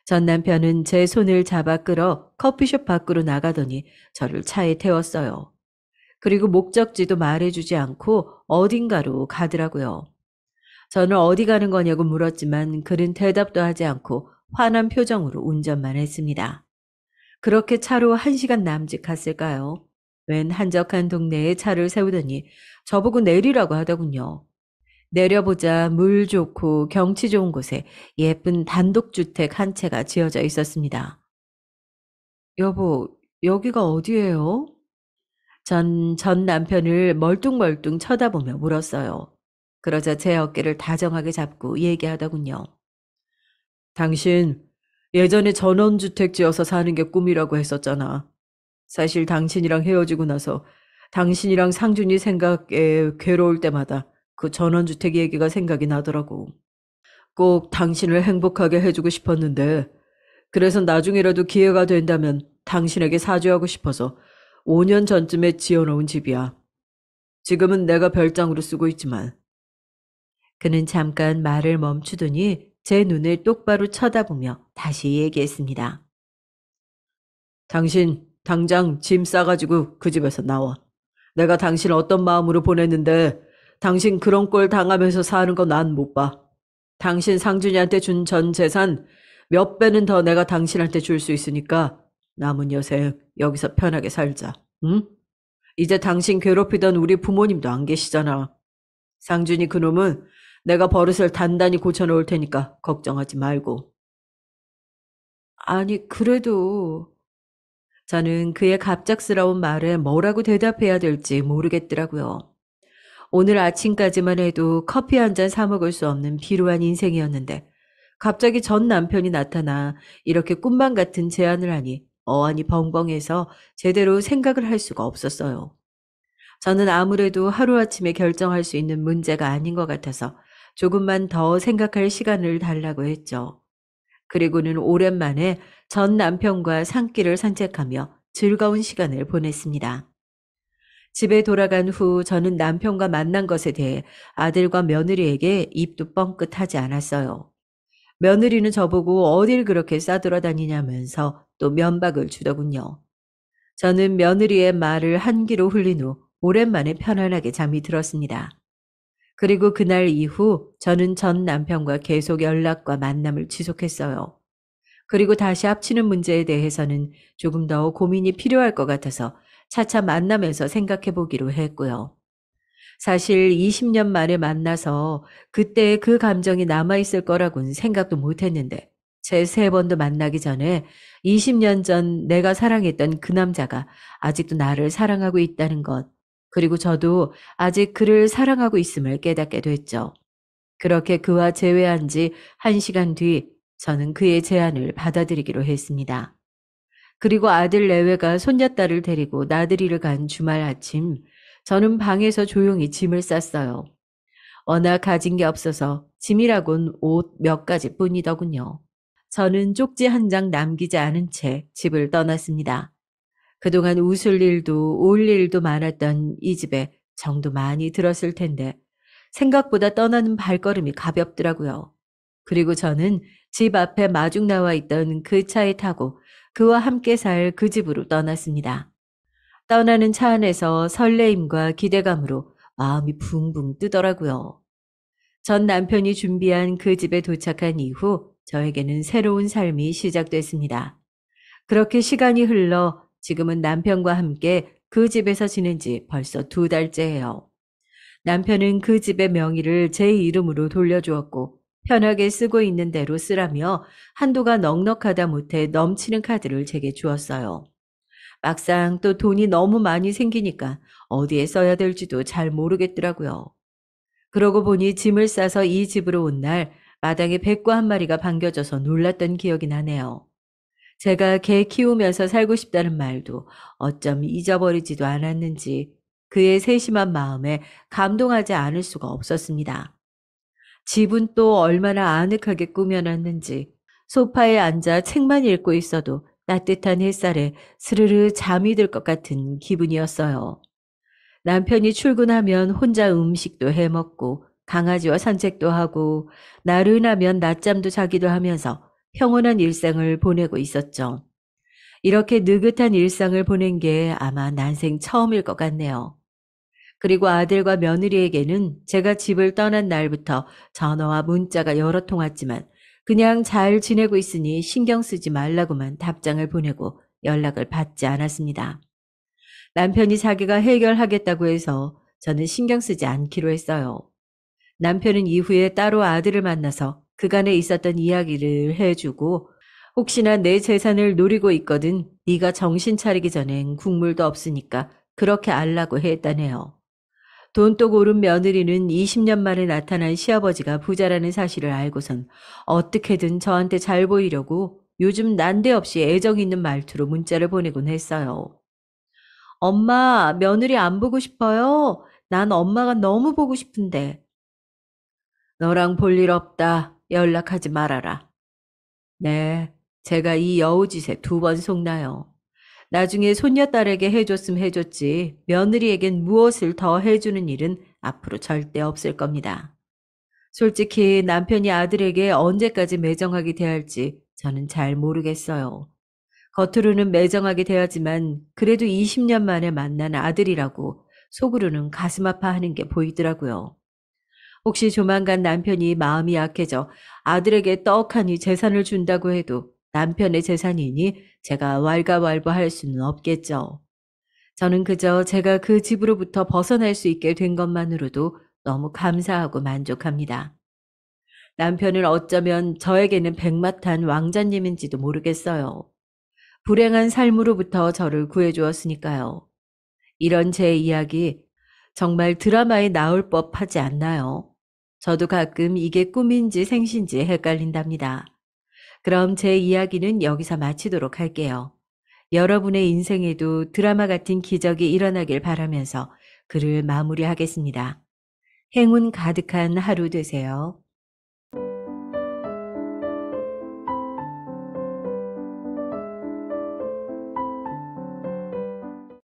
전 남편은 제 손을 잡아 끌어 커피숍 밖으로 나가더니 저를 차에 태웠어요. 그리고 목적지도 말해주지 않고 어딘가로 가더라고요. 저는 어디 가는 거냐고 물었지만 그는 대답도 하지 않고 화난 표정으로 운전만 했습니다. 그렇게 차로 1시간 남짓 갔을까요? 웬 한적한 동네에 차를 세우더니 저보고 내리라고 하더군요. 내려보자 물 좋고 경치 좋은 곳에 예쁜 단독주택 한 채가 지어져 있었습니다. 여보, 여기가 어디예요? 전 남편을 멀뚱멀뚱 쳐다보며 물었어요. 그러자 제 어깨를 다정하게 잡고 얘기하더군요. 당신 예전에 전원주택 지어서 사는 게 꿈이라고 했었잖아. 사실 당신이랑 헤어지고 나서 당신이랑 상준이 생각에 괴로울 때마다 그 전원주택 얘기가 생각이 나더라고. 꼭 당신을 행복하게 해주고 싶었는데 그래서 나중에라도 기회가 된다면 당신에게 사죄하고 싶어서 5년 전쯤에 지어놓은 집이야. 지금은 내가 별장으로 쓰고 있지만. 그는 잠깐 말을 멈추더니 제 눈을 똑바로 쳐다보며 다시 얘기했습니다. 당신 당장 짐 싸가지고 그 집에서 나와. 내가 당신 어떤 마음으로 보냈는데 당신 그런 꼴 당하면서 사는 거 난 못 봐. 당신 상준이한테 준 전 재산 몇 배는 더 내가 당신한테 줄 수 있으니까 남은 여생 여기서 편하게 살자. 응? 이제 당신 괴롭히던 우리 부모님도 안 계시잖아. 상준이 그놈은 내가 버릇을 단단히 고쳐놓을 테니까 걱정하지 말고. 아니, 그래도 저는 그의 갑작스러운 말에 뭐라고 대답해야 될지 모르겠더라고요. 오늘 아침까지만 해도 커피 한 잔 사 먹을 수 없는 비루한 인생이었는데 갑자기 전 남편이 나타나 이렇게 꿈만 같은 제안을 하니 어안이 벙벙해서 제대로 생각을 할 수가 없었어요. 저는 아무래도 하루아침에 결정할 수 있는 문제가 아닌 것 같아서 조금만 더 생각할 시간을 달라고 했죠. 그리고는 오랜만에 전 남편과 산길을 산책하며 즐거운 시간을 보냈습니다. 집에 돌아간 후 저는 남편과 만난 것에 대해 아들과 며느리에게 입도 뻥끗하지 않았어요. 며느리는 저보고 어딜 그렇게 싸돌아다니냐면서 또 면박을 주더군요. 저는 며느리의 말을 한 귀로 흘린 후 오랜만에 편안하게 잠이 들었습니다. 그리고 그날 이후 저는 전 남편과 계속 연락과 만남을 지속했어요. 그리고 다시 합치는 문제에 대해서는 조금 더 고민이 필요할 것 같아서 차차 만나면서 생각해 보기로 했고요. 사실 20년 만에 만나서 그때의 그 감정이 남아있을 거라고는 생각도 못 했는데 제 3번도 만나기 전에 20년 전 내가 사랑했던 그 남자가 아직도 나를 사랑하고 있다는 것, 그리고 저도 아직 그를 사랑하고 있음을 깨닫게 됐죠. 그렇게 그와 재회한 지 1시간 뒤 저는 그의 제안을 받아들이기로 했습니다. 그리고 아들 내외가 손녀딸을 데리고 나들이를 간 주말 아침, 저는 방에서 조용히 짐을 쌌어요. 워낙 가진 게 없어서 짐이라곤 옷 몇 가지 뿐이더군요. 저는 쪽지 한 장 남기지 않은 채 집을 떠났습니다. 그동안 웃을 일도 올 일도 많았던 이 집에 정도 많이 들었을 텐데 생각보다 떠나는 발걸음이 가볍더라고요. 그리고 저는 집 앞에 마중 나와 있던 그 차에 타고 그와 함께 살 그 집으로 떠났습니다. 떠나는 차 안에서 설레임과 기대감으로 마음이 붕붕 뜨더라고요. 전 남편이 준비한 그 집에 도착한 이후 저에게는 새로운 삶이 시작됐습니다. 그렇게 시간이 흘러 지금은 남편과 함께 그 집에서 지낸 지 벌써 2달째예요. 남편은 그 집의 명의를 제 이름으로 돌려주었고 편하게 쓰고 있는 대로 쓰라며 한도가 넉넉하다 못해 넘치는 카드를 제게 주었어요. 막상 또 돈이 너무 많이 생기니까 어디에 써야 될지도 잘 모르겠더라고요. 그러고 보니 짐을 싸서 이 집으로 온 날 마당에 백과 한 마리가 반겨져서 놀랐던 기억이 나네요. 제가 개 키우면서 살고 싶다는 말도 어쩜 잊어버리지도 않았는지 그의 세심한 마음에 감동하지 않을 수가 없었습니다. 집은 또 얼마나 아늑하게 꾸며놨는지 소파에 앉아 책만 읽고 있어도 따뜻한 햇살에 스르르 잠이 들 것 같은 기분이었어요. 남편이 출근하면 혼자 음식도 해 먹고 강아지와 산책도 하고 나른하면 낮잠도 자기도 하면서 평온한 일상을 보내고 있었죠. 이렇게 느긋한 일상을 보낸 게 아마 난생 처음일 것 같네요. 그리고 아들과 며느리에게는 제가 집을 떠난 날부터 전화와 문자가 여러 통 왔지만 그냥 잘 지내고 있으니 신경 쓰지 말라고만 답장을 보내고 연락을 받지 않았습니다. 남편이 자기가 해결하겠다고 해서 저는 신경 쓰지 않기로 했어요. 남편은 이후에 따로 아들을 만나서 그간에 있었던 이야기를 해주고 혹시나 내 재산을 노리고 있거든 네가 정신 차리기 전엔 국물도 없으니까 그렇게 알라고 했다네요. 돈독 오른 며느리는 20년 만에 나타난 시아버지가 부자라는 사실을 알고선 어떻게든 저한테 잘 보이려고 요즘 난데없이 애정 있는 말투로 문자를 보내곤 했어요. 엄마, 며느리 안 보고 싶어요? 난 엄마가 너무 보고 싶은데. 너랑 볼 일 없다. 연락하지 말아라. 네, 제가 이 여우짓에 2번 속나요. 나중에 손녀딸에게 해줬으면 해줬지 며느리에겐 무엇을 더 해주는 일은 앞으로 절대 없을 겁니다. 솔직히 남편이 아들에게 언제까지 매정하게 대할지 저는 잘 모르겠어요. 겉으로는 매정하게 대하지만 그래도 20년 만에 만난 아들이라고 속으로는 가슴 아파하는 게 보이더라고요. 혹시 조만간 남편이 마음이 약해져 아들에게 떡하니 재산을 준다고 해도 남편의 재산이니 제가 왈가왈부할 수는 없겠죠. 저는 그저 제가 그 집으로부터 벗어날 수 있게 된 것만으로도 너무 감사하고 만족합니다. 남편은 어쩌면 저에게는 백마탄 왕자님인지도 모르겠어요. 불행한 삶으로부터 저를 구해주었으니까요. 이런 제 이야기 정말 드라마에 나올 법하지 않나요? 저도 가끔 이게 꿈인지 생신지 헷갈린답니다. 그럼 제 이야기는 여기서 마치도록 할게요. 여러분의 인생에도 드라마 같은 기적이 일어나길 바라면서 글을 마무리하겠습니다. 행운 가득한 하루 되세요.